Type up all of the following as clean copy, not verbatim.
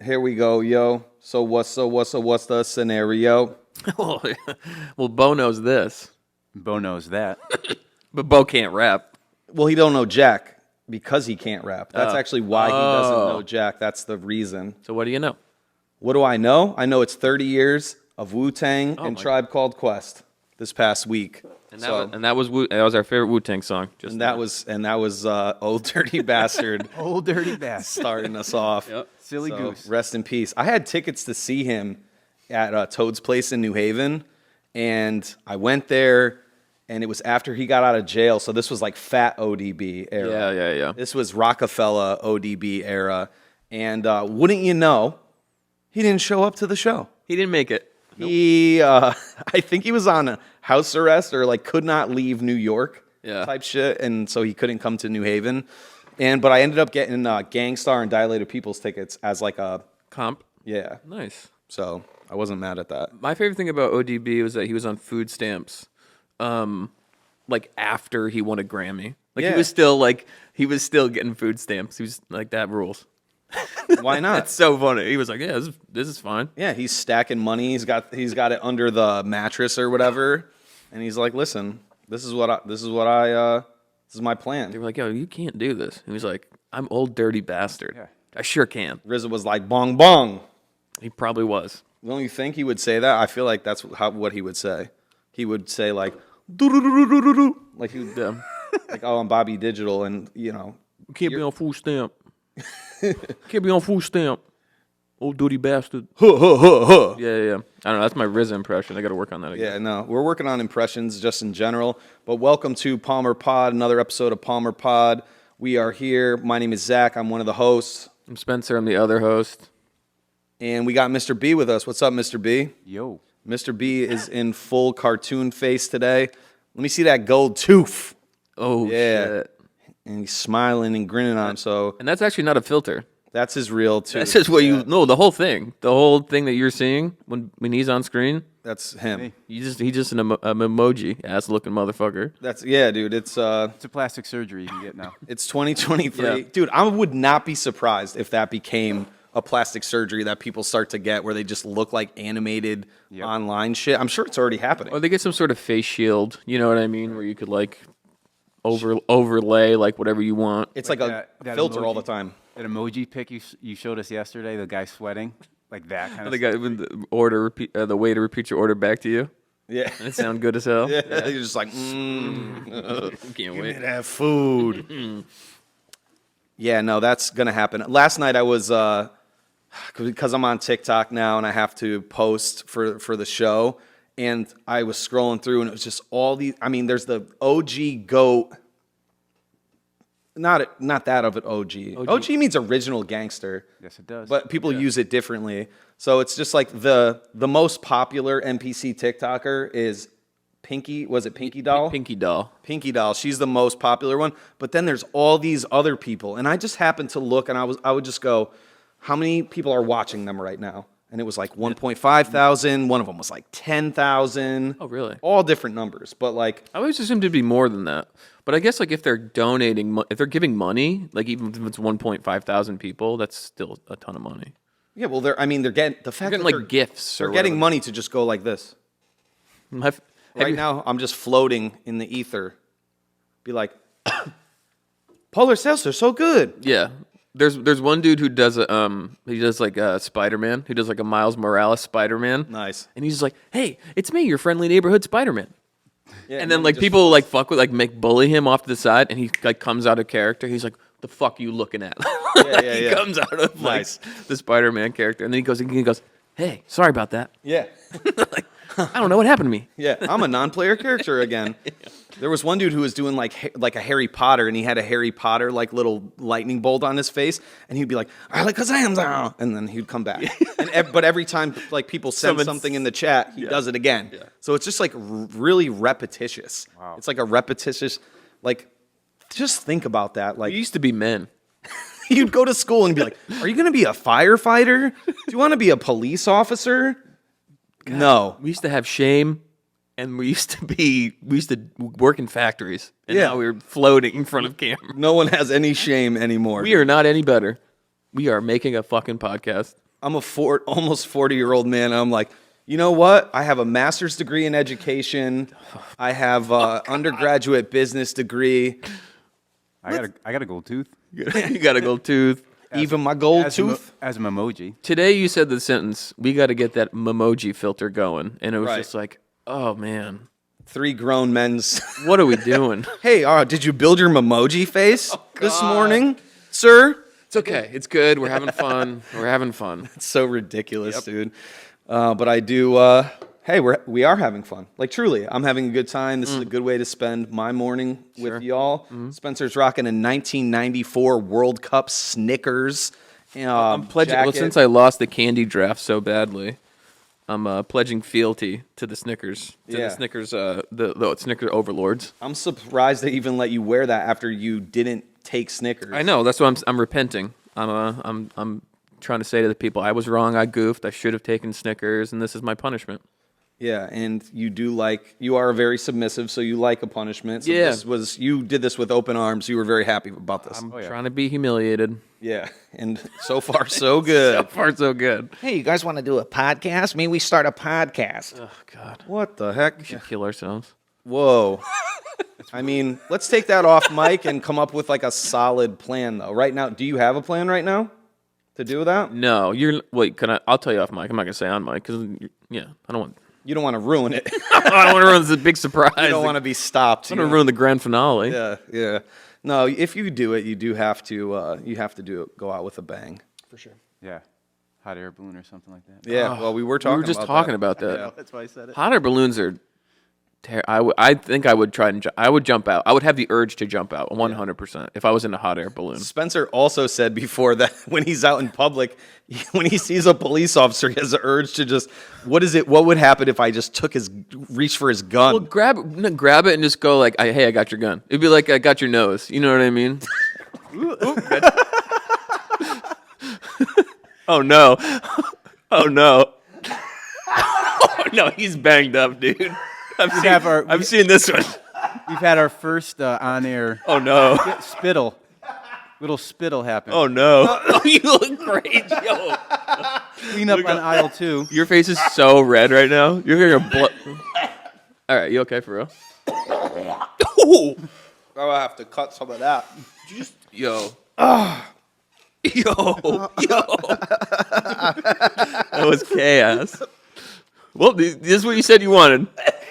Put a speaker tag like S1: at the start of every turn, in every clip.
S1: Here we go, yo. So what's the scenario?
S2: Well, Bo knows this,
S3: Bo knows that.
S2: but Bo can't rap.
S1: Well, he don't know Jack because he can't rap. That's actually why he doesn't know Jack. That's the reason.
S2: So what do you know?
S1: What do I know? I know it's 30 years of Wu-Tang and Tribe Called Quest this past week.
S2: And that was our favorite Wu-Tang song.
S1: That was Old Dirty Bastard.
S3: Old Dirty Bastard.
S1: Starting us off.
S2: Yep.
S3: Silly goose.
S1: Rest in peace. I had tickets to see him at Toad's Place in New Haven, and I went there, and it was after he got out of jail, so this was like fat ODB era.
S2: Yeah.
S1: This was Rockefeller ODB era, and wouldn't you know, he didn't show up to the show.
S2: He didn't make it.
S1: He, I think he was on house arrest or like could not leave New York type shit, and so he couldn't come to New Haven. But I ended up getting Gangstar and Dilated People's tickets as like a
S2: Comp.
S1: yeah.
S2: Nice.
S1: So I wasn't mad at that.
S2: My favorite thing about ODB was that he was on food stamps, like after he won a Grammy. Like he was still getting food stamps. He was like, that rules.
S1: Why not?
S2: That's so funny. He was like, yeah, this is fine.
S1: Yeah, he's stacking money. He's got it under the mattress or whatever, and he's like, listen, this is my plan.
S2: They were like, yo, you can't do this. He was like, I'm Old Dirty Bastard.
S3: Yeah.
S2: I sure can.
S1: RZA was like, bong bong.
S2: He probably was.
S1: Don't you think he would say that? I feel like that's what he would say. He would say like, doo-doo-doo-doo-doo-doo. Like he would, like, oh, I'm Bobby Digital, and you know,
S2: Can't be on food stamp. Can't be on food stamp. Old Dirty Bastard.
S1: huh, huh, huh, huh.
S2: Yeah. I don't know. That's my RZA impression. I got to work on that again.
S1: Yeah, no, we're working on impressions just in general. But welcome to Palmer Pod, another episode of Palmer Pod. We are here. My name is Zach. I'm one of the hosts,
S2: I'm Spencer. I'm the other host.
S1: and we got Mr. B with us. What's up, Mr. B?
S3: Yo.
S1: Mr. B is in full cartoon face today. Let me see that gold tooth.
S2: Oh,
S1: Yeah.
S2: shit.
S1: And he's smiling and grinning on him. So
S2: And that's actually not a filter.
S1: that's his real tooth.
S2: That's just what you know. The whole thing that you're seeing when he's on screen.
S1: That's him.
S2: He's just an Memoji ass looking motherfucker.
S1: Dude. It's
S3: It's a plastic surgery you can get now.
S1: it's 2023.
S2: Yeah.
S1: Dude, I would not be surprised if that became a plastic surgery that people start to get where they just look like animated online shit. I'm sure it's already happening.
S2: Or they get some sort of face shield. You know what I mean? Where you could like overlay like whatever you want.
S1: It's like a
S3: that
S1: filter
S3: emoji.
S1: all the time.
S3: That emoji pic you showed us yesterday, the guy sweating, like that kind of
S2: The guy with the way to repeat your order back to you.
S1: Yeah.
S2: And it sound good as hell.
S1: Yeah. You're just like,
S2: Can't
S1: give
S2: wait.
S1: me that food. Yeah, no, that's going to happen. Last night I was, because I'm on TikTok now and I have to post for the show, and I was scrolling through and it was just all these, I mean, there's the OG GOAT, not that of an OG. OG means original gangster.
S3: Yes, it does.
S1: But people use it differently. So it's just like the most popular NPC TikToker is Pinky. Was it Pinky Doll?
S2: Pinky Doll.
S1: Pinky Doll. She's the most popular one. But then there's all these other people, and I just happened to look, and I would just go, how many people are watching them right now? And it was like 1.5 thousand. One of them was like 10,000.
S2: Oh, really?
S1: All different numbers, but like,
S2: I always assumed it'd be more than that. But I guess like if they're donating, if they're giving money, like even if it's 1.5 thousand people, that's still a ton of money.
S1: yeah. Well, they're getting the fact
S2: They're getting
S1: that
S2: like gifts or
S1: they're getting
S2: whatever.
S1: money to just go like this. Right now, I'm just floating in the ether. Be like, polar sales are so good.
S2: Yeah. There's one dude who does like Spider-Man, who does like a Miles Morales Spider-Man.
S1: Nice.
S2: And he's just like, "Hey, it's me, your friendly neighborhood Spider-Man."
S1: Yeah,
S2: And then like people like fuck with make bully him off to the side, and he like comes out of character. He's like, "The fuck you looking at?" He comes out of
S1: Nice.
S2: the Spider-Man character, and then he goes, "Hey, sorry about that."
S1: Yeah.
S2: Like, I don't know what happened to me.
S1: Yeah, I'm a non-player character again. There was one dude who was doing like a Harry Potter, and he had a Harry Potter like little lightning bolt on his face, and he'd be like, "I like Kazam," and then he'd come back. But every time like people send something in the chat, he does it again. Yeah. So it's just like really repetitious. Wow. It's like a repetitious, like, just think about that. Like,
S2: We used to be men.
S1: you'd go to school and be like, "Are you going to be a firefighter? Do you want to be a police officer?" No.
S2: We used to have shame, and we used to work in factories, and now we're floating in front of camera.
S1: No one has any shame anymore.
S2: We are not any better. We are making a fucking podcast.
S1: I'm almost 40-year-old man. And I'm like, you know what? I have a master's degree in education. I have an undergraduate business degree.
S3: I got a gold tooth.
S2: You got a gold tooth.
S1: Even my gold tooth.
S3: As a Memoji.
S2: Today you said the sentence, we got to get that Memoji filter going. And it was
S1: Right.
S2: just like, oh, man.
S1: 3 grown men's.
S2: What are we doing?
S1: Hey, did you build your Memoji face this morning, sir?
S2: It's okay. It's good. We're having fun. We're having fun.
S1: It's so ridiculous, dude. But I do. Hey, we are having fun. Like truly, I'm having a good time. This is a good way to spend my morning with y'all. Spencer's rocking a 1994 World Cup Snickers.
S2: I'm pledging. Well,
S1: jacket.
S2: since I lost the candy draft so badly, I'm pledging fealty to the Snickers. To
S1: Yeah.
S2: the Snickers. The Snicker overlords.
S1: I'm surprised they even let you wear that after you didn't take Snickers.
S2: I know. That's why I'm repenting. I'm trying to say to the people, I was wrong. I goofed. I should have taken Snickers, and this is my punishment.
S1: Yeah, and you are very submissive, so you like a punishment. So
S2: Yeah.
S1: you did this with open arms. You were very happy about this.
S2: I'm trying to be humiliated.
S1: Yeah, and so far so good.
S2: So far, so good.
S1: Hey, you guys want to do a podcast? Maybe we start a podcast.
S2: Oh God,
S1: What the heck?
S2: we should kill ourselves.
S1: Whoa. I mean, let's take that off mic and come up with like a solid plan, though. Right now, do you have a plan right now to do that?
S2: No, wait. I'll tell you off mic. I'm not gonna say on mic because I don't want.
S1: You don't want to ruin it.
S2: I don't want to ruin this big surprise.
S1: You don't want to be stopped.
S2: I don't want to ruin the grand finale.
S1: Yeah, yeah. No, if you do it, you do have to. You have to do it. Go out with a bang, for sure.
S3: Yeah. Hot air balloon or something like that.
S1: Yeah. Well, we were talking.
S2: We were just
S1: about
S2: talking
S1: that.
S2: about that.
S1: Yeah.
S3: That's why I said it.
S2: Hot air balloons are. I think I would try and I would jump out. I would have the urge to jump out 100% if I was in a hot air balloon.
S1: Spencer also said before that when he's out in public, when he sees a police officer, he has the urge to just, what would happen if I just reached for his gun?
S2: Well, grab it and just go like, hey, I got your gun. It'd be like, I got your nose. You know what I mean? Oh no! Oh no! Oh no! He's banged up, dude. I've seen this one.
S3: We've had our first on-air
S2: Oh no!
S3: spittle. Little spittle happened.
S2: Oh no! Oh, you look great, yo.
S3: Clean up on aisle 2.
S2: Your face is so red right now. You're hearing blood. All right, you okay for real?
S1: I'll have to cut some of that.
S2: Yo. Yo. That was chaos. Well, this is what you said you wanted.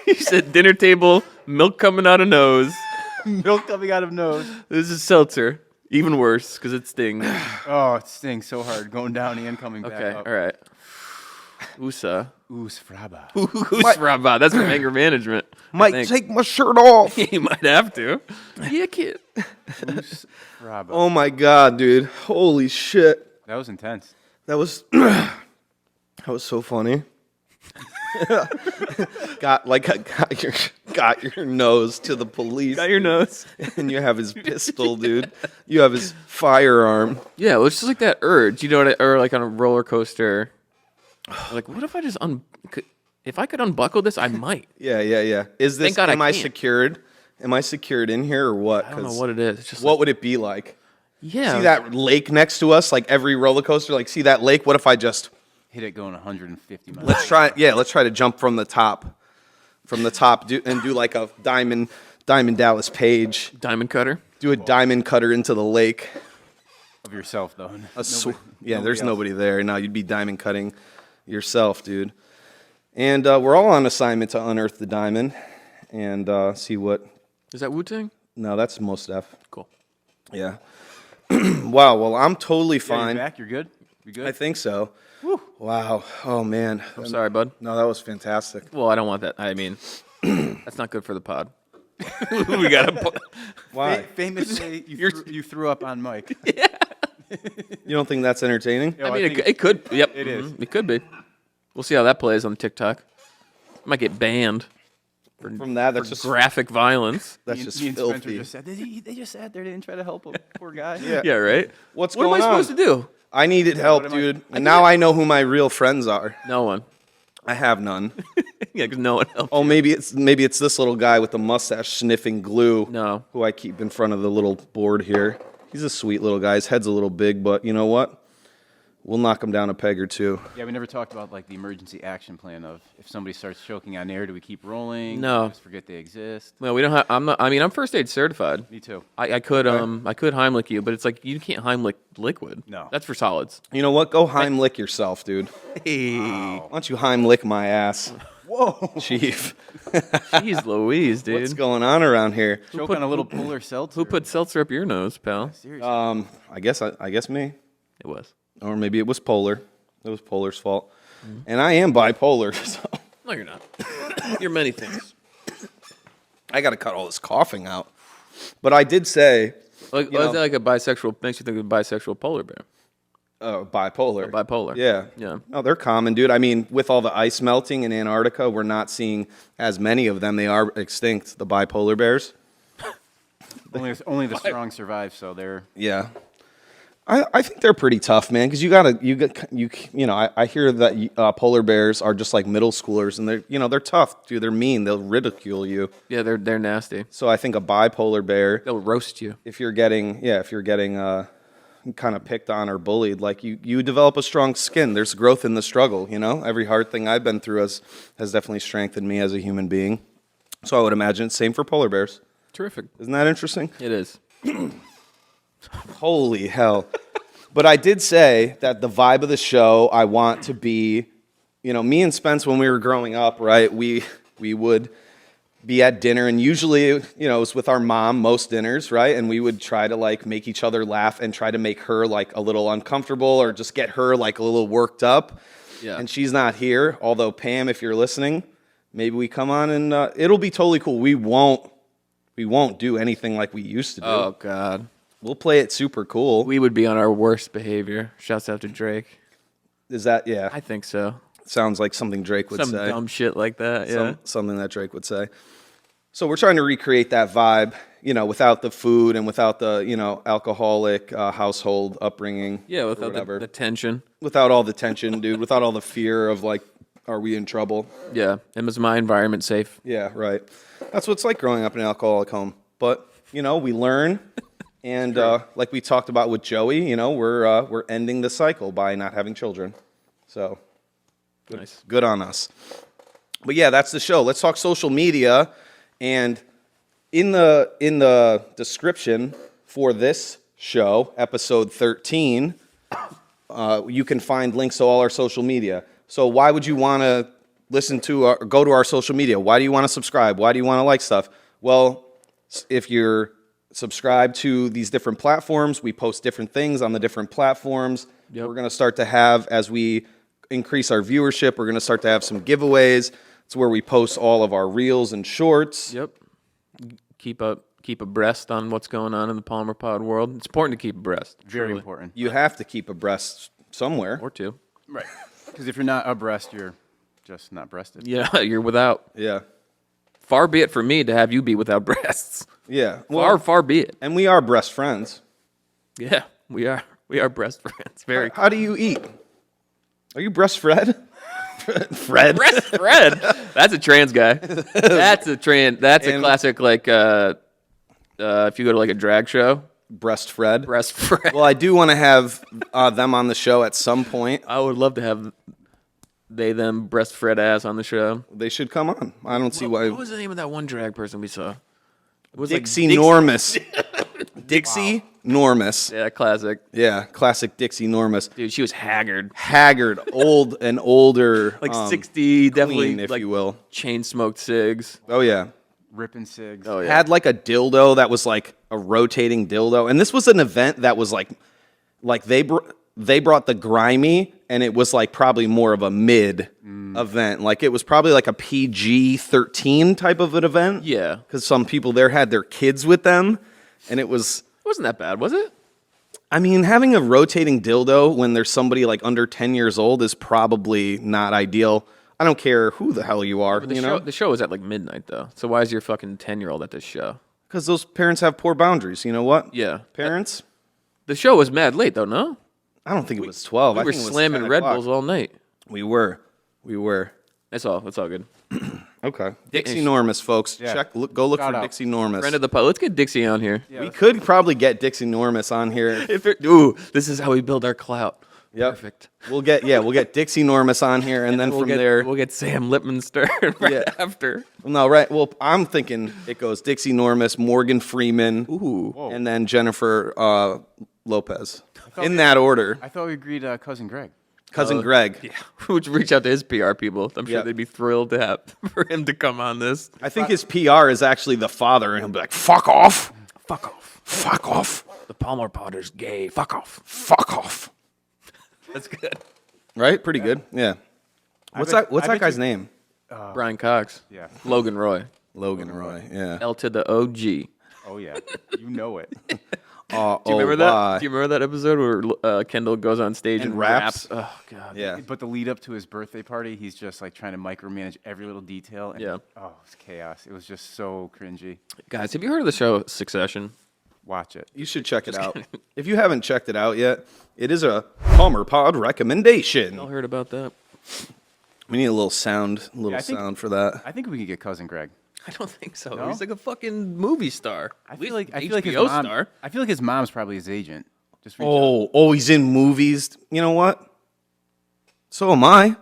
S2: You said dinner table, milk coming out of nose.
S3: Milk coming out of nose.
S2: This is seltzer. Even worse, because it stings.
S3: Oh, it stings so hard. Going down and coming back
S2: Okay,
S3: up.
S2: all right. USA.
S3: Oos fraba.
S2: Usraba. That's from anger management. I think.
S1: take my shirt off.
S2: You might have to. Yeah, kid.
S3: Oos fraba.
S1: Oh my god, dude! Holy shit!
S3: That was intense.
S1: That was that was so funny. got your nose to the police.
S2: Got your nose.
S1: And you have his pistol, dude. You have his firearm.
S2: Yeah, well, it's just like that urge, you know, or like on a roller coaster. Like, what if I just if I could unbuckle this, I might.
S1: Yeah. Is this?
S2: Thank God
S1: am
S2: I
S1: I
S2: can't.
S1: secured? Am I secured in here or what?
S2: I don't know
S1: 'Cause
S2: what it is. It's just
S1: what would it be like?
S2: yeah.
S1: See that lake next to us? Like every roller coaster. Like, see that lake? What if I just
S3: Hit it going 150 miles.
S1: let's try to jump from the top, do like a diamond Dallas Page.
S2: Diamond cutter.
S1: Do a diamond cutter into the lake.
S3: Of yourself, though.
S1: There's nobody there. No, you'd be diamond cutting yourself, dude. And we're all on assignment to unearth the diamond and see what.
S2: Is that Wu-Tang?
S1: No, that's Mos Def.
S2: Cool.
S1: Yeah. Wow. Well, I'm totally
S3: Yeah,
S1: fine.
S3: you're back. You're good? You good?
S1: I think so. Wow. Oh man.
S2: I'm sorry, bud.
S1: No, that was fantastic.
S2: Well, I don't want that. I mean, that's not good for the pod. We gotta.
S1: Why?
S3: Famously, you threw up on Mike.
S1: You don't think that's entertaining?
S3: Yo,
S2: I mean,
S3: think
S2: it could. Yep,
S3: it is.
S2: It could be. We'll see how that plays on TikTok. Might get banned
S1: From that, that's
S2: for
S1: just
S2: graphic violence.
S1: that's just
S3: me and Spencer
S1: filthy.
S3: just said, they just sat there. They didn't try to help him. Poor guy.
S1: Yeah.
S2: Yeah, right.
S1: What's
S2: What am I
S1: going on?
S2: supposed to do?
S1: I needed help,
S3: what am I-
S1: dude. And now I know who my real friends are.
S2: No one.
S1: I have none.
S2: Yeah, because no one else.
S1: Oh, maybe it's this little guy with the mustache sniffing glue.
S2: No.
S1: Who I keep in front of the little board here. He's a sweet little guy. His head's a little big, but you know what? we'll knock them down a peg or two.
S3: Yeah, we never talked about like the emergency action plan of if somebody starts choking on air, do we keep rolling?
S2: No.
S3: Just forget they exist.
S2: No, we don't have. I'm not. I mean, I'm first aid certified.
S3: Me too.
S2: I could Heimlich you, but it's like you can't Heimlich liquid.
S3: No.
S2: That's for solids.
S1: You know what? Go Heimlich yourself, dude.
S2: Hey,
S1: Why don't you Heimlich my ass? Whoa, Chief.
S2: jeez Louise, dude.
S1: What's going on around here?
S3: Choke on a little polar seltzer.
S2: Who put seltzer up your nose, pal?
S3: Seriously.
S1: I guess me,
S2: It was.
S1: or maybe it was Polar. It was Polar's fault, and I am bipolar, so
S2: No, you're not. You're many things.
S1: I got to cut all this coughing out. But I did say,
S2: Like,
S1: You
S2: is
S1: know.
S2: that like a bisexual? Makes you think of a bisexual polar bear.
S1: bipolar.
S2: Bipolar.
S1: Yeah.
S2: Yeah.
S1: No, they're common, dude. I mean, with all the ice melting in Antarctica, we're not seeing as many of them. They are extinct, the bipolar bears.
S3: only the strong survive, so they're
S1: Yeah. I think they're pretty tough, man, because I hear that polar bears are just like middle schoolers, and they're tough, dude. They're mean. They'll ridicule you.
S2: Yeah, they're nasty.
S1: So I think a bipolar bear,
S2: They'll roast you.
S1: if you're getting kind of picked on or bullied, like you develop a strong skin. There's growth in the struggle, you know? Every hard thing I've been through has definitely strengthened me as a human being. So I would imagine it's same for polar bears.
S2: Terrific.
S1: Isn't that interesting?
S2: It is.
S1: Holy hell. But I did say that the vibe of the show, I want to be, me and Spence, when we were growing up, right, we would be at dinner, and usually, it was with our mom, most dinners, right? And we would try to, like, make each other laugh and try to make her, like, a little uncomfortable or just get her, like, a little worked up.
S2: Yeah.
S1: And she's not here, although, Pam, if you're listening, maybe we come on and it'll be totally cool. We won't do anything like we used to do.
S2: Oh God.
S1: We'll play it super cool.
S2: We would be on our worst behavior. Shouts out to Drake.
S1: Is that, yeah,
S2: I think so.
S1: sounds like something Drake would
S2: Some
S1: say.
S2: dumb shit like that. Yeah.
S1: Something that Drake would say. So we're trying to recreate that vibe, without the food and without the, alcoholic household upbringing.
S2: Yeah,
S1: or
S2: without
S1: whatever.
S2: the tension.
S1: Without all the tension, dude. Without all the fear of, like, are we in trouble?
S2: Yeah. And was my environment safe?
S1: Yeah, right. That's what it's like growing up in an alcoholic home. But, we learn. And like we talked about with Joey, we're ending the cycle by not having children. So
S2: Nice.
S1: good on us. But yeah, that's the show. Let's talk social media. And in the description for this show, episode 13, you can find links to all our social media. So why would you want to go to our social media? Why do you want to subscribe? Why do you want to like stuff? Well, if you're subscribed to these different platforms, we post different things on the different platforms.
S2: Yep.
S1: We're going to start to have, as we increase our viewership, we're going to start to have some giveaways. It's where we post all of our reels and shorts.
S2: Yep. Keep abreast on what's going on in the Palmer Pod world. It's important to keep abreast.
S3: very
S2: truly.
S3: important.
S1: You have to keep abreast somewhere.
S2: Or two.
S3: Right. Because if you're not abreast, you're just not breasted.
S2: Yeah, you're without.
S1: Yeah.
S2: Far be it from me to have you be without breasts.
S1: Yeah.
S2: Far be it.
S1: And we are breast friends.
S2: Yeah, we are. We are breast friends. Very
S1: How do you eat? Are you breastfed? Fred?
S2: breastfed. That's a trans guy. That's a classic, like, if you go to like a drag show,
S1: Breastfed.
S2: breastfed.
S1: Well, I do want to have them on the show at some point.
S2: I would love to have them breastfed ass on the show.
S1: They should come on. I don't see why.
S2: What was the name of that one drag person we saw? It was
S1: Dixie
S2: like
S1: Normus. Dixie Normus.
S2: Yeah, classic.
S1: Yeah, classic Dixie Normus.
S2: Dude, she was haggard.
S1: Haggard, old and older.
S2: Like 60, definitely,
S1: queen, if
S2: like,
S1: you will.
S2: chain smoked cigs.
S1: Oh, yeah.
S3: Ripping cigs.
S2: Oh, yeah.
S1: Had like a dildo that was like a rotating dildo. And this was an event that was like they brought the grimy, and it was like probably more of a mid event. Like it was probably like a PG-13 type of an event.
S2: Yeah.
S1: Because some people there had their kids with them, and it was.
S2: It wasn't that bad, was it?
S1: I mean, having a rotating dildo when there's somebody like under 10 years old is probably not ideal. I don't care who the hell you are,
S2: The show was at like midnight, though. So why is your fucking 10-year-old at this show?
S1: Because those parents have poor boundaries. You know what?
S2: Yeah.
S1: Parents?
S2: The show was mad late, though, no?
S1: I don't think it was 12.
S2: We
S1: I
S2: were
S1: think it was
S2: slamming
S1: 10
S2: Red
S1: o'clock.
S2: Bulls all night.
S1: We were.
S2: That's all good.
S1: Okay. Dixie Normus, folks.
S3: Yeah.
S1: Go look
S3: Shout
S1: for
S3: out.
S1: Dixie Normus.
S2: Friend of the pod. Let's get Dixie on here.
S3: Yeah,
S1: We could probably get Dixie Normus on here.
S2: This is how we build our clout.
S1: Yep.
S2: Perfect.
S1: We'll get Dixie Normus on here, and then
S2: We'll
S1: from
S2: get,
S1: there,
S2: we'll get Sam Lipmanster right after.
S1: no, right. Well, I'm thinking it goes Dixie Normus, Morgan Freeman,
S2: Ooh.
S1: and then Jennifer Lopez. In that order.
S3: I thought we agreed Cousin Greg.
S1: Cousin Greg.
S2: Yeah. Would you reach out to his PR people? I'm sure
S1: Yeah.
S2: they'd be thrilled to have for him to come on this.
S1: I think his PR is actually the father, and he'll be like, "Fuck off,
S2: Fuck off.
S1: fuck off,
S2: The Palmer Potter's gay. Fuck off.
S1: fuck off."
S2: That's good.
S1: Right? Pretty good. Yeah. What's
S3: bet-
S1: that? What's
S3: I
S1: that
S3: bet
S1: guy's
S3: you-
S1: name?
S2: Brian Cox.
S3: Yeah.
S2: Logan Roy.
S1: Logan Roy. Yeah.
S2: L to the OG.
S3: Oh yeah, you know it.
S2: Do you remember that? Do you remember that episode where Kendall goes on stage and,
S1: raps?
S2: Oh god.
S1: Yeah.
S3: But the lead up to his birthday party, he's just like trying to micromanage every little detail. And,
S2: Yeah.
S3: Oh, it's chaos. It was just so cringy.
S2: Guys, have you heard of the show Succession?
S3: Watch it.
S1: You should check it out. If you haven't checked it out yet, it is a Palmer Pod recommendation.
S2: Y'all heard about that?
S1: We need a little sound,
S3: I think-
S1: for that.
S3: I think we could get Cousin Greg.
S2: I don't think so.
S3: No?
S2: He's like a fucking movie star.
S3: I
S2: At
S3: feel
S2: least
S3: like his
S2: HBO
S3: mom.
S2: star.
S3: I feel like his mom's probably his agent. Just reach out.
S1: Oh, he's in movies. You know what? So am I.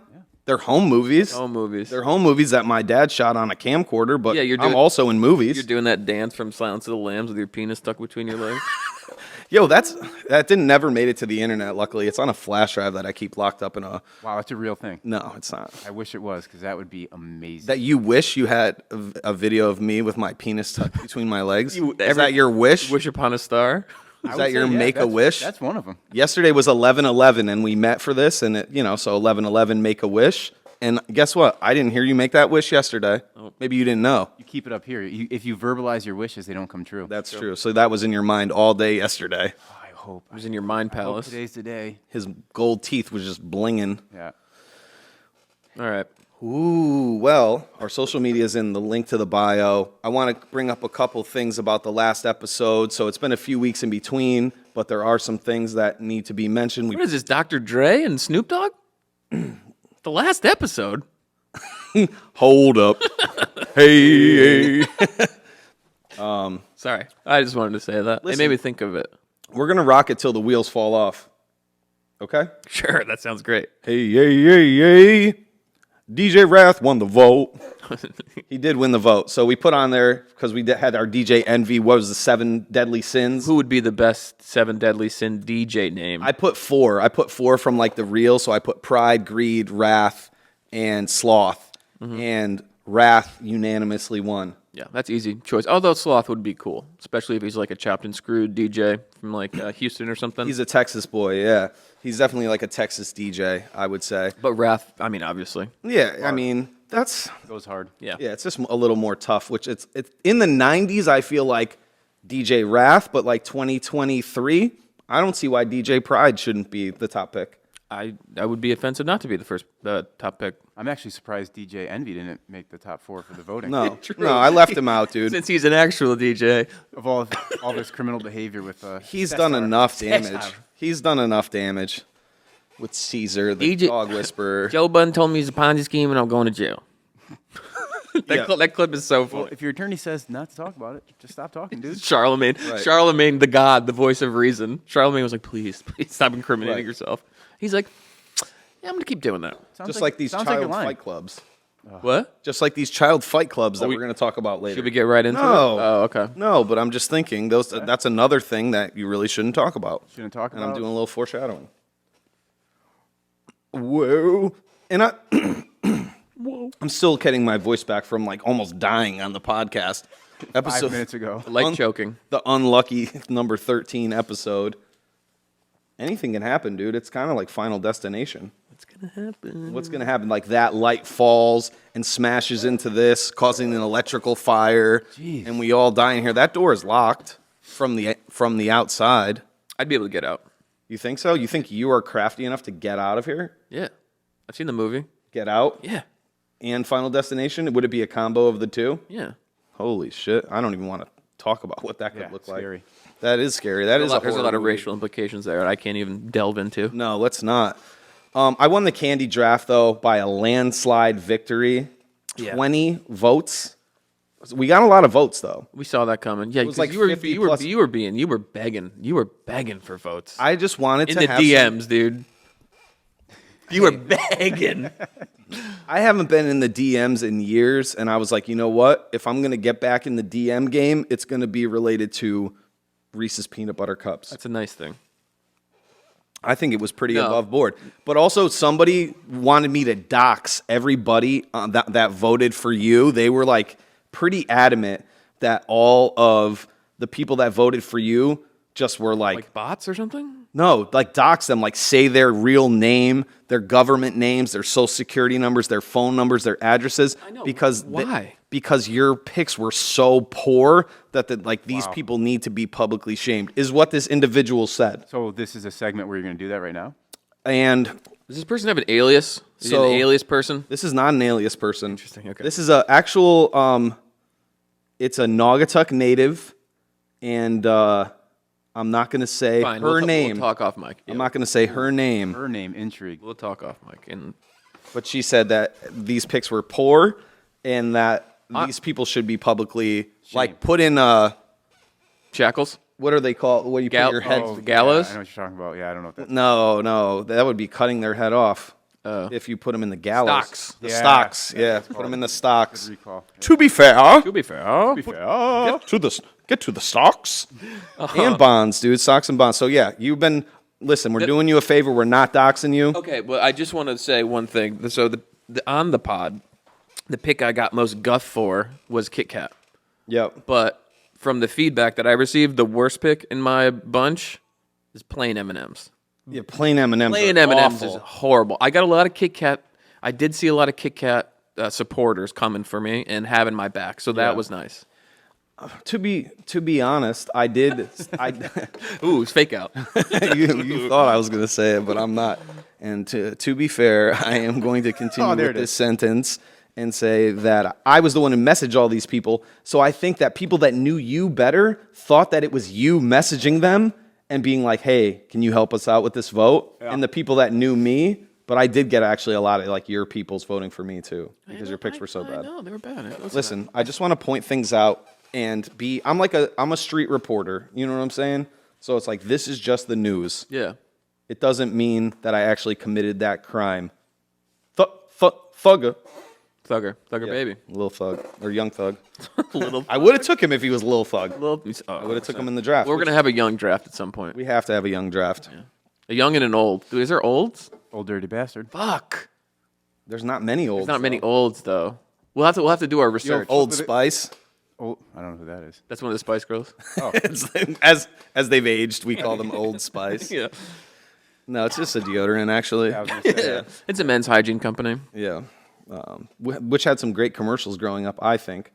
S1: They're home movies.
S2: Home movies.
S1: They're home movies that my dad shot on a camcorder, but
S2: Yeah,
S1: I'm also in movies.
S2: You're doing that dance from Silence of the Lambs with your penis stuck between your legs.
S1: Yo, that didn't never made it to the internet. Luckily, it's on a flash drive that I keep locked up in a.
S3: Wow, that's a real thing.
S1: No, it's not.
S3: I wish it was because that would be amazing.
S1: That you wish you had a video of me with my penis tucked between my legs. Is
S2: every-
S1: that your wish?
S2: Wish upon a star.
S3: I
S1: Is
S3: would
S1: that
S3: say,
S1: your
S3: yeah,
S1: make a
S3: that's-
S1: wish?
S3: That's one of them.
S1: Yesterday was 11/11, and we met for this, and so 11/11 make a wish. And guess what? I didn't hear you make that wish yesterday. Maybe you didn't know.
S3: You keep it up here. If you verbalize your wishes, they don't come true.
S1: That's true. So that was in your mind all day yesterday.
S3: Oh, I hope.
S2: It was in your mind
S3: I hope
S2: palace.
S3: today's the day.
S1: His gold teeth was just blinging.
S3: Yeah.
S2: All right.
S1: Ooh, well, our social media is in the link to the bio. I want to bring up a couple things about the last episode. So it's been a few weeks in between, but there are some things that need to be mentioned.
S2: What is this, Dr. Dre and Snoop Dogg? The last episode.
S1: Hold up. Hey.
S2: Sorry. I just wanted to say that.
S1: Listen.
S2: It made me think of it.
S1: We're going to rock it till the wheels fall off. Okay?
S2: Sure, that sounds great.
S1: Hey. DJ Wrath won the vote. He did win the vote. So we put on there, because we had our DJ Envy, what was the 7 deadly sins?
S2: Who would be the best 7 Deadly Sin DJ name?
S1: I put 4. I put 4 from like the real. So I put Pride, Greed, Wrath, and Sloth. And Wrath unanimously won.
S2: Yeah, that's easy choice. Although Sloth would be cool, especially if he's like a chopped and screwed DJ from like Houston or something.
S1: He's a Texas boy, yeah. He's definitely like a Texas DJ, I would say.
S2: But Wrath, I mean, obviously.
S1: Yeah, I mean, that's...
S3: Goes hard.
S2: Yeah.
S1: Yeah, it's just a little more tough, which it's in the 90s, I feel like DJ Wrath, but like 2023, I don't see why DJ Pride shouldn't be the top pick.
S2: I would be offensive not to be the first top pick.
S3: I'm actually surprised DJ Envy didn't make the top 4 for the voting.
S1: No, I left him out, dude.
S2: Since he's an actual DJ.
S3: Of all this criminal behavior with
S1: He's done enough damage. He's done enough damage with Caesar, the
S2: DJ
S1: dog whisperer.
S2: Joe Budden told me he's a Ponzi scheme and I'm going to jail.
S1: Yeah.
S2: That clip is so funny.
S3: Well, if your attorney says not to talk about it, just stop talking, dude.
S2: Charlemagne.
S1: Right.
S2: Charlemagne, the god, the voice of reason. Charlemagne was like, please stop incriminating
S1: Right.
S2: yourself. He's like, yeah, I'm going to keep doing that.
S3: Sounds
S1: Just like these
S3: sounds
S1: child
S3: you're lying.
S1: fight clubs.
S2: What?
S1: Just like these child fight clubs that
S2: we-
S1: we're going to talk about later.
S2: Should we get right into it?
S1: No.
S2: Oh, okay.
S1: No, but I'm just thinking that's another thing that you really shouldn't talk about.
S3: Shouldn't talk
S1: And
S3: about.
S1: I'm doing a little foreshadowing. Whoa. And I'm still getting my voice back from like almost dying on the podcast.
S3: 5 minutes ago.
S2: Like choking.
S1: The unlucky number 13 episode. Anything can happen, dude. It's kind of like Final Destination.
S2: What's going to happen?
S1: What's going to happen? Like that light falls and smashes into this, causing an electrical fire,
S3: Jeez.
S1: and we all die in here. That door is locked from the outside.
S2: I'd be able to get out.
S1: You think so? You think you are crafty enough to get out of here?
S2: Yeah. I've seen the movie.
S1: Get out?
S2: Yeah.
S1: And Final Destination? Would it be a combo of the two?
S2: Yeah.
S1: Holy shit. I don't even want to talk about what that could
S3: Yeah,
S1: look
S3: scary.
S1: like. That is scary. That is
S2: There's a
S1: horror
S2: lot of
S1: movie.
S2: racial implications there that I can't even delve into.
S1: No, let's not. I won the candy draft, though, by a landslide victory.
S2: Yeah.
S1: 20 votes. We got a lot of votes, though.
S2: We saw that coming. Yeah,
S1: was
S2: 'cause
S1: like
S2: you were
S1: 50 plus-
S2: you were begging for votes.
S1: I just wanted
S2: in
S1: to
S2: the
S1: have
S2: DMs, dude. You were begging.
S1: I haven't been in the DMs in years, and I was like, you know what? If I'm gonna get back in the DM game, it's gonna be related to Reese's peanut butter cups.
S2: That's a nice thing.
S1: I think it was pretty above board. But also, somebody wanted me to dox everybody that voted for you. They were like pretty adamant that all of the people that voted for you just were
S2: Like bots or something?
S1: no, like dox them, like say their real name, their government names, their social security numbers, their phone numbers, their addresses.
S2: I know.
S1: Because
S2: Why?
S1: because your picks were so poor that these people need to be publicly shamed, is what this individual said.
S3: So this is a segment where you're going to do that right now?
S1: And
S2: Does this person have an alias? Is he an alias person?
S1: this is not an alias person.
S2: Interesting, okay.
S1: This is a actual, it's a Naugatuck native, and I'm not going to say
S2: Fine,
S1: her
S2: we'll
S1: name.
S2: We'll talk off mic. Yeah,
S1: I'm not going to say her name.
S3: Her name, intrigue.
S2: we'll talk off mic. And
S1: But she said that these picks were poor and that these people should be publicly like put in
S2: shackles?
S1: what are they called? What do you put your head?
S2: Oh, gallows?
S3: Yeah, I know what you're talking about. Yeah, I don't know what that
S1: No, that would be cutting their head off if you put them in the gallows.
S2: Stocks.
S1: The
S3: Yeah.
S1: stocks. Yeah, put them in the stocks.
S3: recall.
S1: To be fair,
S2: To be fair.
S1: get to the stocks and bonds, dude. Stocks and bonds. So yeah, you've been. Listen, we're doing you a favor. We're not doxing you.
S2: Okay, well, I just want to say one thing. So on the pod, the pick I got most guff for was Kit Kat.
S1: Yep.
S2: But from the feedback that I received, the worst pick in my bunch is plain M&Ms.
S1: Yeah, plain M&Ms.
S2: Plain M&Ms is horrible. I got a lot of Kit Kat. I did see a lot of Kit Kat supporters coming for me and having my back, so that was nice.
S1: To be honest, I did.
S2: Ooh, it's fake out.
S1: you thought I was going to say it, but I'm not. And to be fair, I am going to continue with this sentence and say that I was the one who messaged all these people. So I think that people that knew you better thought that it was you messaging them and being like, hey, can you help us out with this vote? Yeah. And the people that knew me, but I did get actually a lot of like your people's voting for me too, because your picks were so bad.
S2: No, they were bad.
S1: Listen, I just want to point things out and I'm a street reporter. You know what I'm saying? So it's like, this is just the news.
S2: Yeah.
S1: It doesn't mean that I actually committed that crime. Thugger.
S2: Thugger baby.
S1: Little thug. Or young thug.
S2: Little.
S1: I would have took him if he was little thug.
S2: I
S1: I would have took him in the draft.
S2: We're going to have a young draft at some point.
S1: We have to have a young draft.
S2: Yeah. A young and an old. Dude, is there olds?
S3: Old dirty bastard.
S2: Fuck.
S1: There's not many olds.
S2: There's not many olds, though. We'll have to do our research.
S1: Old Spice.
S3: Oh, I don't know who that is.
S2: That's one of the Spice Girls.
S1: As they've aged, we call them Old Spice.
S2: Yeah.
S1: No, it's just a deodorant, actually.
S3: Yeah, I was gonna say,
S2: Yeah. It's a men's hygiene company.
S1: Yeah. Which had some great commercials growing up, I think.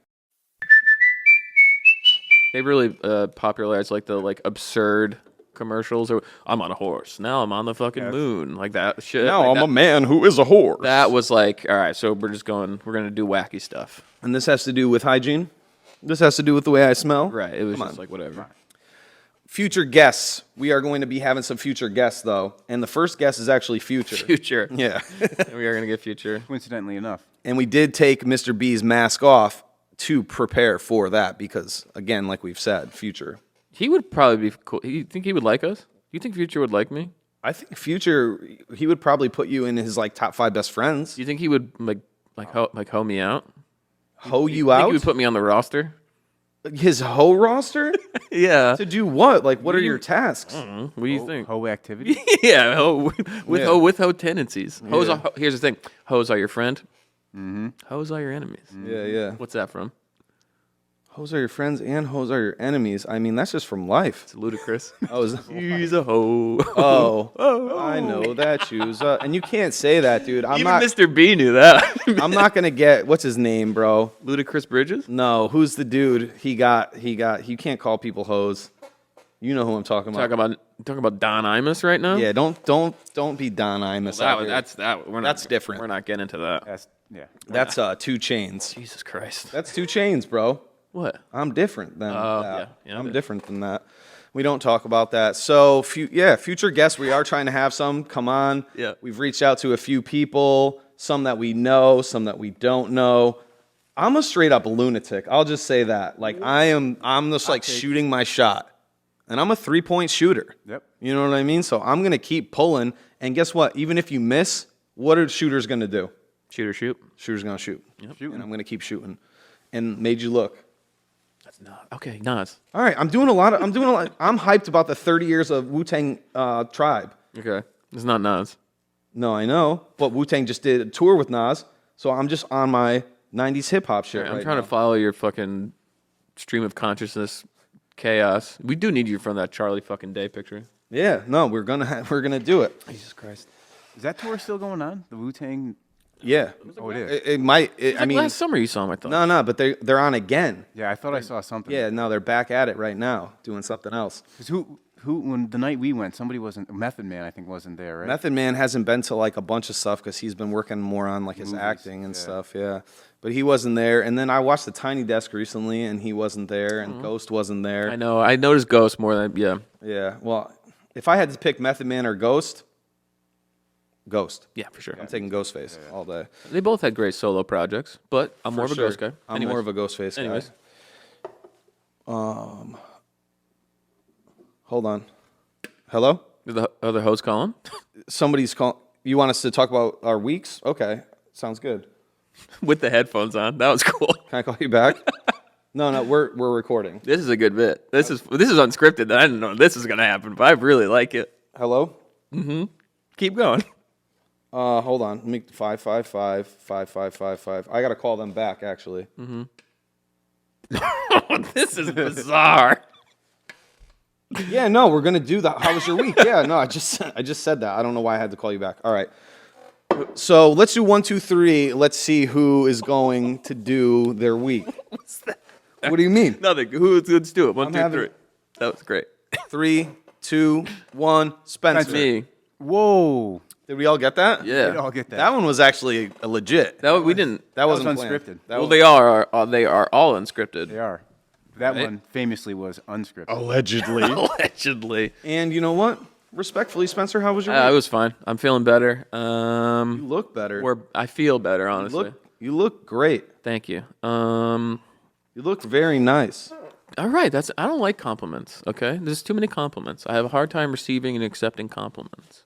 S2: They really popularized like the absurd commercials. Or I'm on a horse. Now I'm on the fucking moon. Like that shit.
S1: Now
S2: like
S1: I'm a man who is a horse.
S2: That was like, all right, so we're going to do wacky stuff.
S1: And this has to do with hygiene? This has to do with the way I smell?
S2: Right. It was just like whatever.
S1: Future guests. We are going to be having some future guests, though. And the first guest is actually Future.
S2: Future.
S1: Yeah.
S2: We are going to get Future.
S3: coincidentally enough.
S1: And we did take Mr. B's mask off to prepare for that because, again, like we've said, Future.
S2: He would probably be cool. You think he would like us? You think Future would like me?
S1: I think Future, he would probably put you in his top 5 best friends.
S2: Do you think he would hoe me out?
S1: Hoe you
S2: Think
S1: out?
S2: he would put me on the roster?
S1: His hoe roster?
S2: Yeah.
S1: To do what? Like, what are your tasks?
S2: What do you think?
S3: Hoe activity.
S2: Yeah, with hoe tendencies. Hoes are, here's the thing: hoes are your friend. Mm-hmm. Hoes are your enemies.
S1: Yeah.
S2: What's that from?
S1: Hoes are your friends and hoes are your enemies. I mean, that's just from life.
S2: It's ludicrous.
S1: He's
S2: a hoe.
S1: Oh, I know that shoes. And you can't say that, dude.
S2: Even Mr. B knew that.
S1: I'm not gonna get what's his name, bro.
S2: Ludicrous Bridges.
S1: No, who's the dude? He got. You can't call people hoes. You know who I'm talking about.
S2: Talking about Don Imus right now.
S1: Yeah, don't be Don Imus.
S2: That's
S1: different.
S2: We're not getting into that.
S1: That's 2 Chains.
S2: Jesus Christ.
S1: That's 2 Chains, bro.
S2: What?
S1: I'm different than that.
S2: Yeah,
S1: I'm different than that. We don't talk about that. So, future guests, we are trying to have some. Come on.
S2: Yeah.
S1: We've reached out to a few people, some that we know, some that we don't know. I'm a straight up lunatic. I'll just say that. Like, I'm just shooting my shot. And I'm a 3-point shooter.
S3: Yep.
S1: You know what I mean? So I'm going to keep pulling. And guess what? Even if you miss, What are shooters going to do?
S2: Shoot or shoot.
S1: Shooter's going to shoot.
S3: Shooting.
S1: And I'm going to keep shooting. And made you look.
S2: That's not okay. Nas.
S1: All right, I'm hyped about the 30 years of Wu-Tang Tribe.
S2: Okay, it's not Nas.
S1: No, I know, but Wu-Tang just did a tour with Nas, so I'm just on my 90s hip hop shit.
S2: I'm trying to follow your fucking stream of consciousness chaos. We do need you from that Charlie fucking Day picture.
S1: Yeah, no, we're gonna do it.
S2: Jesus Christ.
S3: Is that tour still going on? The Wu-Tang?
S1: Yeah.
S3: Oh, it is.
S1: It might.
S2: I mean, last summer you saw him. I thought.
S1: No, but they're on again.
S3: Yeah, I thought I saw something.
S1: Yeah, no, they're back at it right now, doing something else.
S3: Because who when the night we went, somebody wasn't. Method Man, I think, wasn't there, right?
S1: Method Man hasn't been to like a bunch of stuff because he's been working more on like his
S3: Movies,
S1: acting and
S3: yeah.
S1: stuff. Yeah, but he wasn't there. And then I watched the Tiny Desk recently, and he wasn't there, and Ghost wasn't there.
S2: I know. I noticed Ghost more than
S1: Yeah. Well, if I had to pick Method Man or Ghost, Ghost.
S2: Yeah, for sure.
S1: I'm taking Ghostface all day.
S2: They both had great solo projects, but I'm more of a
S1: For sure.
S2: Ghost guy.
S1: I'm more of a Ghostface guy.
S2: Anyways.
S1: Hold on. Hello?
S2: Did the other host call him?
S1: Somebody's calling. You want us to talk about our weeks? Okay. Sounds good.
S2: With the headphones on. That was cool.
S1: Can I call you back? No, we're recording.
S2: This is a good bit. This is unscripted. I didn't know this was gonna happen, but I really like it.
S1: Hello?
S2: Keep going.
S1: Hold on. Let me 555-5555. I got to call them back, actually.
S2: This is bizarre.
S1: Yeah, no, we're going to do that. How was your week? Yeah, no, I just said that. I don't know why I had to call you back. All right. So let's do 1, 2, 3. Let's see who is going to do their week.
S2: What's that?
S1: What do you mean?
S2: Nothing. Let's do it. 1, 2,
S1: having-
S2: 3. That was great.
S1: 3, 2, 1. Spencer.
S2: That's me.
S3: Whoa.
S1: Did we all get that?
S2: Yeah.
S3: I'll get that.
S1: That one was actually legit.
S2: We didn't.
S1: That
S3: was
S1: wasn't planned.
S3: unscripted.
S1: That
S2: Well,
S1: was-
S2: they are all unscripted.
S3: They are. That
S2: Right?
S3: one famously was unscripted.
S1: Allegedly.
S2: Allegedly.
S1: And you know what? Respectfully, Spencer, how was your
S2: It
S1: week?
S2: was fine. I'm feeling better.
S1: You look better.
S2: I feel better, honestly.
S1: You look great.
S2: Thank you.
S1: You look very nice.
S2: All right. I don't like compliments. Okay, there's too many compliments. I have a hard time receiving and accepting compliments.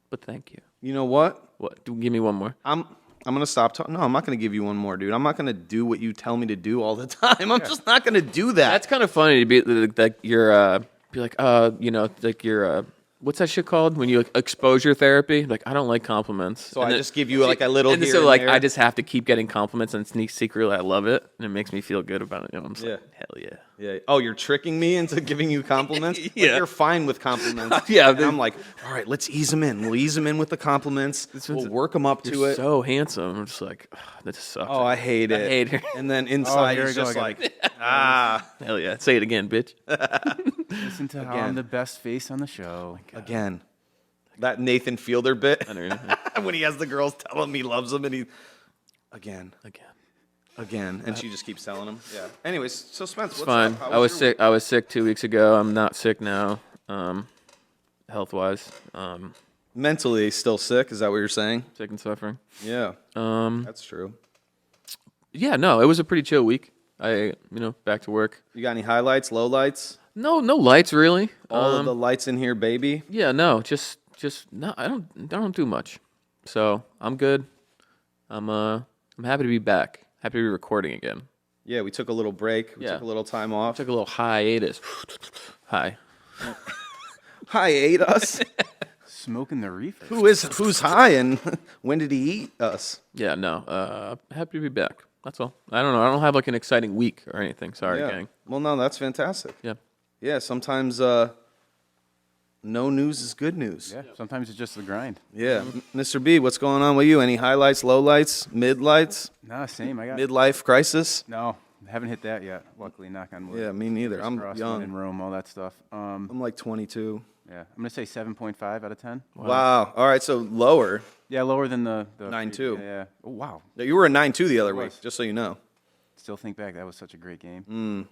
S2: But thank you.
S1: You know what?
S2: What? Give me one more.
S1: I'm gonna stop talking. No, I'm not gonna give you one more, dude. I'm not gonna do what you tell me to do all the time. I'm just not gonna do that.
S2: That's kind of funny to be like you're be like like you're what's that shit called when you exposure therapy? Like I don't like compliments.
S1: So I just give you like a little.
S2: And
S1: here
S2: so
S1: and
S2: like
S1: there.
S2: I just have to keep getting compliments and secretly I love it and it makes me feel good about it. You know, I'm just like, hell yeah.
S1: Yeah. Oh, you're tricking me into giving you compliments. Like,
S2: Yeah.
S1: you're fine with compliments.
S2: Yeah,
S1: And I'm like, all right, let's ease them in. We'll ease them in with the compliments. We'll work them up to
S2: You're
S1: it.
S2: so handsome. I'm just like, that just sucks.
S1: Oh, I hate it.
S2: I hate it.
S1: And then inside
S3: here
S1: he's
S3: we go
S1: just
S3: again.
S1: like, ah,
S2: Hell yeah. Say it again, bitch.
S3: Listen to how I'm the best face on the show.
S1: again. That Nathan Fielder bit
S2: I don't know.
S1: when he has the girls tell him he loves them and he again.
S2: Again.
S1: And she just keeps telling him. Yeah. Anyways, so Spence, what's
S2: Fine.
S1: up? How
S2: I was
S1: your
S2: sick. I was sick 2 weeks ago. I'm not sick now. Health wise.
S1: week? Mentally still sick? Is that what you're saying?
S2: Sick and suffering.
S1: Yeah. That's true.
S2: Yeah, no, it was a pretty chill week. Back to work.
S1: You got any highlights, lowlights?
S2: No lights really.
S1: All of the lights in here, baby.
S2: Yeah, no, just no. I don't do much. So I'm good. I'm happy to be back. Happy to be recording again.
S1: Yeah, we took a little break. We
S2: Yeah.
S1: took a little time off.
S2: Took a little hiatus. Hi.
S1: Hi, ate us.
S3: Smoking the reefer.
S1: Who's high and when did he eat us?
S2: Yeah, no. Happy to be back. That's all. I don't know. I don't have like an exciting week or anything. Sorry,
S1: Yeah.
S2: gang.
S1: Well, no, that's fantastic.
S2: Yeah.
S1: Yeah, sometimes no news is good news.
S3: Yeah, sometimes it's just the grind.
S1: Yeah. Mr. B, what's going on with you? Any highlights, lowlights, mid-lights,
S3: Nah, same. I got
S1: midlife crisis?
S3: no. Haven't hit that yet. Luckily, knock on wood.
S1: Yeah, me neither.
S3: Fingers
S1: I'm
S3: crossed, one in
S1: young.
S3: Rome, all that stuff.
S1: I'm like 22.
S3: Yeah, I'm gonna say 7.5 out of 10.
S1: Wow. All right, so lower.
S3: Yeah, lower than the
S1: 9.2.
S3: Yeah. Oh wow.
S1: You were a 9.2 the other week,
S3: was.
S1: just so you know.
S3: Still think back. That was such a great game.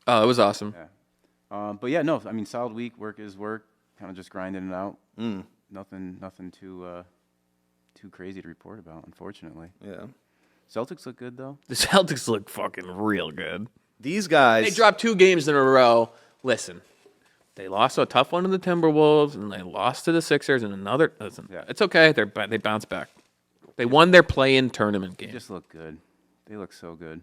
S2: Oh, it was awesome.
S3: Yeah. But yeah, no. I mean, solid week. Work is work. Kind of just grinding it out. Nothing too crazy to report about, unfortunately.
S1: Yeah.
S3: Celtics look good though.
S2: The Celtics look fucking real good.
S1: These guys.
S2: They dropped 2 games in a row. Listen, they lost a tough one to the Timberwolves, and they lost to the Sixers, and another. Listen,
S3: Yeah.
S2: it's okay. They bounce back. They won their play-in tournament
S3: They
S2: game.
S3: just look good. They look so good.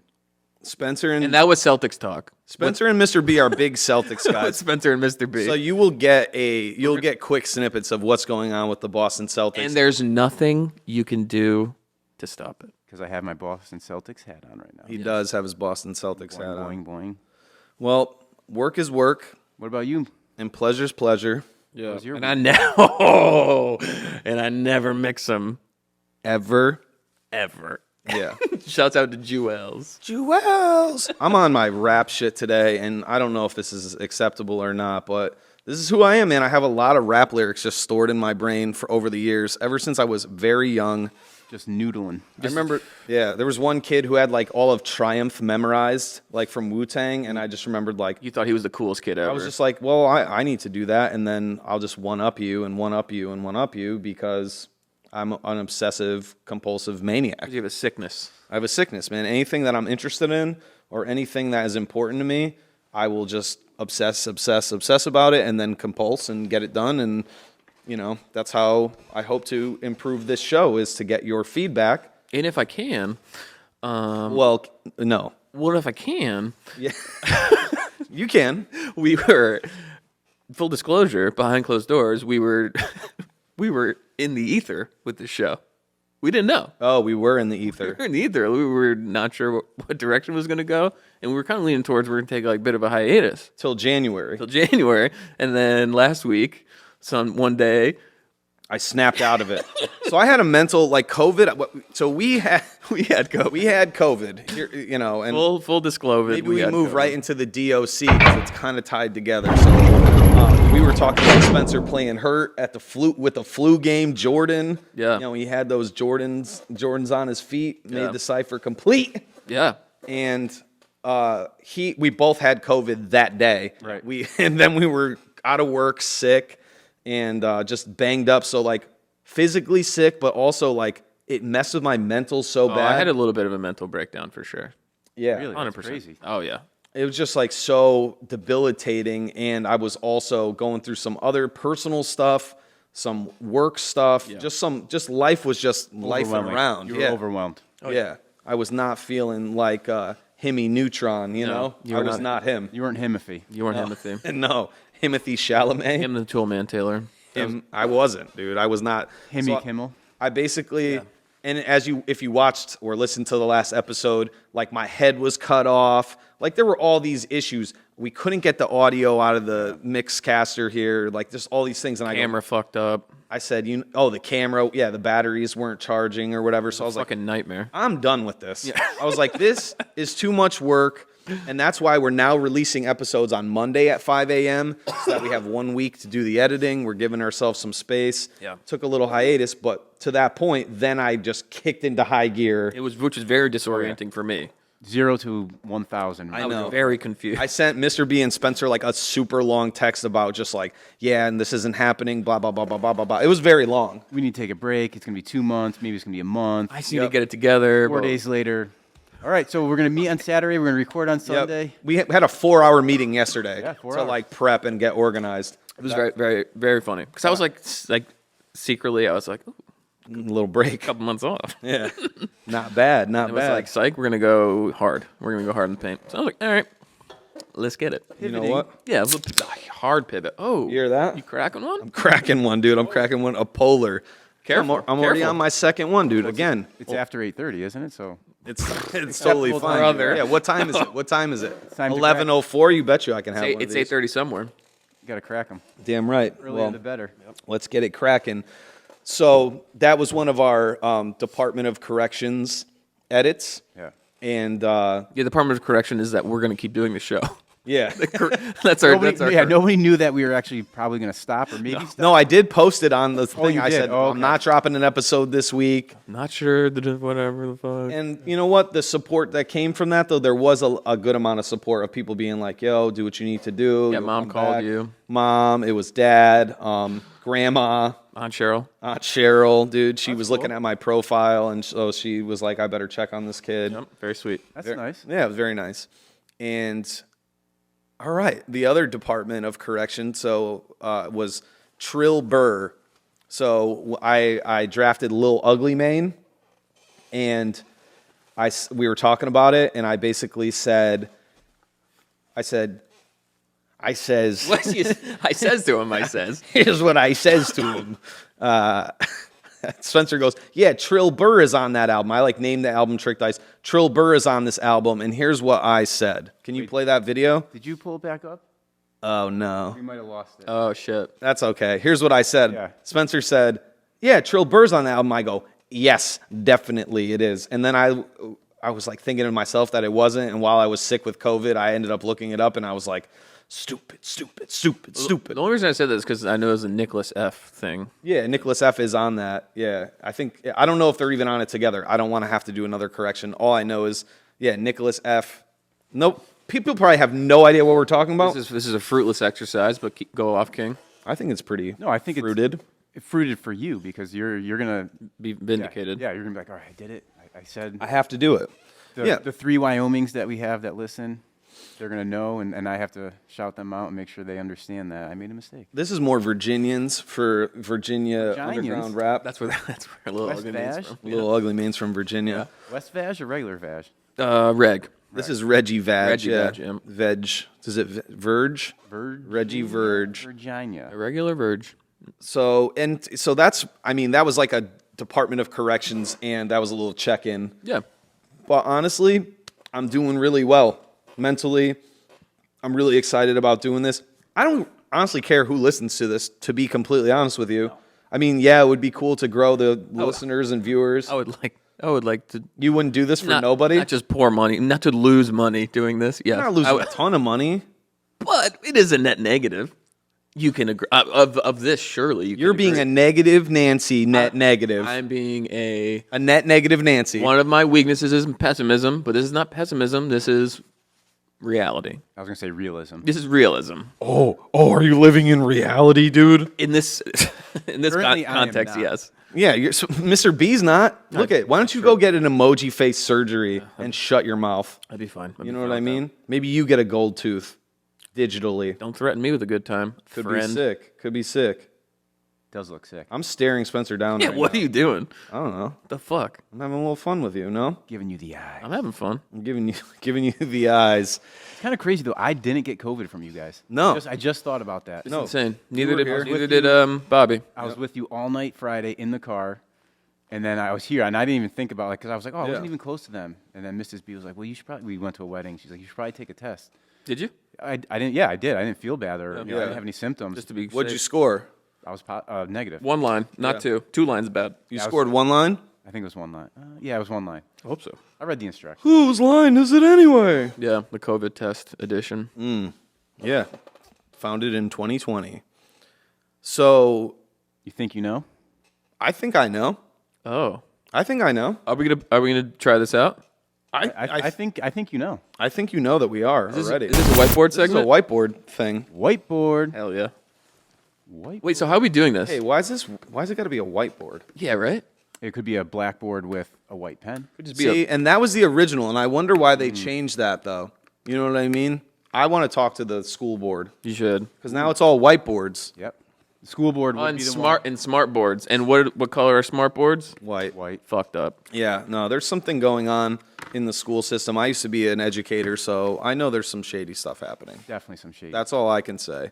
S1: Spencer
S2: And that was Celtics talk.
S1: Spencer and Mr. B are big Celtics guys.
S2: Spencer and Mr. B.
S1: So you'll get quick snippets of what's going on with the Boston Celtics.
S2: And there's nothing you can do to stop it.
S3: Because I have my Boston Celtics hat on right now.
S1: He does have his Boston Celtics hat
S3: Boing,
S1: on.
S3: boing, boing.
S1: Well, work is work,
S3: What about you?
S1: and pleasure's pleasure.
S2: Yeah.
S3: was your
S2: And I never mix them
S1: Ever.
S2: ever.
S1: Yeah.
S2: Shouts out to Jewels.
S1: Jewels. I'm on my rap shit today, and I don't know if this is acceptable or not, but this is who I am, man. I have a lot of rap lyrics just stored in my brain for over the years, ever since I was very young.
S3: Just noodling.
S1: I remember, there was one kid who had like all of Triumph memorized, like from Wu-Tang, and I just remembered like,
S2: You thought he was the coolest kid ever.
S1: I was just like, well, I need to do that, and then I'll just one-up you and one-up you and one-up you because I'm an obsessive, compulsive maniac.
S2: you have a sickness.
S1: I have a sickness, man. Anything that I'm interested in or anything that is important to me, I will just obsess about it and then compulse and get it done. And, that's how I hope to improve this show is to get your feedback.
S2: And if I can,
S1: Well, no.
S2: what if I can?
S1: Yeah. You can.
S2: We were, full disclosure, behind closed doors, we were in the ether with this show. We didn't know.
S1: Oh, we were in the
S2: We
S1: ether.
S2: were in the ether. We were not sure what direction it was going to go. And we were kind of leaning towards we're going to take like a bit of a hiatus
S1: Till January.
S2: till January. And then last week, one day,
S1: I snapped out of it. So I had a mental, like COVID. So we had COVID, here, and
S2: full disclosure.
S1: maybe we
S2: had
S1: move
S2: COVID.
S1: right into the DOC because it's kind of tied together. So we were talking about Spencer playing hurt at the with the flu game. Jordan,
S2: Yeah.
S1: he had those Jordans on his feet,
S2: Yeah.
S1: made the cipher complete,
S2: Yeah.
S1: and we both had COVID that day.
S3: Right.
S1: And then we were out of work, sick, and just banged up. So like physically sick, but also like it messed with my mental so bad.
S2: I had a little bit of a mental breakdown for sure.
S1: Yeah.
S3: Really?
S2: 100%.
S3: That's crazy.
S2: Oh, yeah.
S1: It was just like so debilitating, and I was also going through some other personal stuff, some work stuff, just life was just life
S3: Overwhelming.
S1: around.
S3: You were
S1: Yeah.
S3: overwhelmed.
S1: Yeah. I was not feeling like Himmy Neutron, you know?
S2: you
S1: I
S2: were
S1: was not him.
S3: You weren't Himothy.
S2: You weren't him with him.
S1: No, Timothy Chalamet.
S2: Him and the Tool Man Taylor.
S1: I wasn't, dude. I was not.
S3: Himmy
S1: So
S3: Kimmel.
S1: I basically, and if you watched or listened to the last episode, like my head was cut off. Like there were all these issues. We couldn't get the audio out of the mix caster here. Like just all these things. And
S2: Camera fucked up.
S1: I said, the camera, the batteries weren't charging or whatever. So I was like,
S2: Fucking nightmare.
S1: I'm done with this. I was like, this is too much work. And that's why we're now releasing episodes on Monday at 5 a.m. so that we have 1 week to do the editing. We're giving ourselves some space.
S2: Yeah.
S1: Took a little hiatus, but to that point, then I just kicked into high gear.
S2: Which was very disorienting for me.
S3: 0 to 1,000.
S1: I
S2: I was
S1: know.
S2: very confused.
S1: I sent Mr. B and Spencer like a super long text about just like, and this isn't happening, blah, blah, blah, blah, blah, blah, blah. It was very long.
S3: We need to take a break. It's going to be 2 months. Maybe it's going to be a month.
S2: I just need to get it together.
S3: 4
S2: but-
S3: days later. All right, so we're going to meet on Saturday. We're going to record on Sunday.
S1: We had a 4-hour meeting yesterday
S3: Yeah, 4
S1: to
S3: hours.
S1: like prep and get organized.
S2: It was very, very, very funny. Because I was like secretly, I was like, ooh,
S1: A little break.
S2: a couple months off.
S1: Yeah. Not bad, not
S2: It was
S1: bad.
S2: like, psych, we're going to go hard. We're going to go hard in the paint. So I was like, all right, let's get it.
S1: you know what?
S2: Yeah, a little hard pivot. Oh.
S1: You hear that?
S2: You cracking one?
S1: I'm cracking one, dude. I'm cracking one. A polar.
S2: Careful,
S1: I'm already
S2: careful.
S1: on my second one, dude. Again,
S3: It's after 8:30, isn't it? So
S1: it's totally
S3: Well,
S1: fine.
S2: brother.
S1: Yeah. What time is it? What time is it?
S3: time to
S1: 11:04. You bet you I can have one.
S2: It's
S1: of these.
S2: 8:30 somewhere.
S3: you got to crack them.
S1: Damn right.
S3: Earlier
S1: Well,
S3: the better.
S1: let's get it cracking. So that was one of our Department of Corrections edits,
S3: Yeah.
S1: and
S2: Yeah, the Department of Correction is that we're going to keep doing the show.
S1: yeah.
S2: That's our.
S3: Nobody, nobody knew that we were actually probably going to stop or maybe stop.
S1: No, I did post it on the thing.
S3: you
S1: I
S3: did?
S1: said
S3: Oh,
S1: I'm
S3: okay.
S1: not dropping an episode this week.
S2: Not sure. Whatever the fuck.
S1: And you know what? The support that came from that, though, there was a good amount of support of people being like, yo, do what you need to do.
S2: Yeah,
S1: You'll
S2: Mom
S1: come
S2: called
S1: back.
S2: you.
S1: Mom, it was dad, grandma,
S2: Aunt Cheryl.
S1: Aunt Cheryl, dude. She was looking at my profile, and so she was like, I better check on this kid.
S2: Yep, very sweet.
S3: That's nice.
S1: Yeah, it was very nice. And all right, the other Department of Correction was Trill Burr. So I drafted Lil Ugly Mane. and we were talking about it, and I basically said, I says,
S2: I says to him, I says.
S1: here's what I says to him. Spencer goes, yeah, Trill Burr is on that album. I like named the album Trick Dice. Trill Burr is on this album, and here's what I said. Can you play that video?
S3: Did you pull it back up?
S1: Oh, no.
S3: We might have lost it.
S2: Oh shit.
S1: That's okay. Here's what I said.
S3: Yeah.
S1: Spencer said, yeah, Trill Burr's on the album. I go, yes, definitely it is. And then I was like thinking to myself that it wasn't. And while I was sick with COVID, I ended up looking it up and I was like, stupid.
S2: The only reason I said that is because I know it's a Nicholas F. thing.
S1: Yeah, Nicholas F. is on that. Yeah, I don't know if they're even on it together. I don't want to have to do another correction. All I know is, yeah, Nicholas F. Nope. People probably have no idea what we're talking about.
S2: This is a fruitless exercise, but go off, King.
S1: I think it's pretty
S3: No, I think
S1: fruited.
S3: It's fruited for you because you're gonna
S2: Be vindicated.
S3: Yeah, you're gonna be like, all right, I did it. I said.
S1: I have to do it.
S3: The 3 Wyomings that we have that listen, they're going to know, and I have to shout them out and make sure they understand that I made a mistake.
S1: This is more Virginians for Virginia
S3: Virginians?
S1: underground rap.
S2: That's where Little
S3: West
S2: Ugly Name's
S3: Vag?
S2: from.
S1: Little Ugly Main's from Virginia.
S3: West Vag or regular Vag?
S2: Reg.
S1: This is Reggie Vag.
S2: Reggie
S1: yeah.
S2: Vag, yeah.
S1: Veg. Is it Verge? Reggie Verge.
S3: Virginia.
S2: A regular Verge.
S1: So that's, I mean, that was like a Department of Corrections, and that was a little check-in.
S2: Yeah.
S1: But honestly, I'm doing really well mentally. I'm really excited about doing this. I don't honestly care who listens to this, to be completely honest with you. I mean, yeah, it would be cool to grow the listeners and viewers.
S2: I would like to.
S1: You wouldn't do this for nobody?
S2: Not just pour money, not to lose money doing this. Yeah,
S1: You're not losing a ton of money.
S2: but it is a net negative. You can agree of this. Surely
S1: You're being a negative Nancy, net negative.
S2: I'm being a
S1: net negative Nancy.
S2: One of my weaknesses is pessimism, but this is not pessimism. This is reality.
S3: I was going to say realism.
S2: This is realism.
S1: Oh, are you living in reality, dude?
S2: In this
S3: Currently, I am
S2: context,
S3: not.
S2: yes.
S1: Yeah, Mr. B's not. Look at. Why don't you go get an emoji face surgery and shut your mouth?
S2: I'd be fine.
S1: You know what I mean? Maybe you get a gold tooth digitally.
S2: Don't threaten me with a good time.
S1: Could
S2: friend.
S1: be sick. Could be sick.
S3: Does look sick.
S1: I'm staring Spencer down.
S2: Yeah,
S1: right
S2: what
S1: now.
S2: are you doing?
S1: I don't know.
S2: The fuck?
S1: I'm having a little fun with you. No,
S3: Giving you the eye.
S2: I'm having fun.
S1: I'm giving you the eyes.
S3: It's kind of crazy though. I didn't get COVID from you guys.
S1: No.
S3: I just thought about that.
S1: No.
S2: Insane. Neither
S1: were
S2: did
S1: here.
S2: Bobby.
S3: I was with you all night Friday in the car, and then I was here, and I didn't even think about it because I was like, oh, I wasn't even close to them. And then Mrs. B was like, well, you should probably. We went to a wedding. She's like, you should probably take a test.
S2: Did you?
S3: I didn't. Yeah, I did. I didn't feel bad or I
S1: Yeah.
S3: didn't have any symptoms.
S2: Just to be
S1: What'd
S2: safe.
S1: you score?
S3: I was negative.
S2: One line, not two. 2 lines bad.
S1: You
S3: I was-
S1: scored one line.
S3: I think it was one line. Yeah, it was one line.
S2: I hope so.
S3: I read the instructions.
S1: Whose line is it anyway?
S2: Yeah, the COVID test edition.
S1: Yeah, founded in 2020. So
S3: You think you know?
S1: I think I know.
S2: Oh,
S1: I think I know.
S2: are we gonna try this out?
S3: I think you know.
S1: I think you know that we are already.
S2: Is this a whiteboard
S1: This is a
S2: segment?
S1: whiteboard thing.
S3: Whiteboard.
S2: Hell yeah.
S3: White.
S2: Wait, so how are we doing this?
S1: Hey, why is it got to be a whiteboard?
S2: Yeah, right?
S3: It could be a blackboard with a white pen.
S2: Could just
S1: See, and that was the original, and I wonder why they changed that, though. You know what I mean? I want to talk to the school board
S2: You should.
S1: because now it's all whiteboards.
S3: Yep. The school board would
S2: On
S3: be the
S2: smart boards. And what color are smart boards?
S1: White.
S3: white.
S2: Fucked up.
S1: Yeah, no, there's something going on in the school system. I used to be an educator, so I know there's some shady stuff happening.
S3: Definitely some shade.
S1: That's all I can say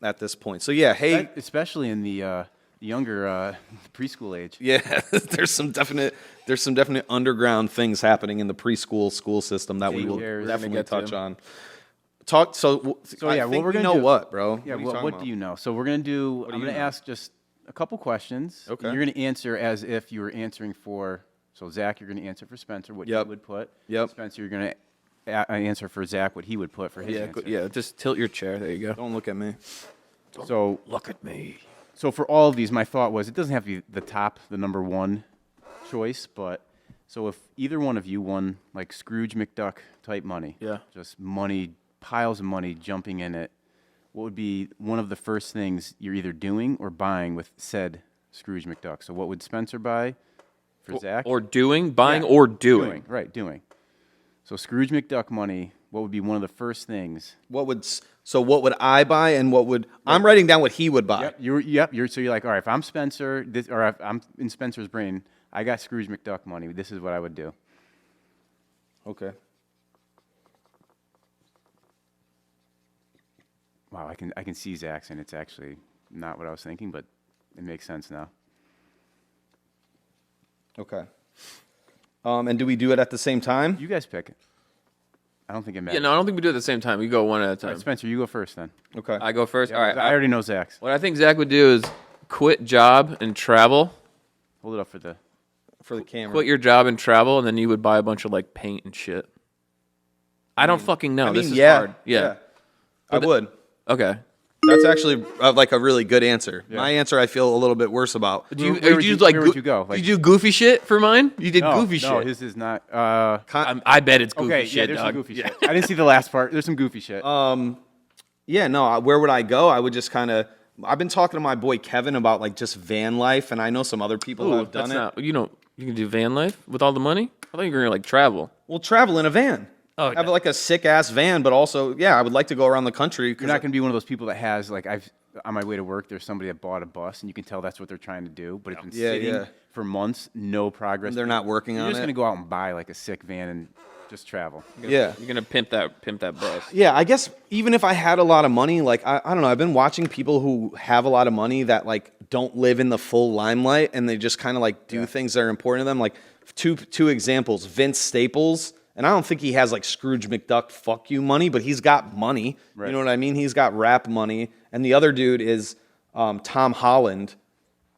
S1: at this point. So yeah, hey,
S3: Especially in the younger preschool age.
S1: yeah, there's some definite underground things happening in the preschool school system that we will
S3: Daycares.
S1: definitely
S2: get to.
S1: touch on. Talk so.
S3: So yeah,
S1: I think
S3: what we're
S1: we
S3: gonna
S1: know
S3: do?
S1: what, bro.
S3: Yeah.
S1: What,
S3: What do you know? So we're gonna do. I'm
S1: do you
S3: gonna
S1: know?
S3: ask just a couple questions.
S1: Okay.
S3: And you're gonna answer as if you were answering for. So Zach, you're gonna answer for Spencer what
S1: Yep.
S3: he would put.
S1: Yep.
S3: Spencer, you're gonna answer for Zach what he would put for his answer.
S2: Yeah, just tilt your chair. There you go.
S1: Don't look at me.
S3: So
S2: Look at me.
S3: So for all of these, my thought was it doesn't have to be the number one choice, but so if either one of you won like Scrooge McDuck type money,
S2: Yeah.
S3: just money, piles of money jumping in it, what would be one of the first things you're either doing or buying with said Scrooge McDuck? So what would Spencer buy for Zach?
S2: Or buying
S3: Yeah,
S2: or doing.
S3: Right, doing. So Scrooge McDuck money, what would be one of the first things?
S1: What would I buy and what would I'm writing down what he would buy.
S3: So you're like, all right, if I'm Spencer, or if I'm in Spencer's brain, I got Scrooge McDuck money. This is what I would do.
S1: Okay.
S3: Wow, I can see Zach's, and it's actually not what I was thinking, but it makes sense now.
S1: Okay. And do we do it at the same time?
S3: You guys pick it. I don't think it matters.
S2: Yeah, no, I don't think we do it at the same time. We go one at a
S3: All
S2: time.
S3: right, Spencer, you go first then.
S1: Okay.
S2: I go first. All right.
S3: I already know Zach's.
S2: What I think Zach would do is quit job and travel.
S3: Hold it up for the.
S1: For the camera.
S2: Quit your job and travel, and then you would buy a bunch of like paint and shit. I don't fucking know.
S1: I mean,
S2: This is
S1: yeah,
S2: hard. Yeah.
S1: I would.
S2: Okay.
S1: That's actually like a really good answer. My answer, I feel a little bit worse about.
S2: Do you,
S3: Where would
S2: do you
S3: you-
S2: like?
S3: where would you go?
S2: Did you do goofy shit for mine? You did
S3: No,
S2: goofy
S3: no,
S2: shit.
S3: his is not.
S2: I bet it's goofy
S3: Okay,
S2: shit,
S3: yeah, there's
S2: dog.
S3: some goofy shit. I didn't see the last part. There's some goofy shit.
S1: Yeah, no. Where would I go? I would just kind of. I've been talking to my boy Kevin about like just van life, and I know some other people who
S2: Ooh,
S1: have done
S2: that's
S1: it.
S2: not. You can do van life with all the money. I thought you were gonna like travel.
S1: Well, travel in a van.
S2: Oh,
S1: have
S2: no.
S1: like a sick ass van, but also, yeah, I would like to go around the country.
S3: You're not going to be one of those people that has like I've on my way to work. There's somebody that bought a bus, and you can tell that's what they're trying to do, but it's been
S1: Yeah,
S3: sitting
S1: yeah.
S3: for months, no progress.
S1: They're not working
S3: You're
S1: on
S3: just
S1: it.
S3: going to go out and buy like a sick van and just travel.
S1: Yeah.
S2: You're gonna pimp that bus.
S1: Yeah, I guess even if I had a lot of money, like I don't know, I've been watching people who have a lot of money that like don't live in the full limelight and they just kind of like do things that are important to them. Like two examples, Vince Staples, and I don't think he has like Scrooge McDuck fuck you money, but he's got money.
S3: Right.
S1: You know what I mean? He's got rap money. And the other dude is Tom Holland,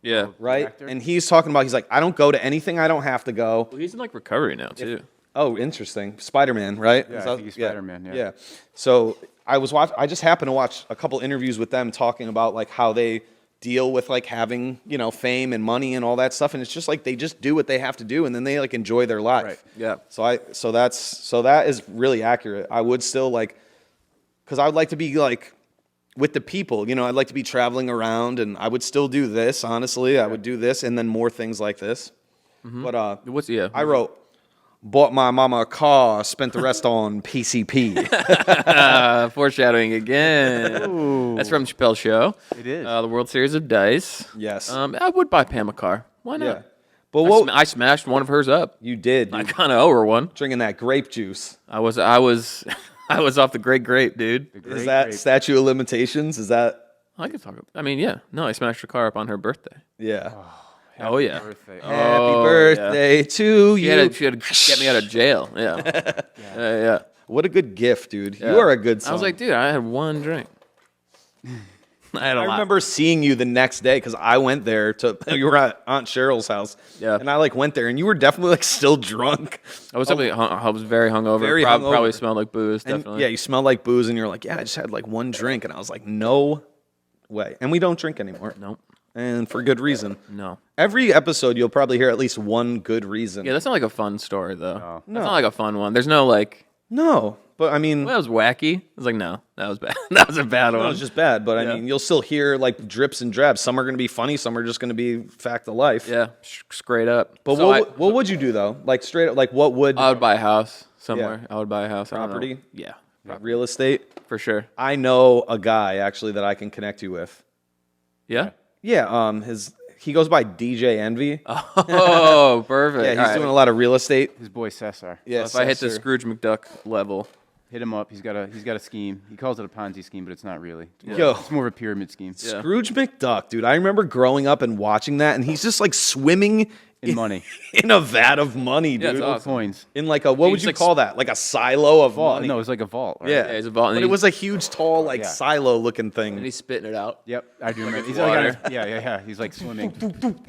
S2: Yeah.
S1: right?
S3: actor?
S1: And he's talking about, he's like, I don't go to anything I don't have to go.
S2: Well, he's in like recovery now too.
S1: Oh, interesting. Spider-Man, right?
S3: Yeah,
S1: Is
S3: I
S1: that-
S3: think he's Spider-Man, yeah.
S1: So I just happened to watch a couple interviews with them talking about like how they deal with like having, you know, fame and money and all that stuff, and it's just like they just do what they have to do, and then they like enjoy their life.
S3: Right.
S2: Yeah.
S1: So that is really accurate. I would still like, because I would like to be like with the people, you know, I'd like to be traveling around, and I would still do this. Honestly, I would do this, and then more things like this. But I wrote, bought my mama a car, spent the rest on PCP.
S2: Foreshadowing again. That's from Chappelle Show.
S3: It is.
S2: The World Series of Dice.
S1: Yes.
S2: I would buy Pam a car. Why not?
S1: Yeah. But what
S2: I smashed one of hers up.
S1: you did,
S2: I
S1: you
S2: kind of owe her one.
S1: drinking that grape juice.
S2: I was off the great grape, dude.
S1: Is that statute of limitations? Is that
S2: I could talk. I mean, yeah. No, I smashed her car up on her birthday.
S1: yeah?
S2: Oh yeah.
S3: Birthday.
S1: Happy
S2: Oh,
S1: birthday to
S2: She
S1: you.
S2: had to get me out of jail. Yeah. Yeah.
S1: What a good gift, dude.
S2: Yeah.
S1: You are a good son.
S2: I was like, dude, I had one drink. I had a
S1: I
S2: lot.
S1: remember seeing you the next day because I went there to. You were at Aunt Cheryl's house,
S2: Yeah.
S1: and I like went there, and you were definitely like still drunk.
S2: I was definitely I was very hungover.
S1: Very hungover.
S2: Probably smelled like booze.
S1: And,
S2: Definitely.
S1: yeah, you smelled like booze, and you're like, yeah, I just had like one drink, and I was like, no way. And we don't drink anymore.
S2: Nope.
S1: And for good reason.
S2: No.
S1: Every episode, you'll probably hear at least one good reason.
S2: Yeah, that's not like a fun story though.
S1: No.
S2: That's not like a fun one. There's no like.
S1: No, but I mean,
S2: Well, that was wacky. I was like, no, that was bad. That was a bad
S1: no,
S2: one.
S1: it's just bad. But I
S2: Yeah.
S1: mean, you'll still hear like drips and drabs. Some are going to be funny. Some are just going to be fact of life.
S2: Yeah, straight up.
S1: But
S2: So
S1: what would you do though? Like straight up, like what would
S2: I would buy a house somewhere.
S1: Yeah.
S2: I would buy a house. I don't know.
S1: Property?
S2: Yeah,
S1: real estate?
S2: for sure.
S1: I know a guy actually that I can connect you with.
S2: Yeah.
S1: Yeah, he goes by DJ Envy.
S2: Oh, perfect.
S1: Yeah, he's
S2: All right.
S1: doing a lot of real estate.
S3: His boy Cesar.
S1: Yeah,
S2: If I hit the
S1: Sir.
S2: Scrooge McDuck level,
S3: Hit him up. He's got a scheme. He calls it a Ponzi scheme, but it's not really.
S1: Yo.
S3: It's more of a pyramid scheme.
S2: Yeah.
S1: Scrooge McDuck, dude. I remember growing up and watching that, and he's just like swimming
S3: In money.
S1: in a vat of money,
S2: Yeah,
S1: dude.
S2: it's awesome.
S3: Coins.
S1: In like a, what
S2: He's
S1: would you
S2: like
S1: call that? Like a silo of
S3: Vault.
S1: money.
S3: No, it's like a vault. Right?
S1: yeah.
S2: Yeah, he's a vault, and
S1: But
S2: he-
S1: it was a huge, tall, like
S3: yeah.
S1: silo-looking thing.
S2: and he's spitting it out.
S3: Yep. I do remember. He's
S2: water.
S3: like on yeah. He's like swimming.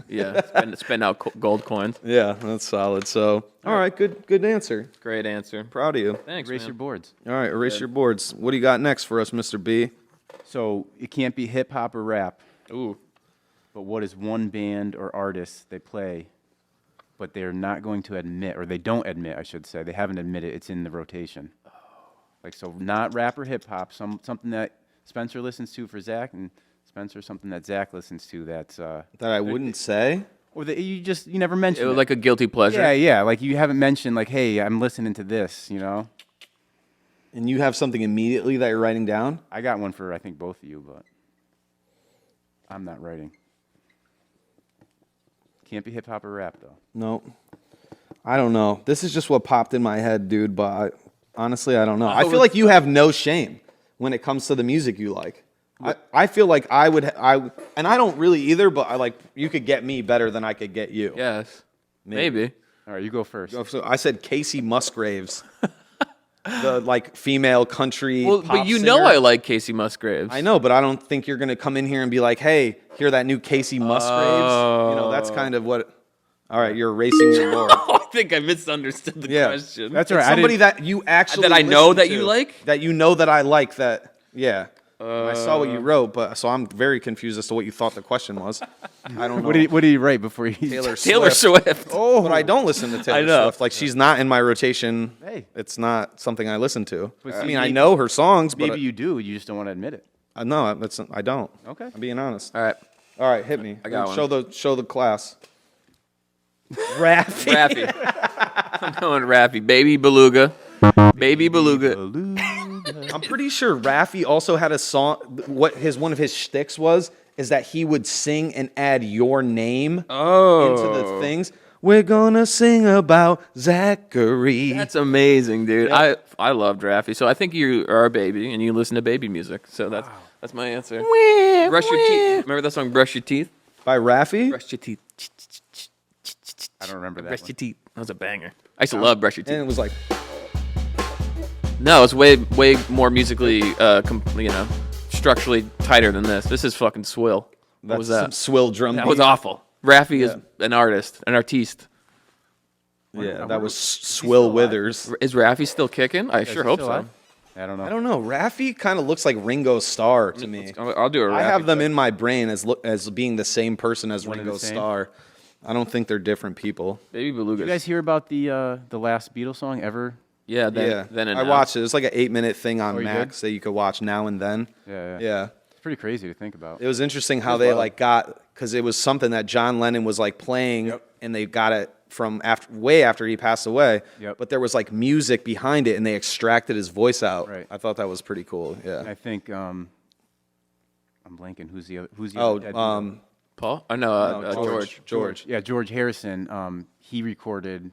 S2: Yeah, spitting out gold coins.
S1: Yeah, that's solid. So, all right, good answer.
S2: Great answer.
S1: Proud of you.
S2: Thanks,
S3: Erase
S2: man.
S3: your boards.
S1: All right, erase your boards. What do you got next for us, Mr. B?
S3: So it can't be hip hop or rap,
S2: Ooh.
S3: but what is one band or artist they play, but they're not going to admit, or they don't admit, I should say. They haven't admitted it's in the rotation. Like, so not rap or hip hop, something that Spencer listens to for Zach, and Spencer something that Zach listens to that's
S1: That I wouldn't say?
S3: or that you never mentioned
S2: It was like a guilty pleasure.
S3: yeah, like you haven't mentioned like, hey, I'm listening to this, you know.
S1: And you have something immediately that you're writing down?
S3: I got one for I think both of you, but I'm not writing. Can't be hip hop or rap though.
S1: No. I don't know. This is just what popped in my head, dude, but honestly, I don't know. I feel like you have no shame when it comes to the music you like. I feel like and I don't really either, but I like, you could get me better than I could get you.
S2: Yes. Maybe.
S3: All right, you go first.
S1: So I said Casey Musgraves, the like female country.
S2: Well,
S1: pop
S2: but you
S1: singer.
S2: know I like Casey Musgraves.
S1: I know, but I don't think you're gonna come in here and be like, "Hey, hear that new Casey Musgraves?" You know, that's kind of what. All right, you're erasing your board.
S2: I think I misunderstood the
S1: Yeah.
S2: question.
S3: That's all right.
S1: Somebody that you actually
S2: That I know
S1: listen
S2: that
S1: to,
S2: you like?
S1: that you know that I like that. Yeah. I saw what you wrote, but so I'm very confused as to what you thought the question was. I don't know.
S3: What did he write before he?
S2: Taylor Swift.
S1: Oh, but I don't listen to Taylor
S2: I know.
S1: Swift. Like she's not in my rotation.
S3: Hey.
S1: It's not something I listen to.
S3: But
S1: I
S3: see,
S1: mean, I
S3: maybe-
S1: know her songs, but
S3: Maybe you do. You just don't want to admit it.
S1: no, I don't.
S3: Okay.
S1: I'm being honest.
S2: All right.
S1: All right, hit me.
S2: I got one.
S1: Show the class. Raffy.
S2: Rappy. I'm going Rappy. Baby Beluga. Baby Beluga.
S1: I'm pretty sure Raffy also had a song. One of his shticks is that he would sing and add your name into the things. We're gonna sing about Zachary.
S2: That's amazing, dude. I loved Rappy. So I think you are a baby and you listen to baby music. So that's my answer. Brush your teeth. Remember that song, Brush Your Teeth?
S1: By Raffy.
S2: Brush your teeth.
S3: I don't remember that.
S2: Brush
S3: one.
S2: your teeth. That was a banger. I used to love Brush Your
S1: And
S2: Teeth.
S1: it was like,
S2: No, it's way more musically, structurally tighter than this. This is fucking swill. What was
S1: some
S2: that?
S1: swill drum.
S2: That
S1: beat.
S2: was awful. Raffy is an artist, an artiste.
S1: Yeah, that was Swill Withers.
S2: Is Raffy still kicking? I sure hope
S3: Still
S2: so.
S3: alive? I don't know.
S1: I don't know. Raffy kind of looks like Ringo Starr to me.
S2: I'll do a Raffy.
S1: I have them in my brain as being the same person as
S3: One and
S1: Ringo
S3: the same?
S1: Starr. I don't think they're different people.
S2: Baby Beluga.
S3: Did you guys hear about the last Beatles song ever?
S2: Yeah,
S1: Yeah,
S2: then and
S1: I
S2: now.
S1: watched it. It's like an 8-minute thing on
S3: you
S1: Max that you could watch now and then.
S3: Yeah.
S1: Yeah,
S3: It's pretty crazy to think about.
S1: it was interesting how they like because it was something that John Lennon was like playing, and they got it from way after he passed away.
S3: Yep.
S1: But there was like music behind it, and they extracted his voice out.
S3: Right.
S1: I thought that was pretty cool. Yeah.
S3: I think I'm blanking. Who's the other
S1: Oh,
S3: dead Beatle?
S2: Paul? Oh, no,
S1: no,
S2: George.
S3: Yeah, George Harrison. He recorded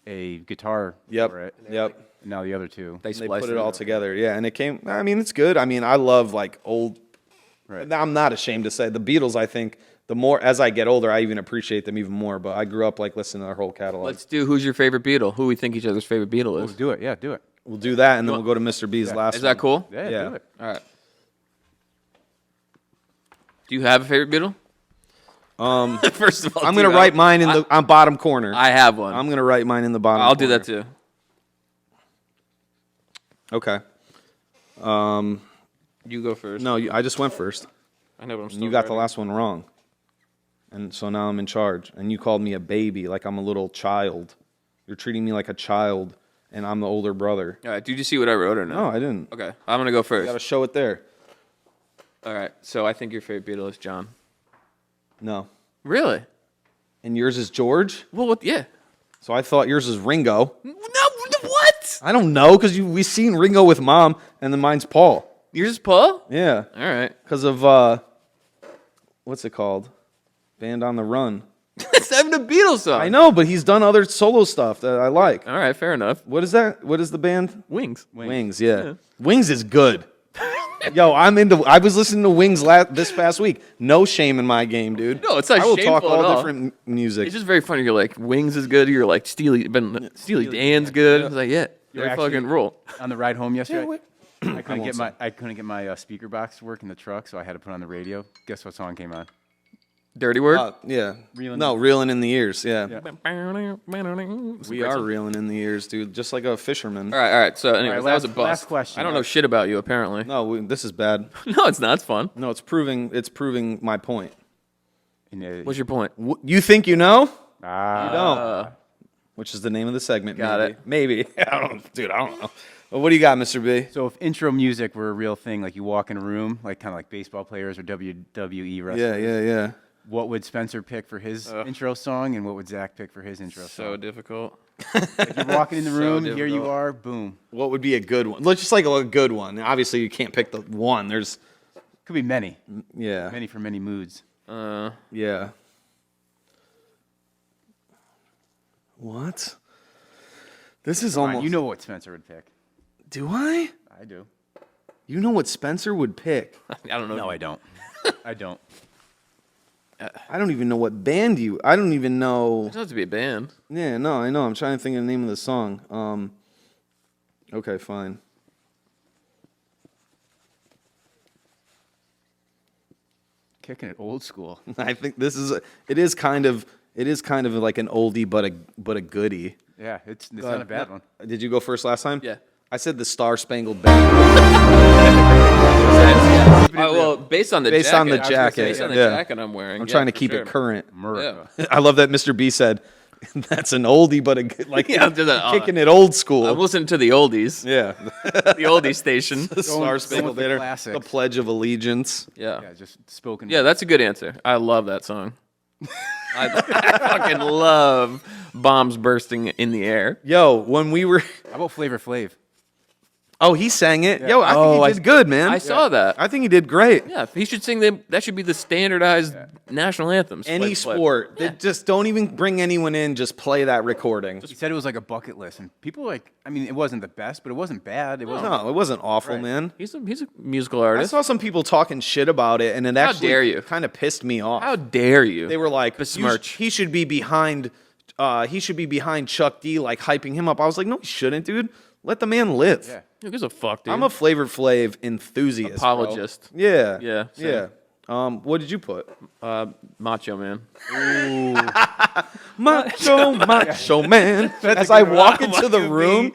S3: a guitar
S1: Yep.
S3: for it.
S1: Yep.
S3: And now the other two.
S2: They
S1: They
S2: spliced
S1: put it all together. Yeah, and it came. I mean, it's good. I mean, I love like old.
S3: Right.
S1: I'm not ashamed to say the Beatles. I think the more as I get older, I even appreciate them even more. But I grew up like listening to their whole catalog.
S2: Let's do who's your favorite Beatle? Who we think each other's favorite Beatle is.
S3: Do it. Yeah, do it.
S1: We'll do that, and then we'll go to Mr. B's last.
S2: Is that cool?
S3: Yeah,
S1: Yeah.
S3: do it.
S2: All right. Do you have a favorite Beatle? First of all,
S1: I'm gonna write mine in the on bottom corner.
S2: I have one.
S1: I'm gonna write mine in the bottom.
S2: I'll do
S1: corner.
S2: that too.
S1: Okay.
S2: You go first.
S1: No, I just went first.
S2: I know, but I'm
S1: And
S2: still
S1: you got the
S2: writing.
S1: last one wrong. And so now I'm in charge. And you called me a baby, like I'm a little child. You're treating me like a child, and I'm the older brother.
S2: All right. Did you see what I wrote or no?
S1: No, I didn't.
S2: Okay. I'm gonna go first.
S1: You got to show it there.
S2: All right. So I think your favorite Beatle is John.
S1: No.
S2: Really?
S1: And yours is George?
S2: Well, what? Yeah.
S1: So I thought yours is Ringo.
S2: No. What?
S1: I don't know, because we seen Ringo with Mom, and then mine's Paul.
S2: Yours is Paul?
S1: Yeah.
S2: All right.
S1: Because of, what's it called? Band on the Run.
S2: It's not even a Beatles song.
S1: I know, but he's done other solo stuff that I like.
S2: All right. Fair enough.
S1: What is that? What is the band?
S2: Wings.
S1: Wings, yeah. Wings is good. Yo, I was listening to Wings this past week. No shame in my game, dude.
S2: No, it's not
S1: I will talk
S2: shameful at
S1: all
S2: all.
S1: different music.
S2: It's just very funny. You're like, Wings is good. You're like, Steely Dan's good. It's like, yeah,
S3: You're
S2: they
S3: actually-
S2: fucking roll.
S3: On the ride home yesterday,
S1: wait.
S3: I couldn't
S1: won't
S3: get my speaker box to work in the truck, so I had to put on the radio. Guess what song came on?
S2: Dirty word.
S1: Yeah.
S3: Reeling
S1: No, reeling in the ears. Yeah.
S2: We
S1: We are reeling in the ears, dude. Just like a fisherman.
S2: All right. So, anyways,
S3: All right,
S2: that was a
S3: last-
S2: bust.
S3: last question.
S2: I don't know shit about you, apparently.
S1: No, this is bad.
S2: No, it's not. It's fun.
S1: No, it's proving my point.
S2: What's your point?
S1: You think you know? You
S3: Ah,
S1: don't. Which is the name of the segment.
S2: Got
S1: maybe.
S2: it.
S1: Maybe. I don't, dude. I don't know. Well, what do you got, Mr. B?
S3: so if intro music were a real thing, like you walk in a room, like kind of like baseball players or WWE wrestlers,
S1: Yeah.
S3: what would Spencer pick for his intro song, and what would Zach pick for his intro
S2: So
S3: song?
S2: difficult.
S3: Like you're walking in the room, here you
S2: difficult.
S3: are, boom.
S1: What would be a good one? Let's just like a good one. Obviously, you can't pick the one. There's,
S3: Could be many
S1: yeah,
S3: for many moods.
S1: yeah. What? This is
S3: Come on,
S1: almost.
S3: you know what Spencer would pick.
S1: Do I?
S3: I do.
S1: You know what Spencer would pick?
S2: I don't know.
S3: No, I don't. I don't.
S1: I don't even know what band you. I don't even know.
S2: It doesn't have to be a band.
S1: Yeah, no, I know. I'm trying to think of the name of the song. Okay, fine.
S3: Kicking it old school.
S1: I think this is. It is kind of like an oldie, but a goodie.
S3: Yeah, it's not a bad one.
S1: Did you go first last time?
S2: Yeah.
S1: I said the Star Spangled Banner.
S2: Well, based on the
S1: Based
S2: jacket.
S1: on the
S2: I was gonna say,
S1: jacket,
S2: Based on the
S1: yeah.
S2: jacket I'm wearing.
S1: I'm
S2: yeah,
S1: trying to
S2: for
S1: keep
S2: sure.
S1: it current.
S3: America.
S1: I love that Mr. B said that's an oldie, but a good, like
S2: Yeah, I'm just,
S1: kicking it old school.
S2: I'm listening to the oldies.
S1: Yeah.
S2: The oldie station.
S1: The Star Spangled
S3: with the
S1: Banner,
S3: classics.
S1: the Pledge of Allegiance.
S2: Yeah.
S3: Yeah, just spoken.
S2: Yeah, that's a good answer. I love that song. I fucking love bombs bursting in the air.
S1: Yo, when we were,
S3: How about Flavor Flav?
S1: oh, he sang it. Yo, I
S2: Oh,
S1: think
S2: I-
S1: he did good, man.
S2: I saw that.
S1: I think he did great.
S2: Yeah, he should sing them. That should be the standardized national anthems.
S1: Any
S2: Play-
S1: sport, they just don't even bring anyone in. Just play that recording.
S3: He said it was like a bucket list, and people like. I mean, it wasn't the best, but it wasn't bad. It wasn't.
S1: No, it wasn't awful, man.
S2: He's a musical
S1: I
S2: artist.
S1: saw some people talking shit about it, and it actually
S2: dare you.
S1: kind of pissed me off.
S2: How dare you?
S1: They were like,
S2: besmirch.
S1: he should be behind. He should be behind Chuck D, like hyping him up. I was like, no, he shouldn't, dude. Let the man live.
S3: Yeah.
S2: Who gives a fuck, dude?
S1: I'm a Flavor Flav enthusiast. bro.
S2: apologist.
S1: Yeah.
S2: Yeah,
S1: Yeah. What did you put?
S2: Macho Man.
S1: Macho man. As I walk into the room,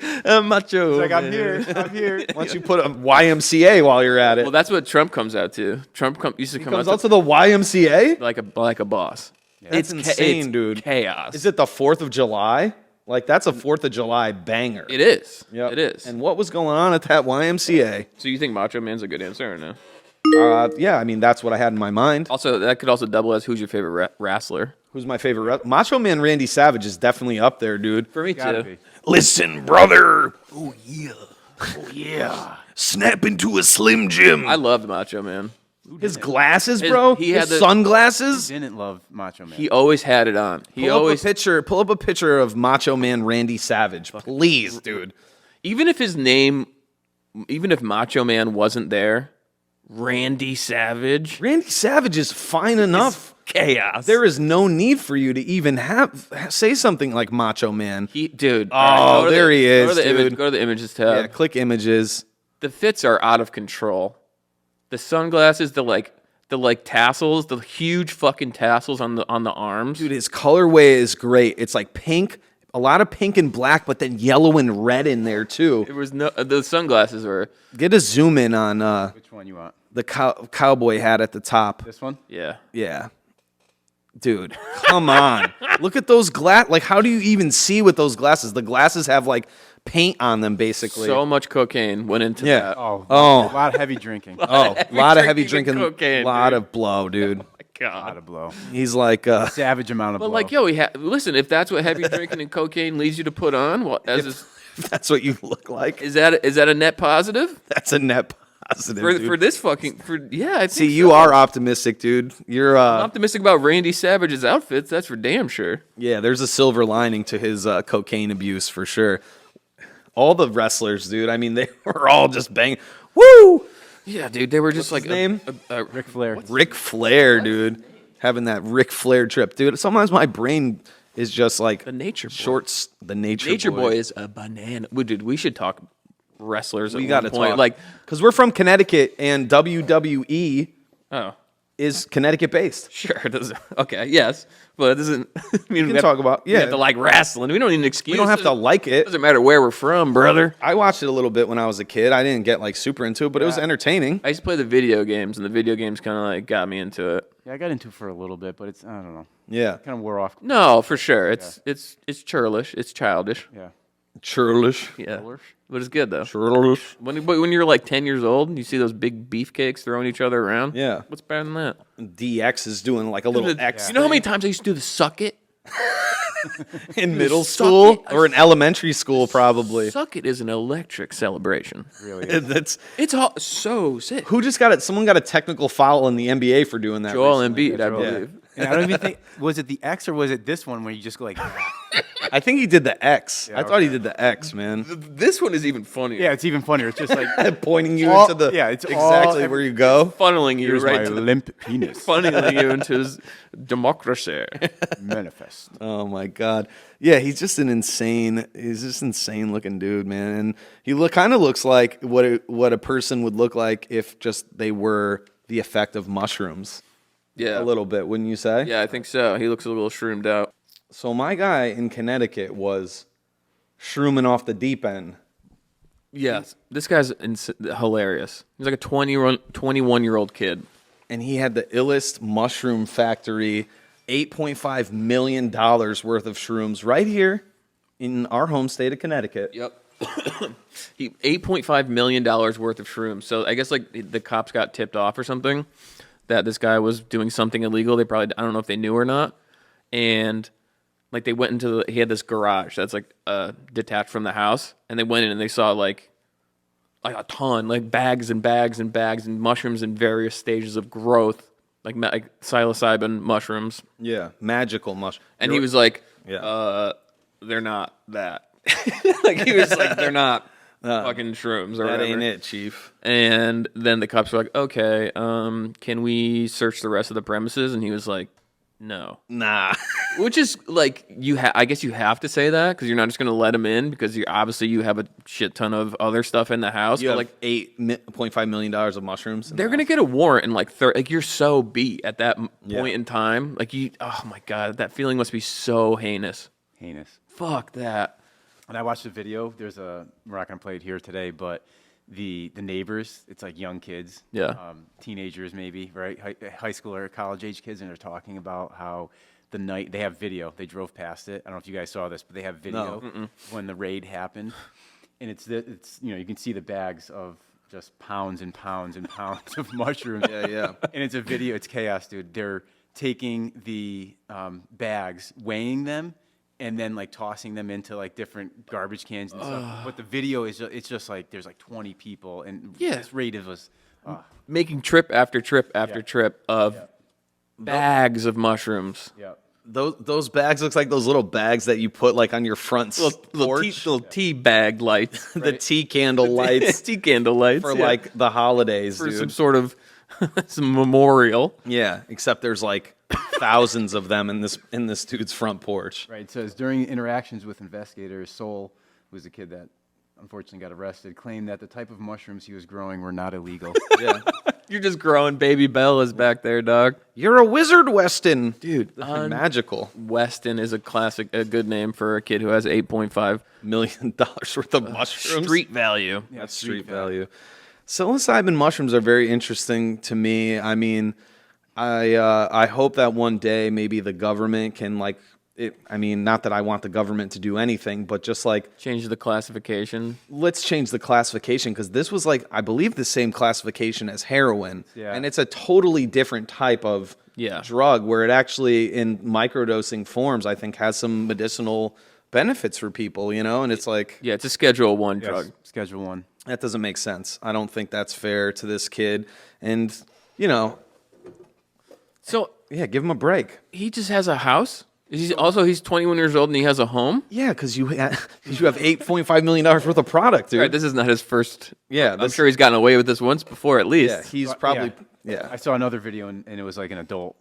S2: Macho.
S3: Like I'm here. I'm here.
S1: why don't you put a YMCA while you're at it?
S2: Well, that's what Trump comes out to. Trump used to come
S1: Comes
S2: out
S1: out to the YMCA?
S2: like a boss.
S1: That's insane,
S2: it's
S1: dude.
S2: Chaos.
S1: Is it the 4th of July? Like, that's a 4th of July banger.
S2: It is.
S1: Yep.
S2: It is.
S1: And what was going on at that YMCA?
S2: So you think Macho Man's a good answer or no?
S1: Yeah, I mean, that's what I had in my mind.
S2: Also, that could also double as who's your favorite wrestler?
S1: Who's my favorite? Macho Man Randy Savage is definitely up there, dude.
S2: For me
S3: Gotta
S2: too.
S3: be.
S1: Listen, brother. Oh, yeah. Oh, yeah. Snap into a Slim Jim.
S2: I loved Macho Man.
S1: His glasses, bro.
S2: he had
S1: His
S2: the-
S1: sunglasses.
S3: Didn't love Macho Man.
S2: He always had it on. He always,
S1: Pull up a picture of Macho Man Randy Savage, please, dude.
S2: even if Macho Man wasn't there, Randy Savage,
S1: Randy Savage is fine enough.
S2: chaos.
S1: There is no need for you to even say something like Macho Man.
S2: Dude.
S1: Oh,
S2: all right, go to
S1: there he is,
S2: Go to the
S1: dude.
S2: Go to the images tab.
S1: Yeah, click images.
S2: The fits are out of control. The sunglasses, the tassels, the huge fucking tassels on the arms.
S1: Dude, his colorway is great. It's like pink, a lot of pink and black, but then yellow and red in there too.
S2: There was no the sunglasses were
S1: Get a zoom in on
S3: Which one you want?
S1: the cowboy hat at the top.
S3: This one?
S2: yeah.
S1: Yeah. Dude, come on. Look at those Like, how do you even see with those glasses? The glasses have like paint on them, basically.
S2: So much cocaine went into
S1: Yeah.
S2: that.
S3: Oh,
S1: Oh.
S3: a lot of heavy drinking. A
S1: a lot of heavy
S2: drinking
S1: drinking,
S2: and cocaine,
S1: lot
S2: dude.
S1: of blow, dude.
S3: lot
S2: God.
S3: of blow.
S1: He's like,
S3: Savage amount of
S2: But
S3: blow.
S2: like, yo, listen, if that's what heavy drinking and cocaine leads you to put on, well,
S1: that's what you look like.
S2: is that a net positive
S1: That's a net positive, dude.
S2: for this fucking yeah? I think
S1: See, you
S2: so.
S1: are optimistic, dude. You're
S2: I'm optimistic about Randy Savage's outfits. That's for damn sure.
S1: yeah. There's a silver lining to his cocaine abuse for sure. All the wrestlers, dude. I mean, they were all just banging. Woo!
S2: Yeah, dude, they were just
S1: What's
S2: like
S1: his name?
S3: Ric Flair.
S1: Ric Flair, dude. Having that Ric Flair trip, dude. Sometimes my brain is just like
S2: The Nature Boy.
S1: shorts. The Nature
S2: Nature Boy is a banana. Dude, we should talk wrestlers.
S1: We
S2: at
S1: got
S2: one
S1: to
S2: point.
S1: talk
S2: Like,
S1: because we're from Connecticut and WWE
S2: oh,
S1: is Connecticut based.
S2: sure. It doesn't, okay, yes, but it doesn't. I mean, we
S1: can
S2: have-
S1: talk about-
S2: we have
S1: yeah.
S2: to like wrestling. We don't need an excuse.
S1: We don't have to like it.
S2: Doesn't matter where we're from, brother.
S1: I watched it a little bit when I was a kid. I didn't get like super into it, but it was entertaining.
S2: I used to play the video games, and the video games kind of like got me into it.
S3: Yeah, I got into it for a little bit, but I don't know.
S1: Yeah,
S3: Kind of wore off.
S2: No, for sure. It's churlish. It's childish.
S3: Yeah.
S1: churlish,
S2: Yeah, but it's good though.
S1: churlish.
S2: When you're like 10 years old and you see those big beefcakes throwing each other around,
S1: Yeah.
S2: what's better than that?
S1: DX is doing like a little X
S2: You know how many times I used to do the suck it?
S1: in middle
S2: Suck
S1: school
S2: it.
S1: or in elementary school, probably.
S2: Suck it is an electric celebration.
S3: Really.
S1: That's
S2: It's all, so sick.
S1: who just got it. Someone got a technical foul in the NBA for doing that.
S2: Joel
S1: recently.
S2: Embiid, I believe.
S3: And I don't even think was it the X or was it this one where you just go like
S1: I think he did the X.
S3: Yeah,
S1: I thought he
S3: okay.
S1: did the X, man.
S2: This one is even funnier.
S3: Yeah, it's even funnier. It's just like
S1: Pointing you
S3: all-
S1: into the
S3: yeah, it's
S1: exactly
S3: all-
S1: where you go.
S2: Funneling you
S3: here's
S2: right
S3: my
S2: to the
S3: limp penis.
S2: funneling you into his democracy.
S3: Manifest.
S1: Oh my god. Yeah, he's just insane looking dude, man. And he kind of looks like what a person would look like if just they were the effect of mushrooms.
S2: Yeah.
S1: A little bit, wouldn't you say?
S2: Yeah, I think so. He looks a little shroomed out.
S1: So my guy in Connecticut was shrooming off the deep end.
S2: Yes. This guy's hilarious. He's like a 21-year-old kid.
S1: And he had the illest mushroom factory, $8.5 million worth of shrooms right here in our home state of Connecticut.
S2: Yep. $8.5 million worth of shrooms. So I guess like the cops got tipped off or something that this guy was doing something illegal. They probably, I don't know if they knew or not. And like they went into he had this garage that's like detached from the house. And they went in and they saw like a ton, like bags and bags and bags and mushrooms in various stages of growth, like psilocybin mushrooms.
S1: Yeah, magical mushroom.
S2: And he was like,
S1: Yeah.
S2: they're not that. Like he was like, they're not fucking shrooms or
S1: That
S2: whatever.
S1: ain't it, chief.
S2: And then the cops were like, okay, can we search the rest of the premises? And he was like, no.
S1: Nah.
S2: Which is like, I guess you have to say that because you're not just going to let him in because you have a shit ton of other stuff in the house.
S1: You
S2: But
S1: have
S2: like,
S1: $8.5 million of mushrooms.
S2: they're going to get a warrant in like like you're so beat at that point in time. Like oh my God, that feeling must be so heinous.
S3: Heinous.
S2: Fuck that.
S3: When I watched the video, we're not going to play it here today, but the neighbors, it's like young kids,
S2: Yeah.
S3: Teenagers maybe, right? High school or college age kids, and they're talking about how the night, they have video, they drove past it. I don't know if you guys saw this, but they have video when the raid happened. And it's you can see the bags of just pounds and pounds and pounds of mushrooms.
S1: Yeah.
S3: And it's a video, it's chaos, dude. They're taking the bags, weighing them, and then like tossing them into like different garbage cans and stuff. But the video it's just like there's like 20 people, and this raid was
S2: Making trip after trip after trip of bags of mushrooms.
S3: yeah.
S1: Those bags looks like those little bags that you put like on your front porch.
S2: Little tea bag lights.
S1: The tea candle lights
S2: Tea candle lights.
S1: for like the holidays,
S2: for
S1: dude.
S2: some sort of some memorial.
S1: Yeah, except there's like thousands of them in this dude's front porch.
S3: Right. It says during interactions with investigators, Sol, who was the kid that unfortunately got arrested, claimed that the type of mushrooms he was growing were not illegal.
S1: Yeah.
S2: You're just growing baby Bellas back there, dog.
S1: You're a wizard, Weston.
S2: Dude,
S1: Magical.
S2: Weston is a good name for a kid who has $8.5
S1: $1 million worth of mushrooms.
S2: street value.
S1: That's street value. Psilocybin mushrooms are very interesting to me. I mean, I hope that one day maybe the government can like it. I mean, not that I want the government to do anything, but just like
S2: Change the classification.
S1: let's change the classification because this was like I believe the same classification as heroin,
S3: Yeah.
S1: and it's a totally different type of drug where it actually in microdosing forms I think has some medicinal benefits for people, and it's like
S2: Yeah, it's a Schedule 1
S3: Yes,
S2: drug.
S3: Schedule 1.
S1: that doesn't make sense. I don't think that's fair to this kid, and
S2: So
S1: yeah, give him a break.
S2: he just has a house? He's 21 years old and he has a home?
S1: Yeah, because you have $8.5 million worth of product, dude.
S2: Right, this is not his first.
S1: Yeah,
S2: I'm
S1: this-
S2: sure he's gotten away with this once before at least.
S1: yeah, he's probably
S3: I saw another video and it was like an adult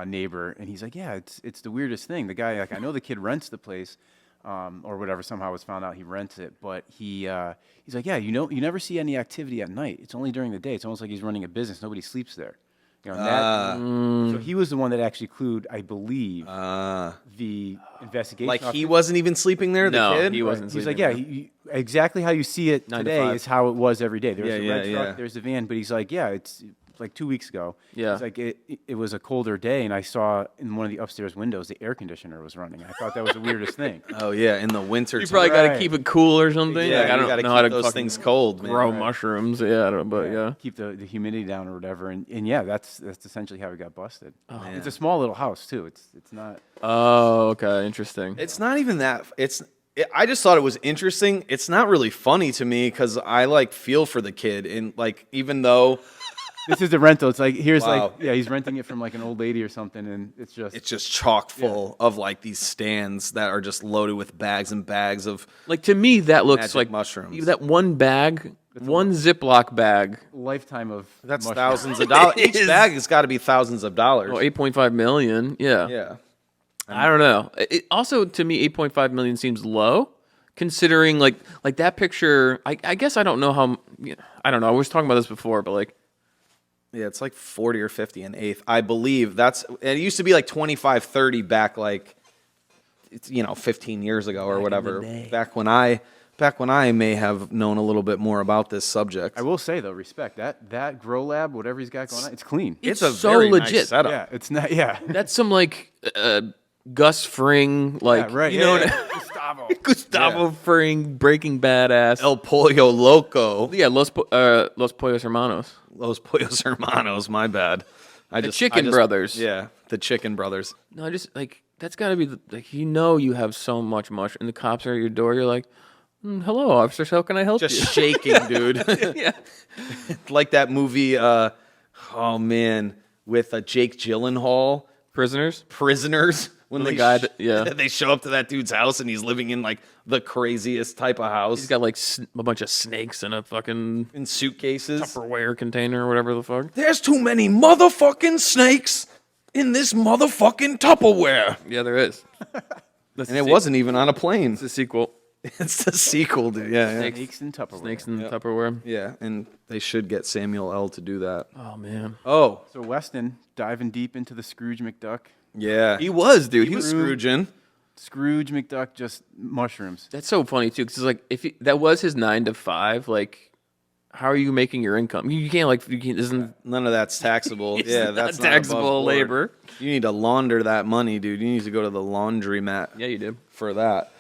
S3: neighbor, and he's like, yeah, it's the weirdest thing. The guy, like, I know the kid rents the place, or whatever. Somehow was found out he rents it, but he's like, yeah, you never see any activity at night. It's only during the day. It's almost like he's running a business. Nobody sleeps there. So he was the one that actually clued, I believe, the investigation.
S1: like he
S3: officer.
S1: wasn't even sleeping there. The
S2: No,
S1: kid.
S2: he wasn't
S3: He's
S2: sleeping
S3: like, yeah, exactly how you see it
S2: 9 to
S3: today
S2: 5.
S3: is how it was every day. There's
S1: Yeah,
S3: a red
S1: yeah,
S3: truck,
S1: yeah.
S3: there's a van, but he's like, yeah, it's like 2 weeks ago.
S2: Yeah.
S3: He's like, it was a colder day, and I saw in one of the upstairs windows the air conditioner was running. I thought that was the weirdest thing.
S1: Oh yeah, in the winter.
S2: You probably got to
S3: Right.
S2: keep it cool or something.
S1: Yeah,
S2: Like, I
S1: you
S2: don't
S1: gotta
S2: know
S1: keep
S2: how to
S1: those
S2: fucking
S1: things cold, man.
S2: grow mushrooms. Yeah, I don't, but yeah.
S3: Keep the humidity down or whatever, and yeah, that's essentially how he got busted. It's a small little house too. It's not.
S2: Oh, okay, interesting.
S1: It's not even that. I just thought it was interesting. It's not really funny to me because I like feel for the kid, and like even though
S3: This is a rental. It's like here's
S1: Wow.
S3: he's renting it from like an old lady or something, and it's just
S1: chock full of like these stands that are just loaded with bags and bags of
S2: Like to me, that looks
S1: magic
S2: like
S1: mushrooms.
S2: That one bag, one Ziploc bag.
S3: lifetime of
S1: That's
S3: mushrooms.
S1: thousands of dollars. Each
S2: is.
S1: bag has got to be thousands of dollars.
S2: Oh, 8.5 million. Yeah.
S1: Yeah.
S2: I don't know. Also, to me, 8.5 million seems low, considering like that picture. I guess I don't know how. I don't know. I was talking about this before, but like,
S1: Yeah, it's like 40 or 50 an eighth. I believe it used to be like 25, 30 back like, 15 years ago or whatever. Back when I may have known a little bit more about this subject.
S3: I will say though, respect that grow lab, whatever he's got going on, it's clean.
S2: It's
S1: a
S2: so
S1: very
S2: legit.
S1: nice setup.
S3: Yeah, it's not. Yeah,
S2: that's some like Gus Fring, like
S3: yeah, right.
S2: you know,
S3: yeah. Gustavo.
S2: Gustavo Fring, Breaking Bad ass.
S1: El Pollo Loco.
S2: Yeah, Los Pollos Hermanos.
S1: Los Pollos Hermanos, my bad.
S2: The Chicken Brothers.
S1: Yeah, the Chicken Brothers.
S2: No, I just like that's got to be you have so much mushroom, and the cops are at your door. You're like, hello, officers, how can I help you?
S1: Just shaking, dude.
S2: Yeah.
S1: Like that movie, with Jake Gyllenhaal, Prisoners. When
S2: The
S1: they
S2: guy that-
S1: they show up to that dude's house and he's living in like the craziest type of house.
S2: He's got like a bunch of snakes in a fucking
S1: in suitcases.
S2: Tupperware container or whatever the fuck.
S1: There's too many motherfucking snakes in this motherfucking Tupperware.
S2: Yeah, there is.
S1: And it wasn't even on a plane.
S2: It's a sequel.
S1: It's the sequel, dude. Yeah, yeah.
S3: Snakes and Tupperware.
S2: Snakes in Tupperware.
S1: Yeah, and they should get Samuel L. to do that.
S2: Oh man.
S1: Oh,
S3: So Weston diving deep into the Scrooge McDuck.
S1: yeah.
S2: He was, dude.
S1: He was Scrooging.
S3: Scrooge McDuck, just mushrooms.
S2: That's so funny too, because like that was his 9 to 5, like how are you making your income? You can't isn't
S1: None of that's taxable. Yeah,
S2: not
S1: that's not above
S2: taxable
S1: board.
S2: labor.
S1: You need to launder that money, dude. You need to go to the laundromat.
S2: Yeah, you do.
S1: For that.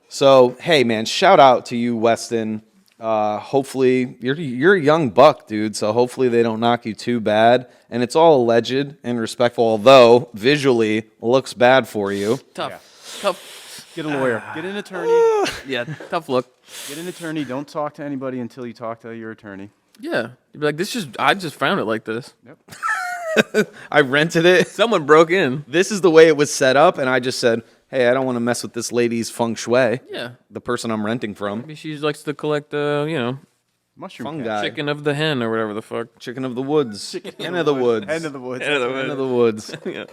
S1: So, hey, man, shout out to you, Weston. Hopefully, you're a young buck, dude. So hopefully they don't knock you too bad. And it's all alleged and respectful, although visually looks bad for you.
S2: Tough.
S3: Get a lawyer. Get an attorney.
S2: Yeah, tough look.
S3: Get an attorney. Don't talk to anybody until you talk to your attorney.
S2: Yeah, you'd be like, I just found it like this.
S3: Yep.
S1: I rented it.
S2: Someone broke in.
S1: This is the way it was set up, and I just said, hey, I don't want to mess with this lady's feng shui.
S2: Yeah,
S1: The person I'm renting from.
S2: maybe she likes to collect,
S3: Mushroom
S1: Fungi.
S3: cat.
S2: chicken of the hen or whatever the fuck.
S1: Chicken of the woods. Hen of the woods.
S3: End of the woods.
S2: End of the
S1: Hen of the woods.
S2: Yeah,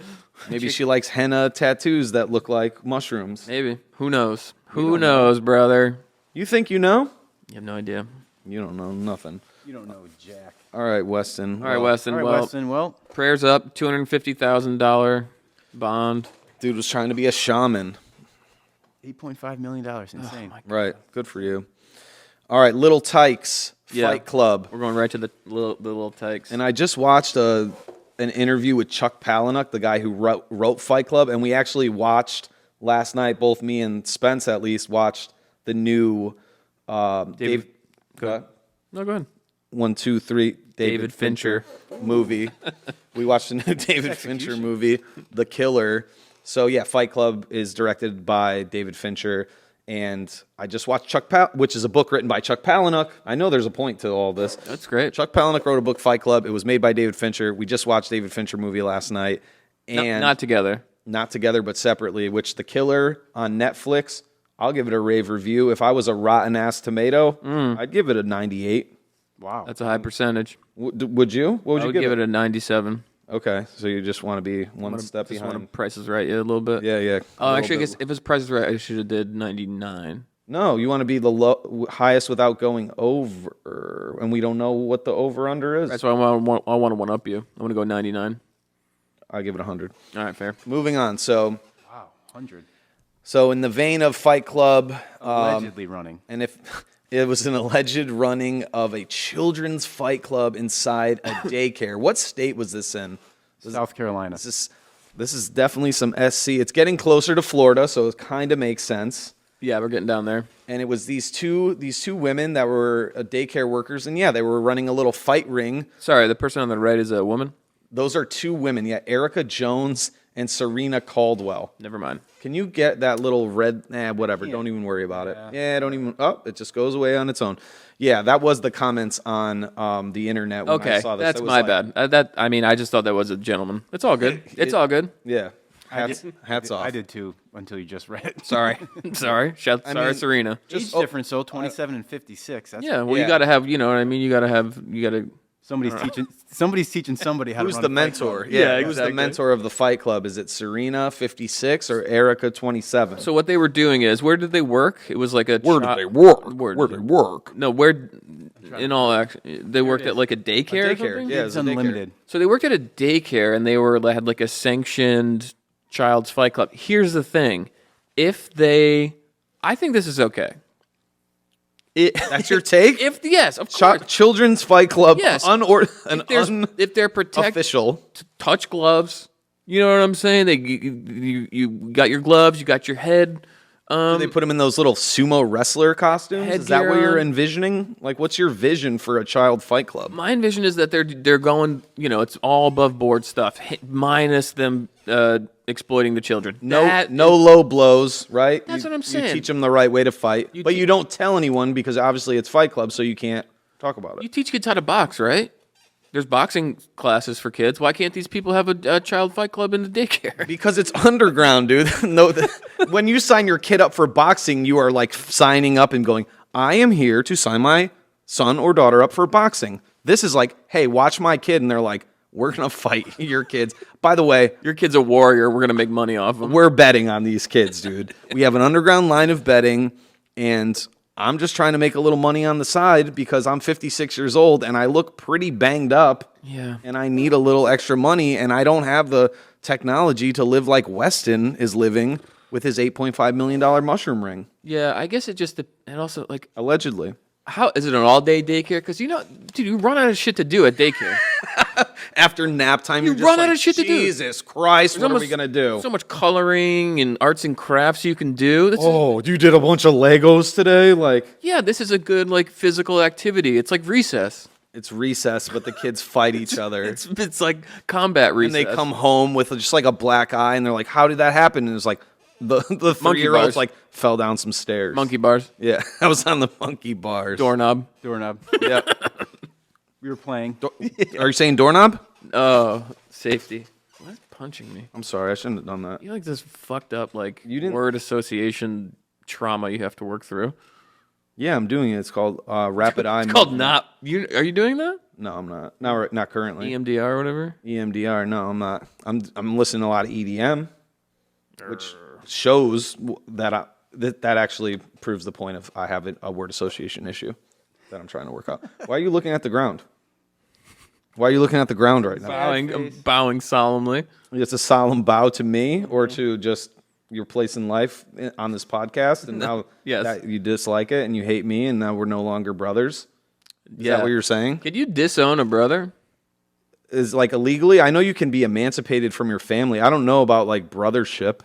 S1: Maybe she likes henna tattoos that look like mushrooms.
S2: maybe. Who knows? Who knows, brother?
S1: You think you know?
S2: You have no idea.
S1: You don't know nothing.
S3: You don't know Jack.
S1: All right, Weston.
S2: All right, Weston.
S3: All right,
S2: Well,
S3: Weston. Well,
S2: prayers up. $250,000 bond.
S1: Dude was trying to be a shaman.
S3: $8.5 million. Insane.
S1: Right. Good for you. All right, Little Tykes
S2: Yeah.
S1: Fight Club.
S2: We're going right to the little tykes.
S1: And I just watched an interview with Chuck Palahniuk, the guy who wrote Fight Club, and we actually watched last night. Both me and Spence, at least, watched the new Dave.
S2: No, go ahead.
S1: 1, 2, 3.
S2: David Fincher
S1: movie. We watched a new David Fincher movie, The Killer. So yeah, Fight Club is directed by David Fincher, and I just watched which is a book written by Chuck Palahniuk. I know there's a point to all this.
S2: That's great.
S1: Chuck Palahniuk wrote a book, Fight Club. It was made by David Fincher. We just watched David Fincher movie last night, and
S2: Not together.
S1: not together but separately. Which The Killer on Netflix, I'll give it a rave review. If I was a rotten ass tomato, I'd give it a 98.
S3: Wow.
S2: That's a high percentage.
S1: Would you? What would
S2: I
S1: you
S2: would
S1: give
S2: give it a 97.
S1: Okay, so you just want to be one step
S2: Just want to
S1: behind.
S2: Price is Right, yeah, a little bit.
S1: Yeah, yeah.
S2: Oh, actually, I guess if it's Price is Right, I should have did 99.
S1: No, you want to be the highest without going over, and we don't know what the over/under is.
S2: That's why I want to one up you. I want to go 99.
S1: I give it 100.
S2: All right, fair.
S1: Moving on. So
S3: Wow. 100.
S1: in the vein of Fight Club,
S3: Allegedly running.
S1: and if it was an alleged running of a children's fight club inside a daycare, what state was this in?
S3: South Carolina.
S1: This is definitely some SC. It's getting closer to Florida, so it kind of makes sense.
S2: Yeah, we're getting down there.
S1: And it was these two women that were daycare workers, and yeah, they were running a little fight ring.
S2: Sorry, the person on the right is a woman?
S1: Those are two women, yeah, Erica Jones and Serena Caldwell.
S2: Never mind.
S1: Can you get that little red? Whatever. Don't even worry about it. Yeah, don't even. Oh, it just goes away on its own. Yeah, that was the comments on the internet when I saw this.
S2: That's my bad. I just thought that was a gentleman. It's all good. It's all good.
S1: Yeah. Hats off.
S3: I did too until you just read it.
S2: Sorry. Sorry, Serena.
S3: Age difference, though, 27 and 56. That's
S2: Yeah, well, you got to have, you know what I mean? You got to.
S3: Somebody's teaching somebody how
S1: Who's
S3: to run
S1: the
S3: a fight
S1: mentor?
S3: club.
S1: Yeah, who's
S2: exactly.
S1: the mentor of the Fight Club? Is it Serena, 56, or Erica, 27?
S2: So what they were doing is, where did they work? It was like a.
S1: Where did they work? Where did they work?
S2: No, where. In all action, they worked at like a daycare. Or something?
S1: Yeah,
S3: It's unlimited.
S2: So they worked at a daycare, and they had like a sanctioned child's fight club. Here's the thing: I think this is okay.
S1: That's your take?
S2: Yes, of course.
S1: Children's Fight Club.
S2: Yes. If they're
S1: Official.
S2: touch gloves. You know what I'm saying? You got your gloves, you got your head.
S1: Do they put them in those little sumo wrestler costumes? Is that
S2: Headgear
S1: what you're
S2: on.
S1: envisioning? Like, what's your vision for a child fight club?
S2: My envision is that they're going, it's all above board stuff, minus them exploiting the children.
S1: No low blows, right?
S2: That's what I'm
S1: You
S2: saying.
S1: teach them the right way to fight, but you don't tell anyone because obviously it's Fight Club, so you can't talk about it.
S2: You teach kids how to box, right? There's boxing classes for kids. Why can't these people have a child fight club in the daycare?
S1: Because it's underground, dude. No, when you sign your kid up for boxing, you are like signing up and going, I am here to sign my son or daughter up for boxing. This is like, hey, watch my kid. And they're like, we're going to fight your kids. By the way,
S2: Your kid's a warrior. We're going to make money off him.
S1: we're betting on these kids, dude. We have an underground line of betting, and I'm just trying to make a little money on the side because I'm 56 years old and I look pretty banged up.
S2: Yeah.
S1: And I need a little extra money, and I don't have the technology to live like Weston is living with his $8.5 million mushroom ring,
S2: Yeah, I guess and also, like,
S1: allegedly.
S2: how is it an all-day daycare? Because, dude, you run out of shit to do at daycare.
S1: After nap time,
S2: You
S1: you're just
S2: run
S1: like,
S2: out of shit to do.
S1: Jesus Christ, what are we
S2: almost
S1: going to do?
S2: So much coloring and arts and crafts you can do.
S1: You did a bunch of Legos today?
S2: Yeah, this is a good, like, physical activity. It's like recess.
S1: It's recess, but the kids fight each other.
S2: It's like combat recess.
S1: And they come home with just like a black eye, and they're like, how did that happen? And it's like, the
S2: Monkey
S1: 3-year-old's
S2: bars.
S1: like fell down some stairs.
S2: Monkey bars,
S1: Yeah, I was on the monkey bars.
S2: doorknob.
S1: Yeah.
S3: We were playing.
S1: Are you saying doorknob?
S2: Oh, safety. What's punching me?
S1: I'm sorry, I shouldn't have done that.
S2: You like this fucked up like
S1: You didn't-
S2: word association trauma you have to work through.
S1: Yeah, I'm doing it. It's called rapid eye.
S2: It's called
S1: movement.
S2: Are you doing that?
S1: No, I'm not. Not currently.
S2: EMDR or whatever.
S1: EMDR. No, I'm not. I'm listening to a lot of EDM, which shows that that actually proves the point of I have a word association issue that I'm trying to work out. Why are you looking at the ground? Why are you looking at the ground right now?
S2: I'm bowing solemnly.
S1: It's a solemn bow to me or to just your place in life on this podcast, and now
S2: Yes.
S1: that you dislike it and you hate me, and now we're no longer brothers. Is that what you're saying?
S2: Could you disown a brother?
S1: Is like illegally? I know you can be emancipated from your family. I don't know about like brothership.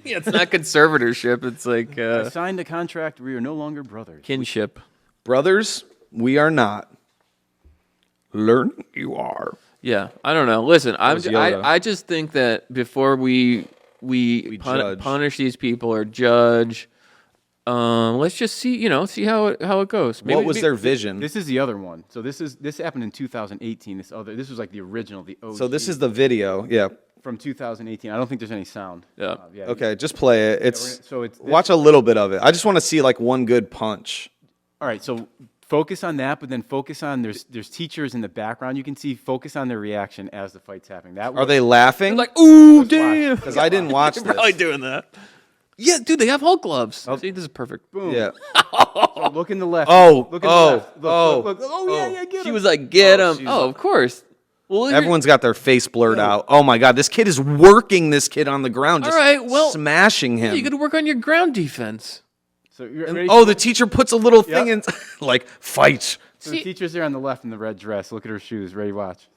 S2: Yeah, it's not conservatorship. It's like
S3: I signed a contract. We are no longer brothers.
S2: kinship.
S1: Brothers, we are not. Learn you are.
S2: Yeah, I don't know. Listen,
S1: was Yoda.
S2: I just think that before we
S1: judge.
S2: punish these people or judge, let's just see how it goes.
S1: What was their vision?
S3: This is the other one. So this happened in 2018. This was like the original, the OG.
S1: So this is the video. Yeah.
S3: from 2018. I don't think there's any sound.
S2: Yeah.
S1: Okay, just play it.
S3: So it's
S1: Watch a little bit of it. I just want to see like one good punch.
S3: All right, so focus on that, but then focus on there's teachers in the background. You can see focus on their reaction as the fight's happening. That
S1: Are they laughing?
S2: Like, ooh, damn.
S1: Because I didn't watch
S2: They're probably
S1: this.
S2: doing that. Yeah, dude, they have Hulk gloves. See, this is perfect.
S3: boom?
S1: Yeah.
S3: So look in the left.
S1: Oh,
S3: look in
S1: oh,
S3: the left. Look. Oh yeah, get
S2: She
S3: him.
S2: was like, get him.
S1: she's
S2: Oh,
S1: like-
S2: of course. Well,
S1: Everyone's got their face blurred out. Oh my God, this kid is working this kid on the ground, just
S2: All right, well,
S1: smashing him.
S2: you got to work on your ground defense.
S3: So you're
S1: And-
S3: ready?
S1: oh, the teacher puts a little thing in, like, fight.
S3: So the teacher's there on the left in the red dress. Look at her shoes. Ready? Watch.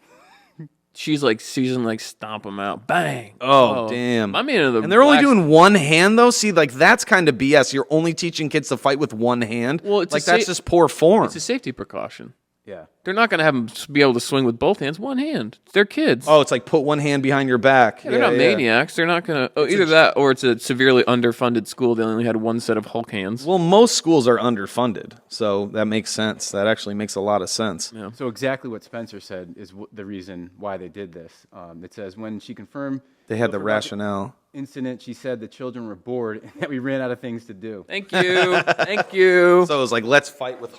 S2: She's like, season like stomp him out. Bang.
S1: Oh, damn.
S2: I'm into the
S1: And they're only
S2: black-
S1: doing one hand, though. See, like, that's kind of BS. You're only teaching kids to fight with one hand.
S2: Well, it's
S1: like,
S2: a
S1: that's
S2: sa-
S1: just poor form.
S2: It's a safety precaution.
S3: Yeah.
S2: They're not going to have them be able to swing with both hands. One hand. They're kids.
S1: Oh, it's like put one hand behind your back.
S2: They're not maniacs. They're not going to. Oh, either that or it's a severely underfunded school. They only had one set of Hulk hands.
S1: Well, most schools are underfunded, so that makes sense. That actually makes a lot of sense.
S2: Yeah.
S3: So exactly what Spencer said is the reason why they did this. It says when she confirmed
S1: They had the
S3: Wilford
S1: rationale.
S3: incident, she said the children were bored and that we ran out of things to do.
S2: Thank you. Thank you.
S1: So it was like, let's fight with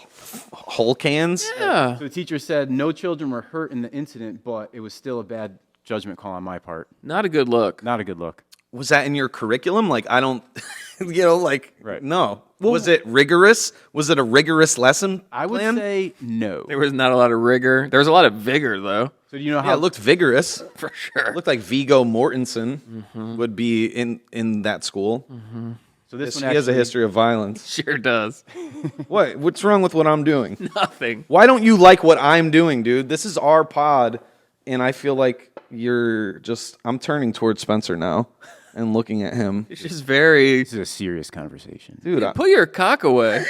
S1: Hulk hands.
S2: Yeah.
S3: So the teacher said no children were hurt in the incident, but it was still a bad judgment call on my part.
S2: Not a good look.
S3: Not a good look.
S1: Was that in your curriculum? Like, I don't, like,
S3: Right.
S1: no. Was it rigorous? Was it a rigorous lesson
S3: I would
S1: plan?
S3: say no.
S2: There was not a lot of rigor. There was a lot of vigor, though.
S3: So do you know
S1: Yeah,
S3: how
S1: it looked vigorous.
S2: For sure.
S1: It looked like Viggo Mortensen would be in that school.
S3: So this
S1: He
S3: one
S1: has a
S3: actually-
S1: history of violence.
S2: Sure does.
S1: What? What's wrong with what I'm doing?
S2: Nothing.
S1: Why don't you like what I'm doing, dude? This is our pod, and I feel like I'm turning towards Spencer now and looking at him.
S2: It's just very.
S3: This is a serious conversation.
S1: Dude,
S2: Put your cock away.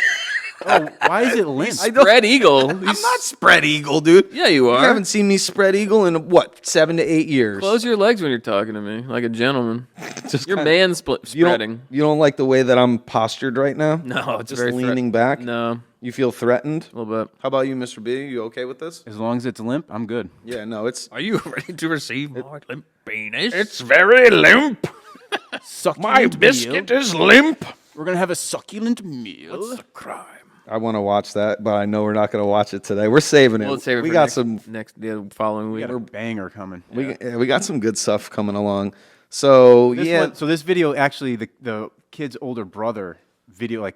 S3: Oh, why is it limp?
S2: Spread eagle.
S1: I'm not spread eagle, dude.
S2: Yeah, you are.
S1: You haven't seen me spread eagle in, what, 7 to 8 years.
S2: Close your legs when you're talking to me, like a gentleman.
S1: Just
S2: Your
S1: kinda-
S2: man
S1: You
S2: spreading.
S1: you don't like the way that I'm postured right now?
S2: No, it's
S1: Just
S2: very
S1: leaning back?
S2: No,
S1: You feel threatened?
S2: a little bit.
S1: How about you, Mr. B? You okay with this?
S3: As long as it's limp, I'm good.
S1: Yeah, no, it's
S2: Are you ready to receive my limp penis?
S1: very limp.
S3: Succulent meal.
S1: is limp.
S3: We're gonna have a succulent meal.
S2: What's the crime?
S1: I want to watch that, but I know we're not going to watch it today. We're saving it.
S2: Well, let's save it
S1: we
S2: for
S1: got
S2: the following
S3: We
S2: week.
S3: got a banger coming.
S1: we got some good stuff coming along. So
S3: So this video actually, the kid's older brother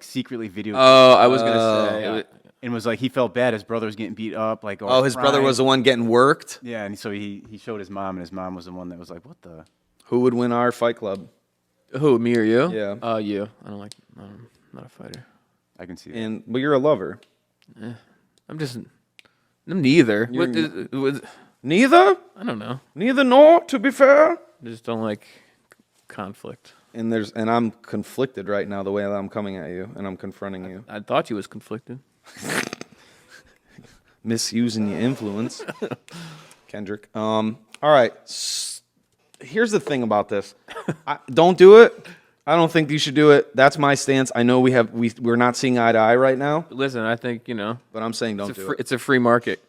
S3: secretly videoed.
S2: Oh, I was gonna say.
S3: And was like he felt bad. His brother was getting beat up. Like
S1: Oh, his brother was the one getting worked.
S3: Yeah, and so he showed his mom, and his mom was the one that was like, "What the."
S1: Who would win our fight club?
S2: Who, me or you?
S1: Yeah.
S2: You. I don't like. I'm not a fighter.
S3: I can see that.
S1: And but you're a lover.
S2: I'm neither.
S1: You're Neither.
S2: I don't know.
S1: Neither nor. To be fair.
S2: I just don't like conflict.
S1: And I'm conflicted right now the way that I'm coming at you and I'm confronting you.
S2: I thought you was conflicted.
S1: Misusing your influence, Kendrick. All right. Here's the thing about this. Don't do it. I don't think you should do it. That's my stance. I know we're not seeing eye to eye right now,
S2: Listen, I think
S1: but I'm saying don't do it.
S2: it's a free market.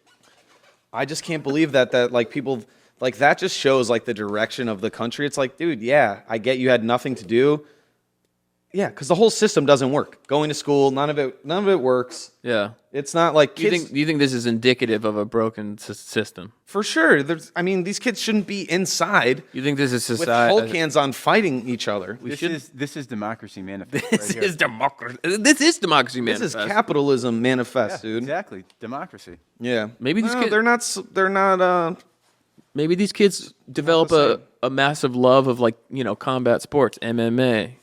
S1: I just can't believe that like people like that just shows like the direction of the country. It's like, dude, yeah, I get you had nothing to do. Yeah, because the whole system doesn't work. Going to school, none of it works.
S2: Yeah.
S1: It's not like
S2: Do
S1: kids.
S2: you think this is indicative of a broken system?
S1: For sure. These kids shouldn't be inside
S2: You think this is
S1: with
S2: society?
S1: Hulk hands on fighting each other.
S3: This is democracy manifest.
S2: This
S3: right here.
S2: is democracy. This is democracy, man.
S1: This is capitalism manifest, dude.
S3: Exactly, democracy.
S1: Yeah.
S2: Maybe these
S1: No,
S2: kids-
S1: they're not.
S2: Maybe these kids develop
S1: the
S2: a massive love of combat sports, MMA.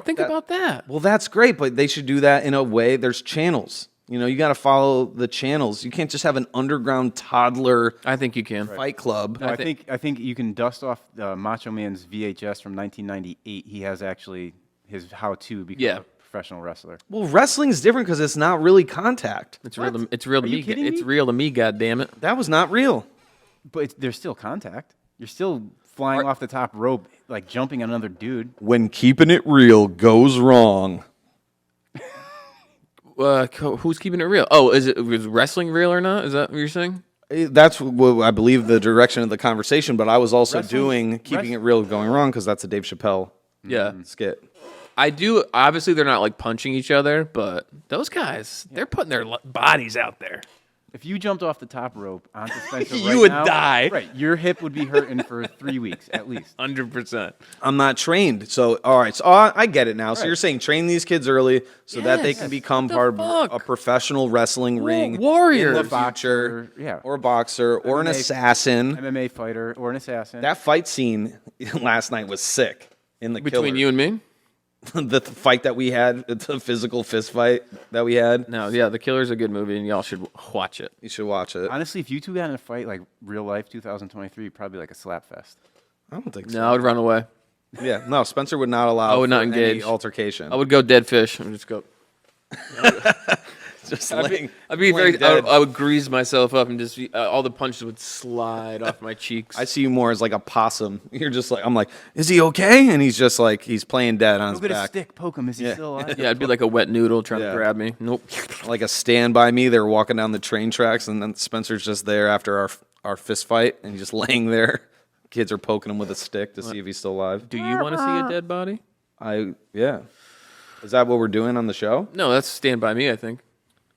S2: Think about that.
S1: Well, that's great, but they should do that in a way. There's channels. You got to follow the channels. You can't just have an underground toddler
S2: I think you can.
S1: fight club.
S3: No, I think you can dust off Macho Man's VHS from 1998. He has actually his how-to become a professional wrestler.
S1: Well, wrestling is different because it's not really contact.
S2: It's real. It's real to
S3: Are you
S2: me.
S3: kidding
S2: It's
S3: me?
S2: real to me. God damn it!
S1: That was not real.
S3: But there's still contact. You're still flying off the top rope, like jumping on another dude.
S1: When keeping it real goes wrong.
S2: Who's keeping it real? Oh, is wrestling real or not? Is that what you're saying?
S1: That's what I believe the direction of the conversation, but I was also doing keeping it real going wrong because that's a Dave Chappelle
S2: Yeah,
S1: skit.
S2: I do. Obviously, they're not like punching each other, but those guys, they're putting their bodies out there.
S3: If you jumped off the top rope onto Spencer
S2: You
S3: right
S2: would
S3: now,
S2: die.
S3: Right, your hip would be hurting for 3 weeks at least.
S2: 100%.
S1: I'm not trained, so all right. So I get it now. So
S3: Right.
S1: you're saying train these kids early so that they
S2: Yes.
S1: can become
S2: The
S1: part
S2: fuck?
S1: of a professional wrestling ring,
S2: warrior.
S1: in the
S3: Or boxer,
S1: future,
S3: yeah.
S1: or boxer, or an
S3: MMA
S1: assassin.
S3: MMA fighter or an assassin.
S1: That fight scene last night was sick in the
S2: Between
S1: Killer.
S2: you and me?
S1: The fight that we had, the physical fist fight that we had.
S2: No, yeah, The Killer's a good movie, and y'all should watch it.
S1: You should watch it.
S3: Honestly, if you two got in a fight like real life 2023, probably like a slap fest.
S1: I don't think so.
S2: No, I would run away.
S1: Yeah, no. Spencer would not allow.
S2: I would not
S1: for any
S2: engage.
S1: altercation.
S2: I would go dead fish and just go.
S1: Just
S2: I'd
S1: laying.
S2: be
S1: laying
S2: very.
S1: dead.
S2: I would grease myself up and just all the punches would slide off my cheeks.
S1: I see you more as like a possum. You're just like, I'm like, is he okay? And he's just like, he's playing dead on
S3: Go
S1: his
S3: get a
S1: back.
S3: stick, poke him. Is he still alive?
S2: Yeah, I'd be like a wet noodle trying
S1: Yeah.
S2: to grab me. Nope.
S1: Like a stand by me. They're walking down the train tracks, and then Spencer's just there after our fist fight, and he's just laying there. Kids are poking him with a stick to see if he's still alive.
S2: Do you want to see a dead body?
S1: Yeah. Is that what we're doing on the show?
S2: No, that's Stand By Me, I think.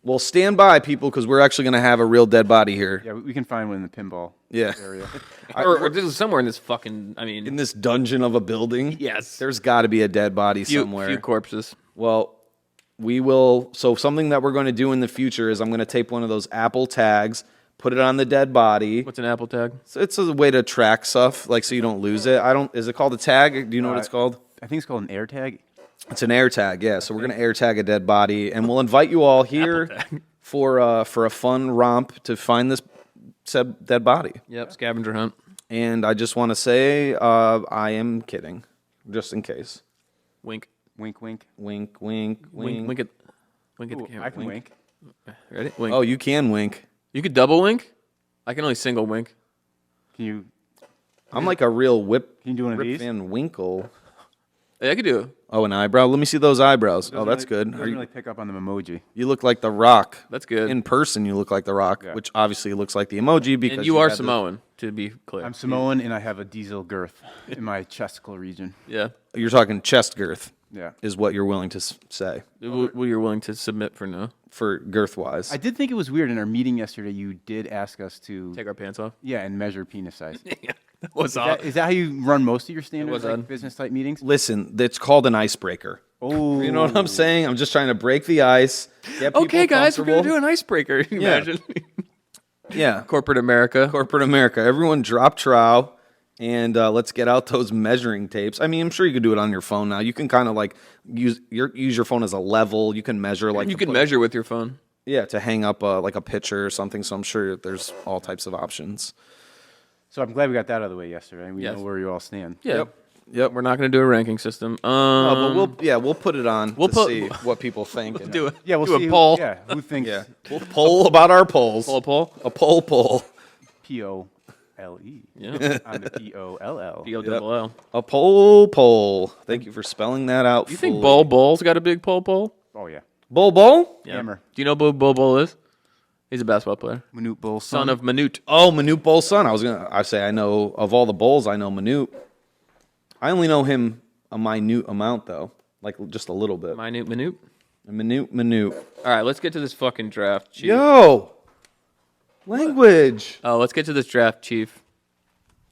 S1: Well, stand by, people, because we're actually going to have a real dead body here.
S3: Yeah, we can find one in the pinball
S1: Yeah.
S3: area.
S2: Or this is somewhere in this fucking, I mean,
S1: In this dungeon of a building.
S2: yes.
S1: There's got to be a dead body somewhere.
S2: Few corpses.
S1: Well, we will. So something that we're going to do in the future is I'm going to tape one of those Apple tags, put it on the dead body.
S2: What's an Apple tag?
S1: So it's a way to track stuff, like so you don't lose it. Is it called a tag? Do you know what it's called?
S3: I think it's called an air tag.
S1: It's an air tag, yeah. So we're gonna air tag a dead body, and we'll invite you all here for a fun romp to find this said dead body.
S2: Yep, scavenger hunt.
S1: And I just want to say, I am kidding, just in case.
S2: Wink.
S3: Wink, wink.
S1: Wink, wink, wink.
S2: Wink at the
S3: Ooh,
S2: camera.
S3: I can wink.
S2: Ready? Wink.
S1: Oh, you can wink.
S2: You could double wink? I can only single wink.
S3: Can you
S1: I'm like a real
S3: Can you do one of
S1: Rip
S3: these?
S1: Van Winkle.
S2: Yeah, I could do it.
S1: Oh, an eyebrow. Let me see those eyebrows.
S3: Doesn't
S1: Oh, that's
S3: really-
S1: good.
S3: Doesn't really pick up on the Memoji.
S1: You look like the Rock.
S2: That's good.
S1: In person, you look like the Rock,
S3: Yeah.
S1: which obviously looks like the emoji because
S2: And you are
S1: had the-
S2: Samoan, to be clear.
S3: I'm Samoan and I have a diesel girth in my chesticle region.
S2: Yeah.
S1: You're talking chest girth,
S3: Yeah.
S1: is what you're willing to say
S2: What you're willing to submit for now.
S1: for girth wise.
S3: I did think it was weird in our meeting yesterday. You did ask us to
S2: Take our pants off.
S3: and measure penis size.
S2: What's
S3: Is that how you run most of your standard
S2: was
S3: like,
S2: odd.
S3: business type meetings?
S1: Listen, it's called an icebreaker.
S3: Oh,
S1: You know what I'm saying? I'm just trying to break the ice. Get people
S2: Okay, guys, we're gonna do
S1: comfortable.
S2: an icebreaker. Can you
S1: Yeah.
S2: imagine?
S1: Yeah,
S2: Corporate America.
S1: corporate America. Everyone drop trow and let's get out those measuring tapes. I mean, I'm sure you could do it on your phone now. You can kind of like use your phone as a level. You can measure like
S2: You
S1: to
S2: can
S1: put-
S2: measure with your phone.
S1: Yeah, to hang up like a picture or something. So I'm sure there's all types of options.
S3: So I'm glad we got that out of the way yesterday. We
S2: Yes.
S3: know where you all stand.
S2: Yeah.
S1: Yep.
S2: We're not gonna do a ranking system.
S1: But we'll put it on
S2: we'll
S1: to
S2: put-
S1: see what people think. and-
S2: do it.
S3: Yeah, we'll
S2: do
S3: see
S2: a poll.
S3: Who thinks
S1: Yeah, we'll poll about our polls.
S2: Poll.
S1: A poll.
S3: POLE
S2: Yeah.
S3: on the POLL.
S2: POLL.
S1: A poll. Thank you for spelling that out.
S2: You think Bull's got a big pole?
S3: Oh yeah,
S1: Bull?
S2: Yeah.
S3: Hammer.
S2: Do you know who Bull is? He's a basketball player.
S3: Manute Bull,
S2: Son of Manute.
S1: Oh, Manute Bull's son. I know of all the Bulls, I know Manute. I only know him a minute amount though, like just a little bit.
S2: Manute.
S1: Minute.
S2: All right, let's get to this fucking draft, Chief.
S1: Yo, language.
S2: Oh, let's get to this draft, Chief.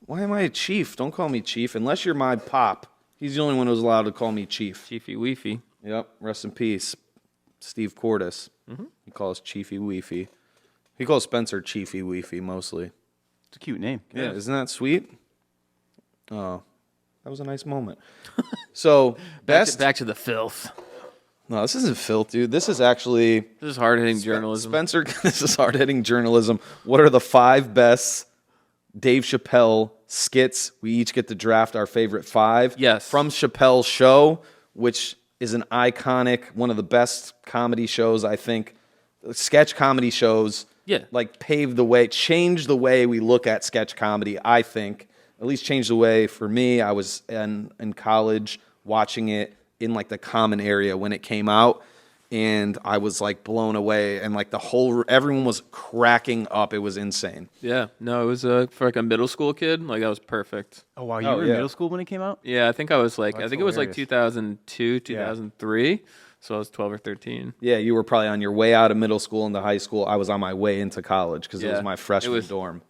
S1: Why am I a chief? Don't call me chief unless you're my pop. He's the only one who's allowed to call me chief.
S2: Chiefy Weefy.
S1: Yep. Rest in peace, Steve Cordis. He calls Chiefy Weefy. He calls Spencer Chiefy Weefy mostly.
S3: It's a cute name.
S1: Yeah, isn't that sweet? Oh, that was a nice moment. So best.
S2: Back to the filth.
S1: No, this isn't filth, dude. This is actually
S2: This is hard-hitting journalism.
S1: Spencer. This is hard-hitting journalism. What are the 5 best Dave Chappelle skits? We each get to draft our favorite 5.
S2: Yes.
S1: From Chappelle Show, which is an iconic, one of the best comedy shows, I think. Sketch comedy shows.
S2: Yeah.
S1: Like paved the way, changed the way we look at sketch comedy, I think. At least changed the way for me. I was in college watching it in like the common area when it came out. And I was like blown away. And like everyone was cracking up. It was insane.
S2: Yeah. No, it was for like a middle school kid. Like, that was perfect.
S3: Oh wow, you
S1: Oh,
S3: were
S1: yeah.
S3: in middle school when it came out?
S2: Yeah, I think I was like, I
S3: that's
S2: think it was like
S3: hilarious.
S2: 2002, 2003. So I was 12 or 13.
S1: Yeah, you were probably on your way out of middle school into high school. I was on my way into college because it
S2: Yeah.
S1: was my freshman
S2: It was-
S1: dorm.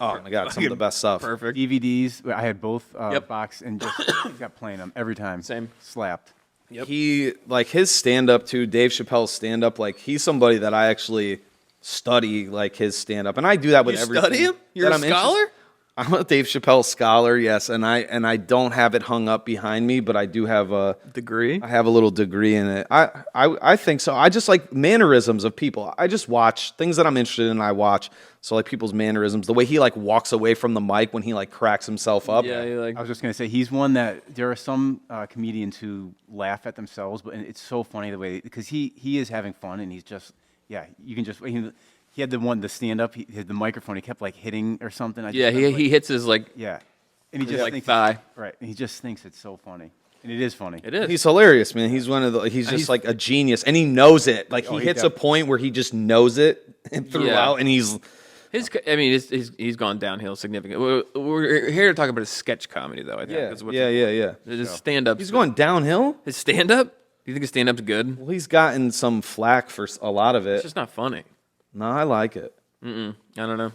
S1: Oh my God, some of the best stuff.
S2: Perfect.
S3: DVDs. I had both
S2: Yep.
S3: box and just got playing them every time.
S2: Same.
S3: Slapped.
S2: Yep.
S1: He like his stand up too, Dave Chappelle's stand up, like he's somebody that I actually study like his stand up. And I do that with
S2: You
S1: everything.
S2: study him? You're
S1: that
S2: a
S1: I'm interested-
S2: scholar?
S1: I'm a Dave Chappelle scholar, yes, and I don't have it hung up behind me, but I do have a
S2: Degree?
S1: I have a little degree in it. I think so. I just like mannerisms of people. I just watch things that I'm interested in. I watch so like people's mannerisms, the way he like walks away from the mic when he like cracks himself up.
S2: Yeah, you're like,
S3: I was just gonna say he's one that there are some comedians who laugh at themselves, but it's so funny the way because he is having fun and he's just Yeah, you can just. He had the stand up. He had the microphone. He kept like hitting or something.
S2: Yeah, he hits his like
S3: Yeah, and he just
S2: like
S3: thinks
S2: thigh.
S3: right. And he just thinks it's so funny, and it is funny.
S2: It is.
S1: He's hilarious, man. He's one of the. He's just like a genius, and he knows it. Like he
S3: he
S1: hits
S3: does.
S1: a point where he just knows it throughout, and he's.
S2: He's gone downhill significantly. We're here to talk about his sketch comedy, though. I think.
S1: Yeah.
S2: His stand up.
S1: He's going downhill.
S2: His stand up. Do you think his stand up's good?
S1: Well, he's gotten some flack for a lot of
S2: It's
S1: it.
S2: just not funny.
S1: No, I like it.
S2: I don't know.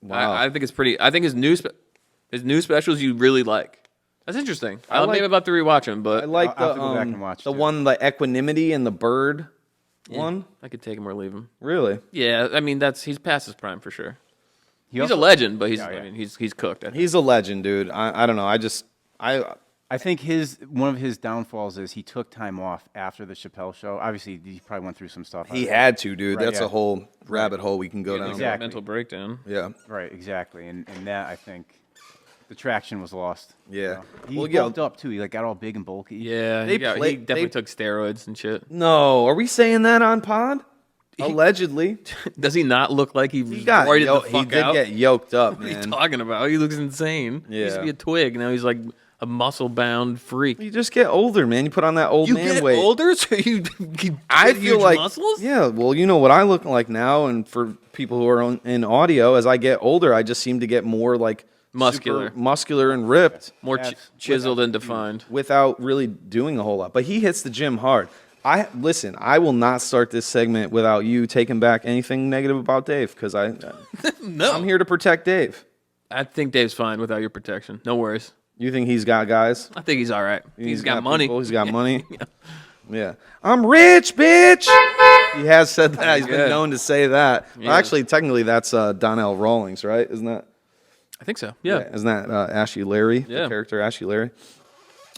S1: Wow.
S2: I think it's pretty. I think his new specials you really like. That's interesting. I'll
S1: like-
S2: maybe about to rewatch him, but
S1: I like
S3: I'll have
S1: the
S3: to go back and watch,
S1: the
S3: too.
S1: one, the equanimity and the bird one.
S2: I could take him or leave him.
S1: Really?
S2: Yeah, I mean he's past his prime for sure. He's
S3: also-
S2: a legend, but
S3: Yeah.
S2: I mean he's cooked. I think.
S1: He's a legend, dude. I don't know.
S3: I think one of his downfalls is he took time off after the Chappelle Show. Obviously, he probably went through some stuff.
S1: He had to, dude.
S3: Right,
S1: That's
S3: yeah.
S1: a whole rabbit hole we can go down.
S3: Exactly.
S2: Mental breakdown.
S1: Yeah.
S3: Right, exactly, and that I think the traction was lost.
S1: Yeah.
S3: He
S1: Well, yeah.
S3: bulked up too. He like got all big and bulky.
S2: Yeah,
S1: They
S2: he
S1: play-
S2: definitely
S1: they-
S2: took steroids and shit.
S1: No, are we saying that on pod? Allegedly,
S2: Does he not look like he
S1: he got
S2: roided
S1: yo-
S2: the
S1: he
S2: fuck
S1: did
S2: out?
S1: get yoked up,
S2: What are you
S1: man.
S2: talking about? He looks insane. He used to
S1: Yeah.
S2: be a twig. Now he's like a muscle-bound freak.
S1: You just get older, man. You put on that old
S2: You
S1: man
S2: get
S1: weight.
S2: older, so you
S1: I
S2: get
S1: feel
S2: huge
S1: like
S2: muscles.
S1: yeah. Well, you know what I look like now, and for people who are in audio, as I get older, I just seem to get more like
S2: Muscular.
S1: super muscular and ripped
S2: More
S3: Abs.
S2: chiseled and defined.
S1: without really doing a whole lot. But he hits the gym hard. Listen. I will not start this segment without you taking back anything negative about Dave because
S2: No,
S1: I'm here to protect Dave.
S2: I think Dave's fine without your protection. No worries.
S1: You think he's got guys?
S2: I think he's all right. He's got money.
S1: people, He's got money. Yeah. I'm rich, bitch. He has said that. He's been
S2: good.
S1: known to say that. Well,
S2: is.
S1: actually, technically, that's Donnell Rawlings, right? Isn't that?
S2: I think so. Yeah.
S1: Isn't that Ashley Larry?
S2: Yeah.
S1: The character Ashley Larry.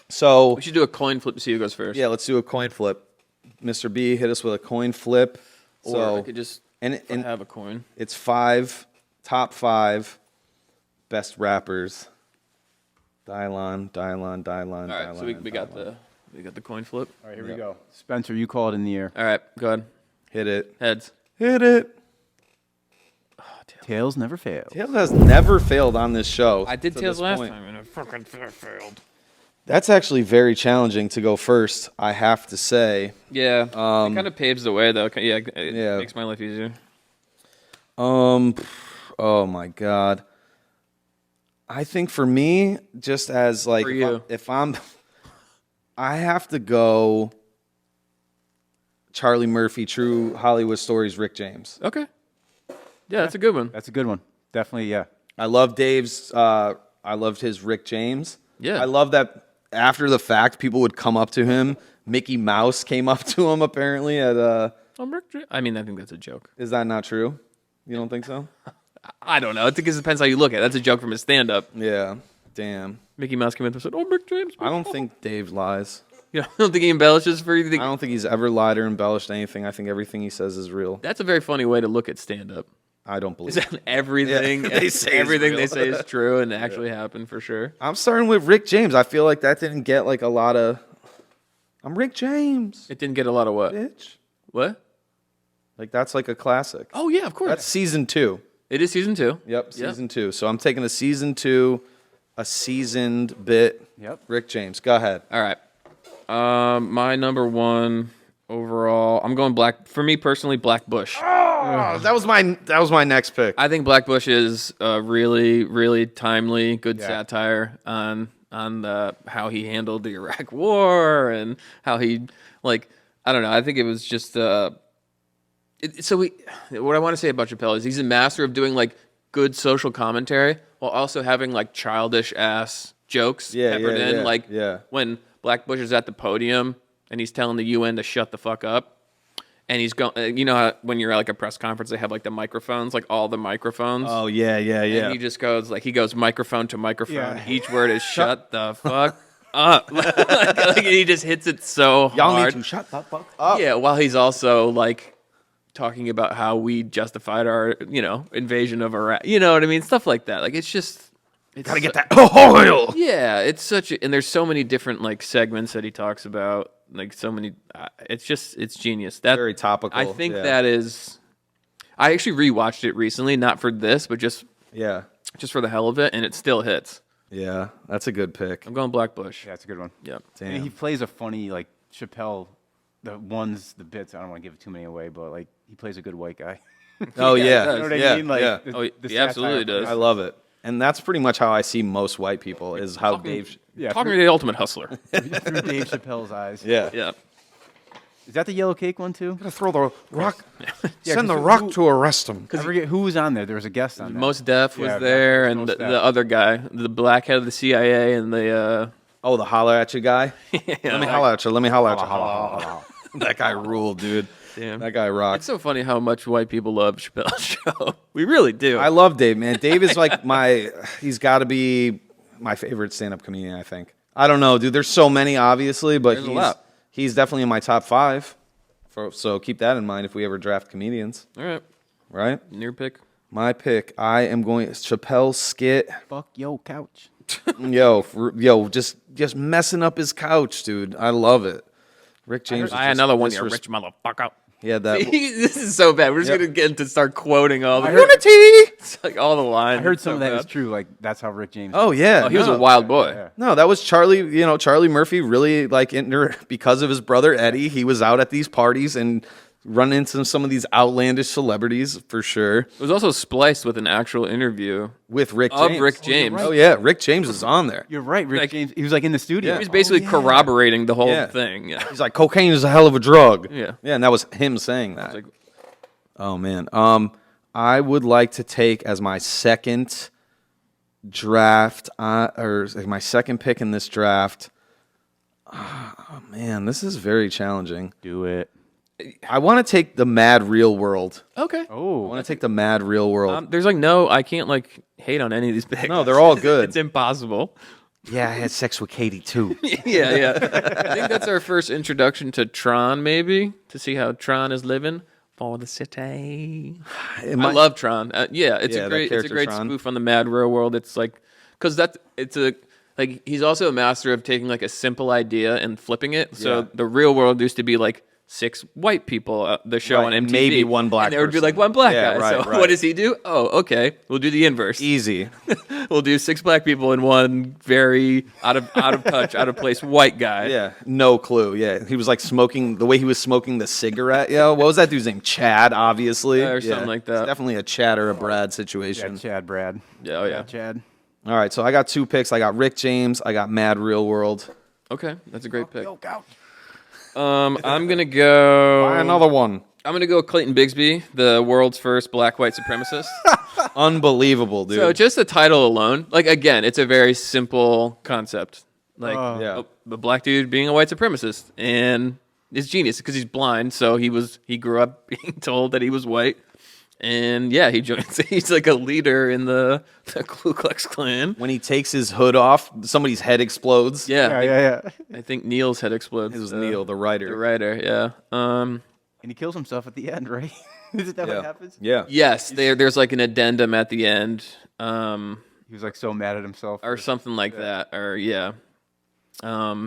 S1: So
S2: We should do a coin flip to see who goes first.
S1: yeah, let's do a coin flip. Mr. B, hit us with a coin flip.
S2: Or
S1: So
S2: I could just
S1: and
S2: have a coin.
S1: it's top five best rappers. Dylon.
S2: All right, so we got the coin flip.
S3: All right, here we go. Spencer, you call it in the air.
S2: All right, go ahead.
S1: Hit it.
S2: Heads.
S1: Hit it.
S3: Tails never fail.
S1: Tails has never failed on this show.
S2: I did
S1: to
S2: tails
S1: this
S2: last
S1: point.
S2: time, and I fucking failed.
S1: That's actually very challenging to go first, I have to say.
S2: Yeah, it kind of paves the way, though. Yeah, it
S1: Yeah.
S2: makes my life easier.
S1: Oh my God. I think for me, just as like
S2: For you.
S1: if I'm I have to go Charlie Murphy, True Hollywood Stories, Rick James.
S2: Okay. Yeah, that's a good one.
S3: That's a good one. Definitely, yeah.
S1: I love Dave's I loved his Rick James.
S2: Yeah.
S1: I love that after the fact people would come up to him. Mickey Mouse came up to him apparently at
S2: I mean, I think that's a joke.
S1: is that not true? You don't think so?
S2: I don't know. It depends how you look at it. That's a joke from his stand-up.
S1: Yeah. Damn.
S2: Mickey Mouse came in and said, "Oh, Rick James."
S1: I don't think Dave lies.
S2: You know, I don't think he embellishes for you.
S1: I don't think he's ever lied or embellished anything. I think everything he says is real.
S2: That's a very funny way to look at stand-up.
S1: I don't believe
S2: Is
S1: it.
S2: that everything
S1: Yeah, they say is
S2: everything
S1: real.
S2: they say is true and actually happened for sure?
S1: I'm starting with Rick James. I feel like that didn't get like a lot of. I'm Rick James,
S2: It didn't get a lot of what?
S1: bitch.
S2: What?
S1: Like that's like a classic.
S2: Oh yeah, of course.
S1: That's season 2.
S2: It is season 2.
S1: Yep, season 2. So I'm taking a season 2, a seasoned bit.
S3: Yep.
S1: Rick James, go ahead.
S2: All right. My number one overall, I'm going Black. For me personally, Black Bush.
S1: That was my next pick.
S2: I think Black Bush is really, really timely, good
S3: Yeah.
S2: satire on how he handled the Iraq War and how he I don't know. I think it was just what I want to say about Chappelle is he's a master of doing like good social commentary while also having like childish ass jokes
S1: Yeah,
S2: peppered
S1: yeah,
S2: in.
S1: yeah,
S2: Like
S1: yeah.
S2: when Black Bush is at the podium and he's telling the UN to shut the fuck up. And he's going, you know how when you're at like a press conference, they have like the microphones, like all the microphones.
S1: Oh yeah, yeah, yeah.
S2: And he just goes he goes microphone to microphone.
S3: Yeah.
S2: Each word is shut the fuck up. like, he just hits it so
S1: Y'all
S2: hard.
S1: need to shut the fuck up.
S2: Yeah, while he's also like talking about how we justified our, invasion of Iraq. You know what I mean? Stuff like that. Like it's
S1: Gotta get that oil.
S2: Yeah, it's and there's so many different like segments that he talks about. Like so many, it's genius. That
S1: Very topical.
S2: I think
S1: yeah.
S2: that is I actually rewatched it recently, not for this, but just
S1: Yeah.
S2: for the hell of it, and it still hits.
S1: Yeah. That's a good pick.
S2: I'm going Black Bush.
S3: Yeah, it's a good one.
S2: Yeah.
S3: And he plays a funny, like, Chappelle, the bits, I don't want to give too many away, but, like, he plays a good white guy.
S1: Oh,
S2: Yeah,
S1: yeah.
S2: it does.
S3: You know what
S1: yeah.
S3: I mean? Like,
S1: yeah.
S3: the-
S2: Oh,
S3: the
S2: he absolutely
S3: satire.
S2: does.
S1: I love it. And that's pretty much how I see most white people is how Dave.
S3: Yeah,
S2: Talking to the ultimate hustler.
S3: through Dave Chappelle's eyes.
S1: Yeah.
S2: Yeah.
S3: Is that the yellow cake one, too?
S1: Throw the rock.
S3: Yeah,
S1: Send the
S3: 'cause
S1: rock to arrest him.
S3: I forget who was on there. There was a guest on there.
S2: Most Def was
S3: Yeah,
S2: there, and
S3: Mos
S2: the
S3: Def.
S2: other guy, the black head of the CIA, and the
S1: Oh, the holler at you guy. Let me holler at you. Let me holler at you. That guy ruled, dude.
S2: Damn.
S1: That guy
S2: It's
S1: rocks.
S2: so funny how much white people love Chappelle Show. We really do.
S1: I love Dave, man. Dave is like he's got to be my favorite stand-up comedian, I think. I don't know, dude. There's so many, obviously, but
S2: There's a lot.
S1: he's definitely in my top 5. So keep that in mind if we ever draft comedians,
S2: All right,
S1: right?
S2: your pick.
S1: My pick, I am going Chappelle skit.
S3: Fuck yo couch.
S1: Yo, just messing up his couch, dude. I love it. Rick James.
S2: I had another one, you rich motherfucker.
S1: Yeah, that.
S2: This is so bad. We're just
S1: Yep.
S2: gonna get to start quoting all the
S1: Unity.
S2: It's like all the lines.
S3: I heard
S2: It's
S3: some
S2: so
S3: of that is
S2: bad.
S3: true. Like, that's how Rick James.
S1: Oh yeah,
S2: Oh, he was
S1: no.
S2: a wild boy.
S3: Yeah.
S1: No, that was Charlie. You know, Charlie Murphy really because of his brother Eddie. He was out at these parties and run into some of these outlandish celebrities for sure.
S2: It was also spliced with an actual interview
S1: With Rick
S2: of
S1: James.
S2: Rick James.
S1: Oh yeah, Rick James is on there.
S3: You're right, Rick
S2: Like-
S3: James. He was like in the studio.
S2: He was basically corroborating the whole
S1: Yeah.
S2: thing. Yeah.
S1: He's like, cocaine is a hell of a drug.
S2: Yeah.
S1: Yeah, and that was him saying that.
S2: Like,
S1: Oh man. I would like to take as my second draft, or my second pick in this draft. Oh man, this is very challenging.
S3: Do it.
S1: I want to take the Mad Real World.
S2: okay.
S1: I
S3: Oh,
S1: want to take the Mad Real World.
S2: There's I can't hate on any of these picks.
S1: No, they're all good.
S2: It's impossible.
S1: Yeah, I had sex with Katie too.
S2: Yeah. I think that's our first introduction to Tron, maybe, to see how Tron is living for the city. I love Tron. Yeah, it's
S1: Yeah,
S2: a
S1: that
S2: great
S1: character Tron.
S2: spoof on the Mad Real World. It's like, because he's also a master of taking like a simple idea and flipping it. So
S1: Yeah.
S2: the Real World used to be like 6 white people, the show
S1: Right,
S2: on
S1: and
S2: MTV.
S1: maybe one black
S2: And there would be
S1: person.
S2: like one black
S1: Yeah,
S2: guy.
S1: right,
S2: So
S1: right.
S2: what does he do? Oh, okay. We'll do the inverse.
S1: Easy.
S2: We'll do 6 black people and one very out of touch, out of place white guy.
S1: Yeah, no clue. Yeah, he was like smoking the way he was smoking the cigarette. Yo, what was that dude's name? Chad, obviously,
S2: Or something like that.
S1: It's definitely a Chad or a Brad
S3: yeah,
S1: situation.
S3: Chad, Brad.
S2: Yeah, oh yeah.
S3: Chad.
S1: All right, so I got 2 picks. I got Rick James. I got Mad Real World.
S2: Okay, that's a great pick.
S3: Yo couch.
S2: I'm gonna go.
S1: Buy another one.
S2: I'm gonna go Clayton Bigsby, the world's first black white supremacist.
S1: Unbelievable, dude.
S2: So just the title alone, like again, it's a very simple concept. Like
S1: Yeah.
S2: a black dude being a white supremacist, and it's genius because he's blind. So he grew up being told that he was white, and yeah, he joins. He's like a leader in the Ku Klux Klan.
S1: When he takes his hood off, somebody's head explodes.
S2: Yeah,
S3: Yeah.
S2: I think Neil's head explodes.
S1: It was Neil, the writer.
S2: the writer. Yeah.
S3: And he kills himself at the end, right? Isn't that
S1: Yeah.
S3: what happens?
S1: Yeah.
S2: Yes, there's like an addendum at the end.
S3: He was like so mad at himself.
S2: Or something like that. Or yeah,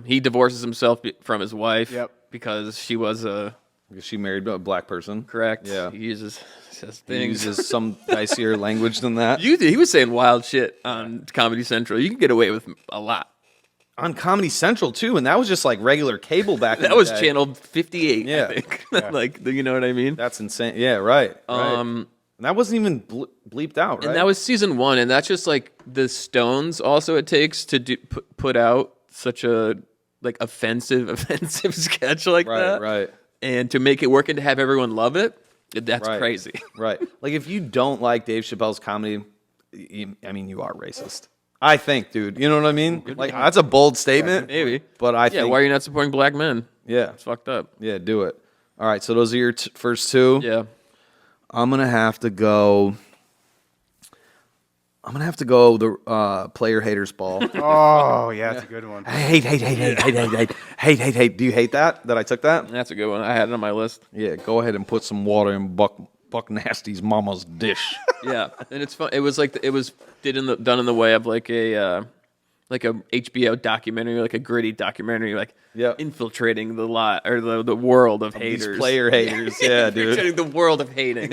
S2: he divorces himself from his wife
S3: Yep.
S2: because she was
S1: Because she married a black person.
S2: correct.
S1: Yeah.
S2: He uses says
S1: He
S2: things.
S1: uses some dicier language than that.
S2: He was saying wild shit on Comedy Central. You can get away with a lot.
S1: On Comedy Central, too, and that was just like regular cable back in
S2: That
S1: the
S2: was
S1: day.
S2: channel 58.
S1: Yeah.
S2: I think. Like you know what I mean.
S1: That's insane. Yeah, right. And that wasn't even bleeped out, right?
S2: And that was season 1, and that's just like the stones. Also, it takes to put out such a like offensive sketch like that,
S1: right.
S2: and to make it work and to have everyone love it. That's
S1: Right.
S2: crazy.
S1: Right. Like, if you don't like Dave Chappelle's comedy, you are racist. I think, dude. You know what I mean? Like, that's a bold statement.
S2: Maybe.
S1: But I
S2: Yeah,
S1: think.
S2: why are you not supporting black men?
S1: Yeah.
S2: It's fucked up.
S1: Yeah, do it. All right, so those are your first 2.
S2: Yeah.
S1: I'm going to have to go the player haters ball.
S3: Oh, yeah, that's a good one.
S1: Hate. Do you hate that I took that?
S2: That's a good one. I had it on my list.
S1: Yeah, go ahead and put some water in Buck Nasty's mama's dish.
S2: Yeah. And it's fun. It was like, it was done in the way of like a like a HBO documentary, like a gritty documentary, like
S1: Yep.
S2: infiltrating the lot or the world of
S1: These
S2: haters.
S1: player haters. Yeah, dude.
S2: Infiltrating the world of hating.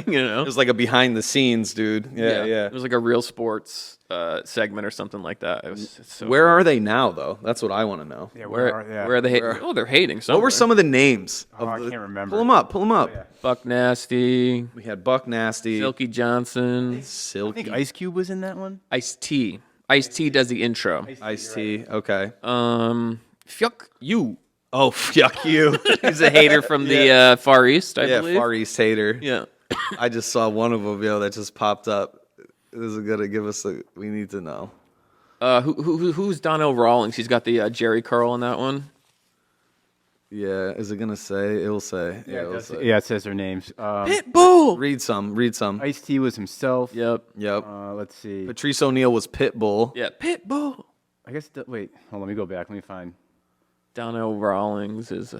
S2: You know?
S1: It was like a behind the scenes, dude. Yeah.
S2: It was like a real sports segment or something like that. It's so
S1: Where are they now, though? That's what I want to know.
S3: Yeah,
S2: where are they hating? Oh, they're hating.
S1: What were some of the names?
S3: I can't remember.
S1: Pull them up. Pull them up.
S3: yeah.
S2: Buck Nasty,
S1: We had Buck Nasty,
S2: Silky Johnson,
S3: I
S1: Silky,
S3: think Ice Cube was in that one.
S2: Ice T. Ice T does the intro.
S1: Ice-T. Okay.
S2: Fuck you.
S1: Oh, yuck you.
S2: He's a hater from the Far East, I
S1: Yeah,
S2: believe.
S1: Far East hater.
S2: Yeah.
S1: I just saw one of them, that just popped up. This is gonna give us we need to know.
S2: Who's Donnell Rawlings? He's got the Jerry curl in that one.
S1: Yeah, is it gonna say? It'll say. Yeah, it'll say.
S3: Yeah, it says their names.
S2: Pitbull.
S1: Read some.
S3: Ice T was himself.
S2: Yep.
S1: Yep.
S3: Let's see.
S1: Patrice O'Neal was Pitbull.
S2: Yeah, Pitbull.
S3: I guess. Wait, hold on. Let me go back. Let me find.
S2: Donnell Rawlings is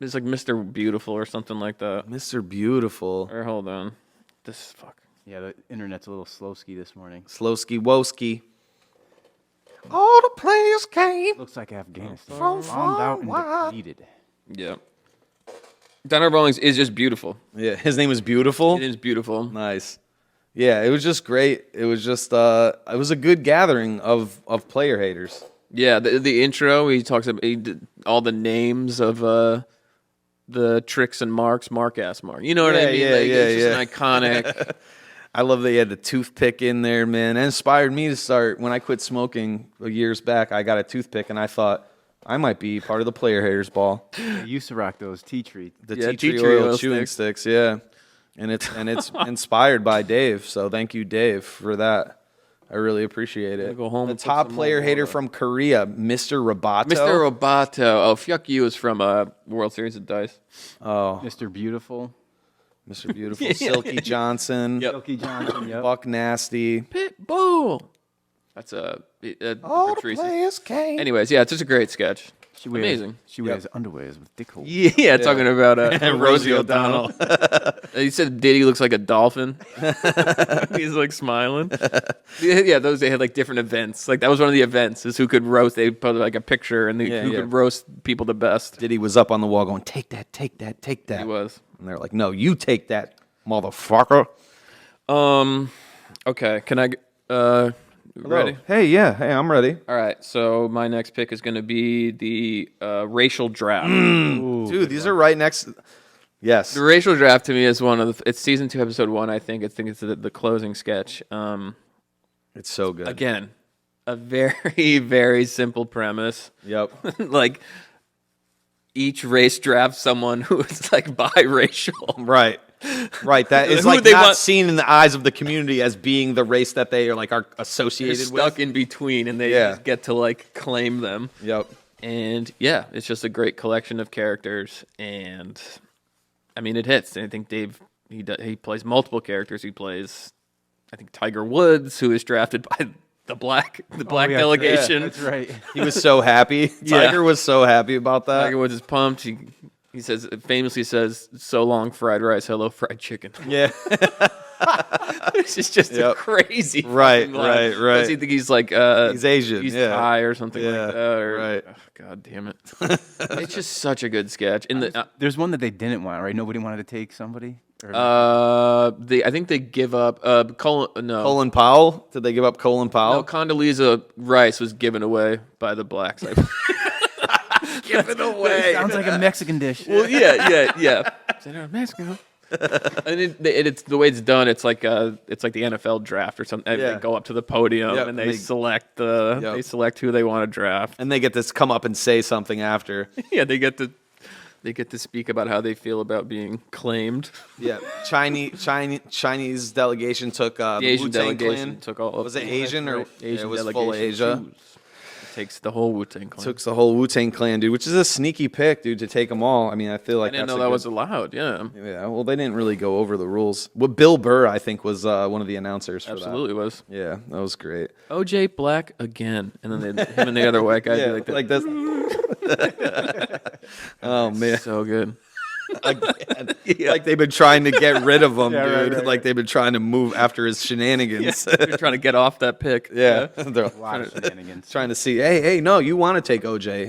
S2: it's like Mr. Beautiful or something like that.
S1: Mr. Beautiful.
S2: Or hold on. This fuck.
S3: Yeah, the internet's a little slow-ski this morning.
S1: Slowski Woski. All the players came.
S3: Looks like Afghanistan.
S1: From
S3: Bombed out
S1: far
S3: and defeated.
S2: Yeah. Donnell Rawlings is just beautiful.
S1: Yeah, his name was Beautiful.
S2: It is beautiful.
S1: Nice. Yeah, it was just great. It was just it was a good gathering of player haters.
S2: Yeah, the intro, he talks about he did all the names of the tricks and marks, Mark. You know what I mean? It's just an iconic.
S1: I love that he had the toothpick in there, man. It inspired me to start. When I quit smoking years back, I got a toothpick, and I thought I might be part of the player haters ball.
S3: I used to rock those tea tree.
S1: The
S2: Yeah,
S1: tea
S2: tea
S1: tree
S2: tree
S1: oil
S2: oil
S1: chewing sticks, yeah. And it's inspired by Dave, so thank you, Dave, for that. I really appreciate it.
S2: Go home
S1: The
S2: and put
S1: top
S2: some
S1: player
S2: more
S1: hater
S2: water.
S1: from Korea, Mr. Roboto.
S2: Mr. Roboto. Oh, fuck you is from World Series of Dice.
S1: Oh,
S3: Mr. Beautiful.
S1: Mr. Beautiful. Silky Johnson.
S2: Yep.
S3: Silky Johnson. Yep.
S1: Buck Nasty.
S2: Pitbull. That's
S1: All the
S2: Patrice.
S1: players came.
S2: Anyways, yeah, it's just a great sketch.
S3: She wears,
S2: Amazing.
S3: She wears underwears with dick holes.
S2: Yeah, talking about
S1: Rosie O'Donnell.
S2: He said Diddy looks like a dolphin. He's like smiling. Yeah, they had like different events. Like that was one of the events is who could roast. They put like a picture and who could roast people the best.
S1: Diddy was up on the wall going, take that, take that, take that.
S2: He was.
S1: And they're like, no, you take that, motherfucker.
S2: Okay, can I? Ready?
S1: Hey, yeah. Hey, I'm ready.
S2: All right. So my next pick is going to be the racial draft.
S1: Dude, these are right next. Yes.
S2: The racial draft to me is one of it's season 2, episode 1. I think it's the closing sketch.
S1: It's so good.
S2: Again, a very very simple premise.
S1: Yep.
S2: Like each race drafts someone who is like biracial.
S1: Right. Right. That is
S2: Who
S1: like
S2: they
S1: not
S2: want-
S1: seen in the eyes of the community as being the race that they are
S2: They're
S1: associated
S2: stuck
S1: with.
S2: in between, and they
S1: Yeah.
S2: just get to like claim them.
S1: Yep.
S2: And yeah, it's just a great collection of characters, and I mean it hits. I think Dave he plays multiple characters. He plays, I think Tiger Woods, who is drafted by the black delegation.
S3: That's right.
S1: He was so happy.
S2: Yeah.
S1: Tiger was so happy about that.
S2: Tiger Woods is pumped. He says famously says, "So long, fried rice. Hello, fried chicken."
S1: Yeah.
S2: This is just a
S1: Yep.
S2: crazy
S1: Right,
S2: fucking line.
S1: right, right.
S2: Does he think he's like
S1: He's Asian,
S2: He's
S1: yeah.
S2: Thai or something
S1: Yeah,
S2: like that. Or,
S1: right.
S2: oh, God damn it! It's just such a good sketch. In the
S3: There's one that they didn't want, right? Nobody wanted to take somebody. Or
S2: I think they give up.
S1: Colin Powell? Did they give up Colin Powell?
S2: No, Condoleezza Rice was given away by the blacks. Given away.
S3: sounds like a Mexican dish.
S2: Well, yeah. Is that Mexico? And it's the way it's done. It's like the NFL draft or something. And
S1: Yeah.
S2: They go up to the podium
S1: Yep,
S2: and
S1: and
S2: they select who they want to draft.
S1: And they get to come up and say something after.
S2: Yeah, they get to speak about how they feel about being claimed.
S1: Yeah. Chinese delegation took the
S2: The Asian
S1: Wu-Tang
S2: delegation
S1: Clan.
S2: took all.
S1: Was it Asian or
S2: Asian
S1: it was full
S2: delegation
S1: Asia?
S2: takes the whole Wu-Tang Clan.
S1: Took the whole Wu-Tang Clan, dude, which is a sneaky pick, dude, to take them all. I mean, I feel like
S2: I didn't
S1: that's
S2: know that was allowed. Yeah,
S1: Yeah, well, they didn't really go over the rules. Well, Bill Burr, I think, was one of the announcers for
S2: absolutely was.
S1: that. Yeah, that was great.
S2: OJ Black again, and then him and the other white guy
S1: Yeah,
S2: do like that.
S1: this. Oh man,
S2: So good.
S1: Again. Like they've been trying to get rid of him, dude.
S3: right.
S1: Like they've been trying to move after his shenanigans.
S2: They're trying to get off that pick.
S1: Yeah. They're
S3: A lot of shenanigans.
S1: trying to see, hey, no, you want to take OJ.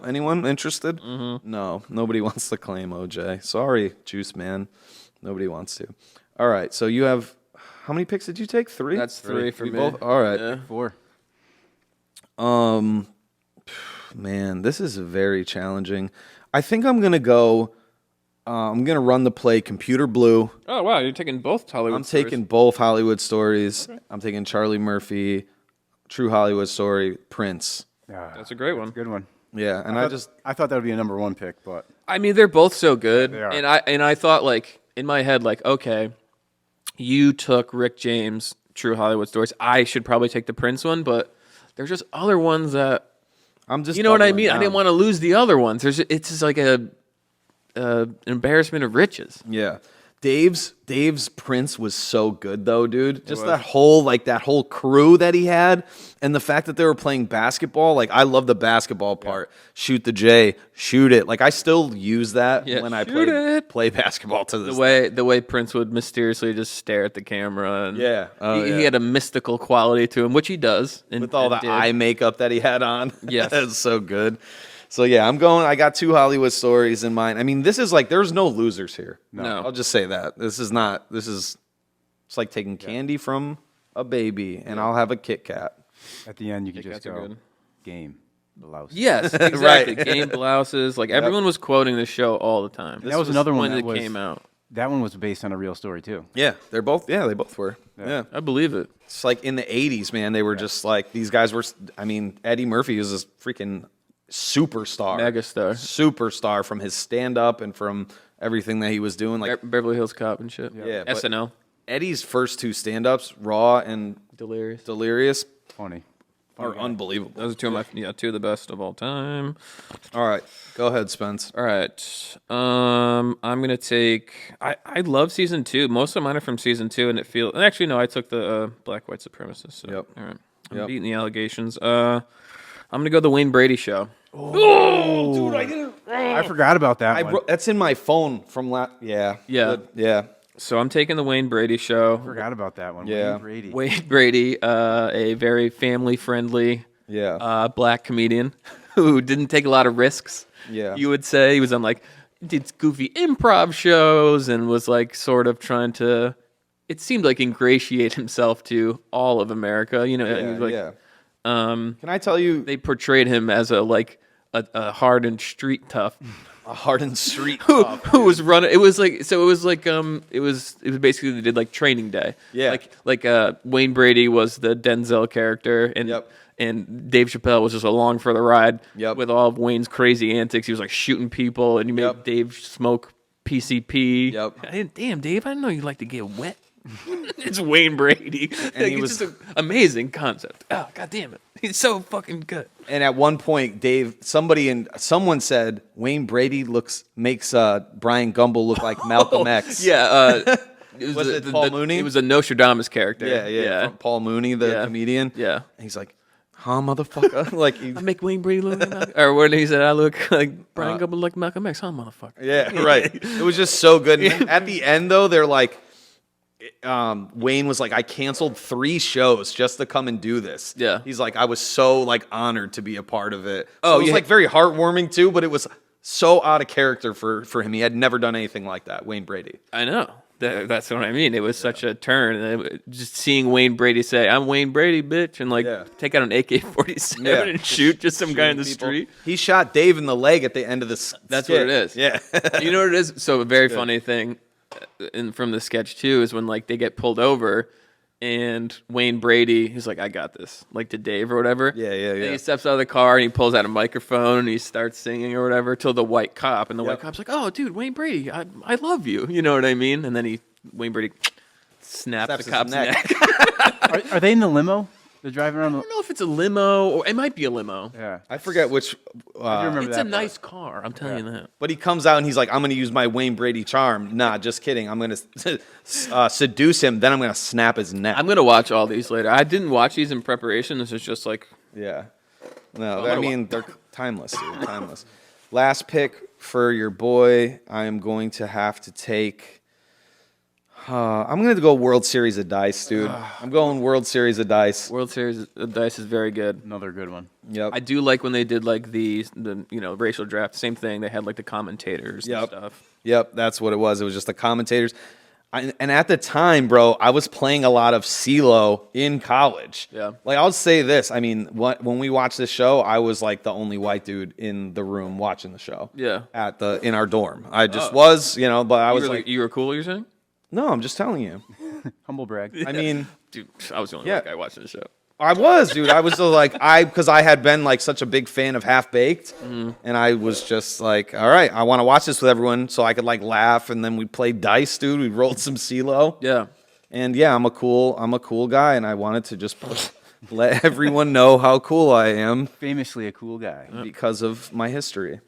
S1: Anyone interested? No, nobody wants to claim OJ. Sorry, Juice Man. Nobody wants to. All right, so you have, how many picks did you take? 3?
S2: That's 3 for
S1: We
S2: me.
S1: both? All right.
S2: Yeah.
S3: 4.
S1: Man, this is very challenging. I think I'm going to go, I'm going to run the play Computer Blue.
S2: Oh wow, you're taking both Hollywood.
S1: I'm
S2: stories.
S1: taking both Hollywood stories. Okay. I'm taking Charlie Murphy, True Hollywood Story, Prince.
S2: That's a great one.
S3: Good one.
S1: Yeah, and
S3: I thought that would be a number 1 pick, but
S2: I mean, they're both so good,
S3: They are.
S2: and I thought like in my head like, okay, you took Rick James, True Hollywood Stories. I should probably take the Prince one, but there's just other ones that
S1: I'm just,
S2: you know what I
S1: doubling
S2: mean. I
S1: down.
S2: didn't want to lose the other ones. It's just like a embarrassment of riches.
S1: Yeah. Dave's Prince was so good though, dude. Just that whole crew that he had, and the fact that they were playing basketball. Like I love the basketball part. Shoot the J, shoot it. Like I still use that
S2: Yeah,
S1: when I
S2: shoot
S1: play basketball to this.
S2: The way Prince would mysteriously just stare at the camera, and
S1: Yeah. Oh,
S2: he
S1: yeah.
S2: had a mystical quality to him, which he does. And,
S1: With all
S2: and
S1: the
S2: did.
S1: eye makeup that he had on.
S2: Yes.
S1: That's so good. So yeah, I got 2 Hollywood stories in mind. I mean, this is like there's no losers here.
S2: No.
S1: I'll just say that. It's like taking candy from a baby, and I'll have a Kit Kat.
S3: at the end you could
S2: Kit
S3: just
S2: Kats are
S3: go
S2: good.
S3: game blouse.
S2: Yes, exactly.
S1: Right.
S2: Game blouses. Like everyone was quoting the show all the time.
S3: That was another one
S2: when
S3: that
S2: it came out.
S3: That one was based on a real story too.
S1: Yeah, they both were. Yeah.
S2: I believe it.
S1: It's like in the 80s, man, they were just like, these guys were, I mean, Eddie Murphy was this freaking superstar.
S2: Megastar.
S1: Superstar from his stand-up and from everything that he was doing. Like,
S2: Beverly Hills Cop and shit.
S1: Yeah, but-
S2: SNL.
S1: Eddie's first 2 stand-ups, Raw and
S2: Delirious.
S1: Delirious,
S3: Funny.
S1: are unbelievable.
S2: Those are two of the best of all time.
S1: All right, go ahead, Spence.
S2: All right. I'm gonna take. I love season 2. Most of mine are from season 2, and actually no, I took the Black White Supremacist. So,
S1: Yep.
S2: All right. I'm
S1: Yep.
S2: beating the allegations. I'm gonna go the Wayne Brady Show.
S1: Dude, I didn't.
S3: I forgot about that one.
S1: That's in my phone from last. Yeah.
S2: Yeah.
S1: Good. Yeah.
S2: So I'm taking the Wayne Brady Show.
S3: Forgot about that one.
S1: Yeah.
S3: Wayne Brady.
S2: Wayne Brady, a very family-friendly
S1: Yeah.
S2: black comedian who didn't take a lot of risks.
S1: Yeah.
S2: You would say he was on did goofy improv shows and was like sort of trying to. It seemed like ingratiate himself to all of America. You know, he was like,
S1: yeah. Can I tell you
S2: they portrayed him as a hardened street tough.
S1: a hardened street
S2: who
S1: cop?
S2: who was running. It was basically they did like Training Day.
S1: Yeah.
S2: Like Wayne Brady was the Denzel character, and
S1: Yep.
S2: and Dave Chappelle was just along for the ride.
S1: Yep.
S2: With all of Wayne's crazy antics, he was like shooting people, and you made
S1: Yep.
S2: Dave smoke PCP.
S1: Yep.
S2: Damn, Dave, I didn't know you like to get wet. It's Wayne Brady,
S1: And he
S2: it's
S1: was-
S2: just an amazing concept. Oh, god damn it, he's so fucking good.
S1: And at one point, someone said Wayne Brady makes Brian Gumble look like Malcolm X.
S2: Yeah.
S1: Was it Paul Mooney?
S2: It was a Nostradamus character.
S1: Yeah. Paul Mooney, the
S2: Yeah.
S1: comedian.
S2: Yeah.
S1: And he's like, huh, motherfucker? Like, he,
S2: I make Wayne Brady look like Malcolm. Or when he said, I look like Brian Gumble like Malcolm X, huh, motherfucker?
S1: yeah, right. It was just so good. And then at the end, though, they're like, Wayne was like, I canceled 3 shows just to come and do this.
S2: Yeah.
S1: He's like, I was so like honored to be a part of it. So
S2: Oh,
S1: it was
S2: yeah.
S1: like very heartwarming too, but it was so out of character for him. He had never done anything like that, Wayne Brady.
S2: I know. That's what I mean. It was such a turn. And just seeing Wayne Brady say, I'm Wayne Brady, bitch, and
S1: Yeah.
S2: take out an AK-47
S1: Yeah.
S2: and shoot just some guy in the
S1: Shooting people.
S2: street.
S1: He shot Dave in the leg at the end of the
S2: That's
S1: skit.
S2: what it is.
S1: Yeah.
S2: You know what it is? So a very funny thing from the sketch too is when like they get pulled over and Wayne Brady, he's like, I got this, like to Dave or whatever.
S1: Yeah.
S2: And he steps out of the car and he pulls out a microphone and he starts singing or whatever till the white cop, and the white
S1: Yep.
S2: cop's like, oh dude, Wayne Brady, I love you. You know what I mean? And then Wayne Brady snaps
S1: Snaps
S2: the
S1: his
S2: cop's
S1: neck.
S2: neck.
S3: Are they in the limo? They're driving around.
S2: I don't know if it's a limo or it might be a limo.
S3: Yeah.
S1: I forget which.
S3: I do remember
S2: It's
S3: that
S2: a
S3: part.
S2: nice car, I'm telling you that.
S1: But he comes out and he's like, I'm going to use my Wayne Brady charm. Nah, just kidding. I'm going to seduce him. Then I'm going to snap his neck.
S2: I'm gonna watch all these later. I didn't watch these in preparation. This is just like
S1: Yeah. No,
S2: I'm
S1: I
S2: gonna
S1: mean, they're timeless, dude. Timeless. Last pick, for your boy, I am going to have to take. I'm going to go World Series of Dice, dude. I'm going World Series of Dice.
S2: World Series of Dice is very good.
S3: Another good one.
S1: Yep.
S2: I do like when they did like the racial draft. Same thing. They had like the commentators and stuff.
S1: Yep, that's what it was. It was just the commentators. And at the time, bro, I was playing a lot of CeeLo in college.
S2: Yeah.
S1: Like, I'll say this. I mean, when we watched this show, I was like the only white dude in the room watching the show.
S2: Yeah.
S1: In our dorm. I just was, but I was like,
S2: you were cool, you're saying?
S1: no, I'm just telling you.
S3: Humble brag.
S1: I mean,
S2: Dude, I was the only white guy watching the show.
S1: I was, dude. I was still like, because I had been like such a big fan of Half Baked, and I was just like, all right, I want to watch this with everyone so I could like laugh, and then we played dice, dude. We rolled some CeeLo,
S2: Yeah.
S1: and yeah, I'm a cool guy, and I wanted to just let everyone know how cool I am
S3: Famously a cool guy.
S1: because of my history.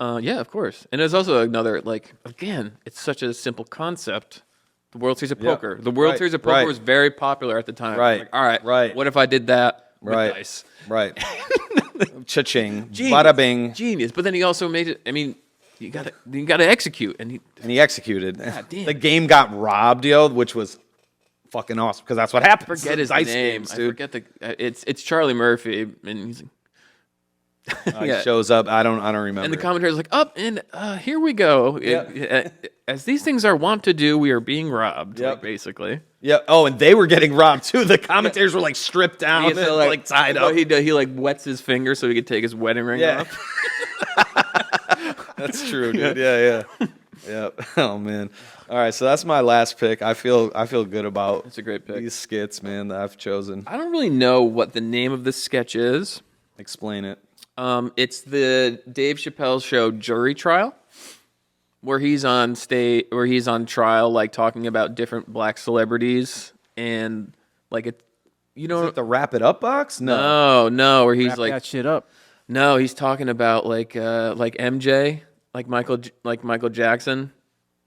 S2: Yeah, of course. And there's also another, like, again, it's such a simple concept. The World Series of Poker. The World Series of Poker was very popular at the time.
S1: Right.
S2: Like, all right.
S1: Right.
S2: What if I did that with
S1: Right.
S2: dice?
S1: Right. Cha-ching.
S2: Genius.
S1: Bada bing.
S2: Genius. But then he also made it. I mean, you gotta execute. And
S1: And he executed.
S2: damn.
S1: The game got robbed, yo, which was fucking awesome because that's what happens.
S2: forget his
S1: Dice
S2: name.
S1: games,
S2: I
S1: dude.
S2: forget it's Charlie Murphy, and he's
S1: He shows up. I don't remember.
S2: and the commentator's like, up and here we go. As these things are wont to do, we are being robbed.
S1: Yep.
S2: Like, basically.
S1: Yeah. Oh, and they were getting robbed too. The commentators were like stripped down,
S2: Yeah,
S1: and,
S2: so,
S1: like tied up.
S2: He like wets his finger so he could take his wedding ring
S1: Yeah.
S2: off.
S1: That's true, dude. Yeah. Yeah. Oh man. All right. So that's my last pick. I feel good about
S2: That's a great pick.
S1: these skits, man, that I've chosen.
S2: I don't really know what the name of this sketch is.
S1: Explain it.
S2: It's the Dave Chappelle Show jury trial, where he's on trial, like talking about different black celebrities, and like it,
S1: Is it the wrap it up box? No.
S2: no, where he's
S3: Wrap
S2: like,
S3: that shit up.
S2: no, he's talking about like MJ, like Michael Jackson,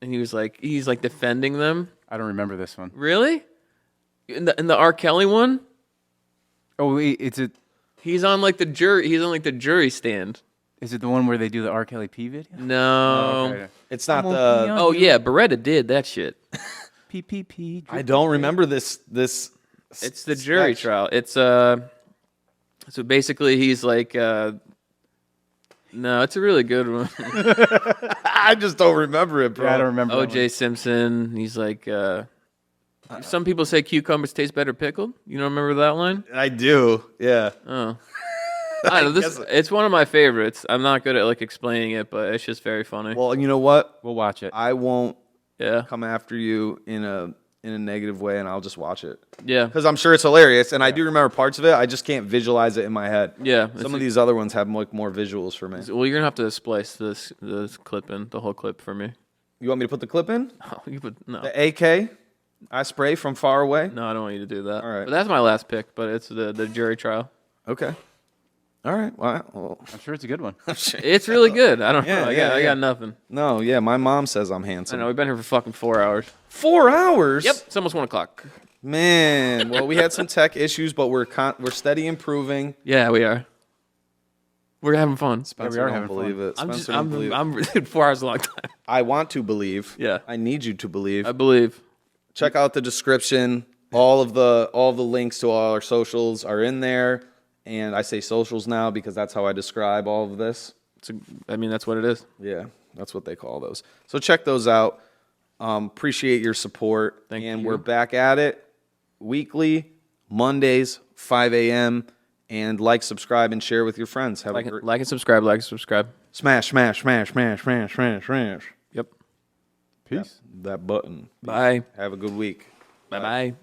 S2: and he's like defending them.
S3: I don't remember this one.
S2: Really? In the R. Kelly one,
S3: Oh, wait, is it
S2: the jury stand.
S3: the one where they do the R. Kelly P video?
S2: No.
S3: Okay.
S1: It's not
S3: Come on,
S1: the.
S3: Keon.
S2: Oh yeah, Beretta did that shit.
S3: PPP.
S1: I don't remember this.
S2: It's the jury
S1: sketch.
S2: trial. It's so basically he's like no, it's a really good one.
S1: I just don't remember it, bro.
S3: Yeah, I don't remember. that
S2: O.J. Simpson, he's like some people say cucumbers taste better pickled. You don't remember that line?
S1: I do. Yeah.
S2: Oh. I don't know, it's one of my favorites. I'm not good at like explaining it, but it's just very funny.
S1: Well, you know what?
S3: We'll watch it.
S1: I won't
S2: Yeah.
S1: come after you in a negative way, and I'll just watch it
S2: Yeah.
S1: because I'm sure it's hilarious, and I do remember parts of it. I just can't visualize it in my head.
S2: Yeah.
S1: Some of these other ones have like more visuals for me.
S2: Well, you're gonna have to splice this clip in, the whole clip for me.
S1: You want me to put the clip in?
S2: Oh, you put no.
S1: The AK, I spray from far away.
S2: No, I don't want you to do that.
S1: All right.
S2: But that's my last pick, but it's the jury trial.
S1: Okay. All right. Well,
S3: I'm sure it's a good one.
S2: It's really good. I don't
S1: Yeah,
S2: know.
S1: yeah,
S2: I
S1: yeah.
S2: got nothing.
S1: no, yeah, my mom says I'm
S2: I
S1: handsome.
S2: know, we've been here for fucking 4 hours.
S1: 4 hours.
S2: Yep, it's almost 1 o'clock.
S1: Man, well, we had some tech issues, but we're steady improving.
S2: Yeah, we are. We're having fun.
S1: Spencer,
S3: are
S1: don't
S3: having fun.
S1: believe it.
S2: I'm
S1: Spencer, don't believe it.
S2: dude, 4 hours is a long time.
S1: I want to believe.
S2: Yeah.
S1: I need you to believe.
S2: I believe.
S1: Check out the description. All of the links to all our socials are in there. And I say socials now because that's how I describe all of this.
S2: That's what it is.
S1: Yeah, that's what they call those. So check those out. Appreciate your support.
S2: Thank
S1: and
S2: you.
S1: we're back at it weekly, Mondays, 5 a.m. And like, subscribe, and share with your friends. Have
S2: Like
S1: a great
S2: and subscribe. Like and subscribe.
S1: smash.
S2: Yep.
S3: Peace.
S1: That button.
S2: Bye.
S1: Have a good week.
S2: Bye.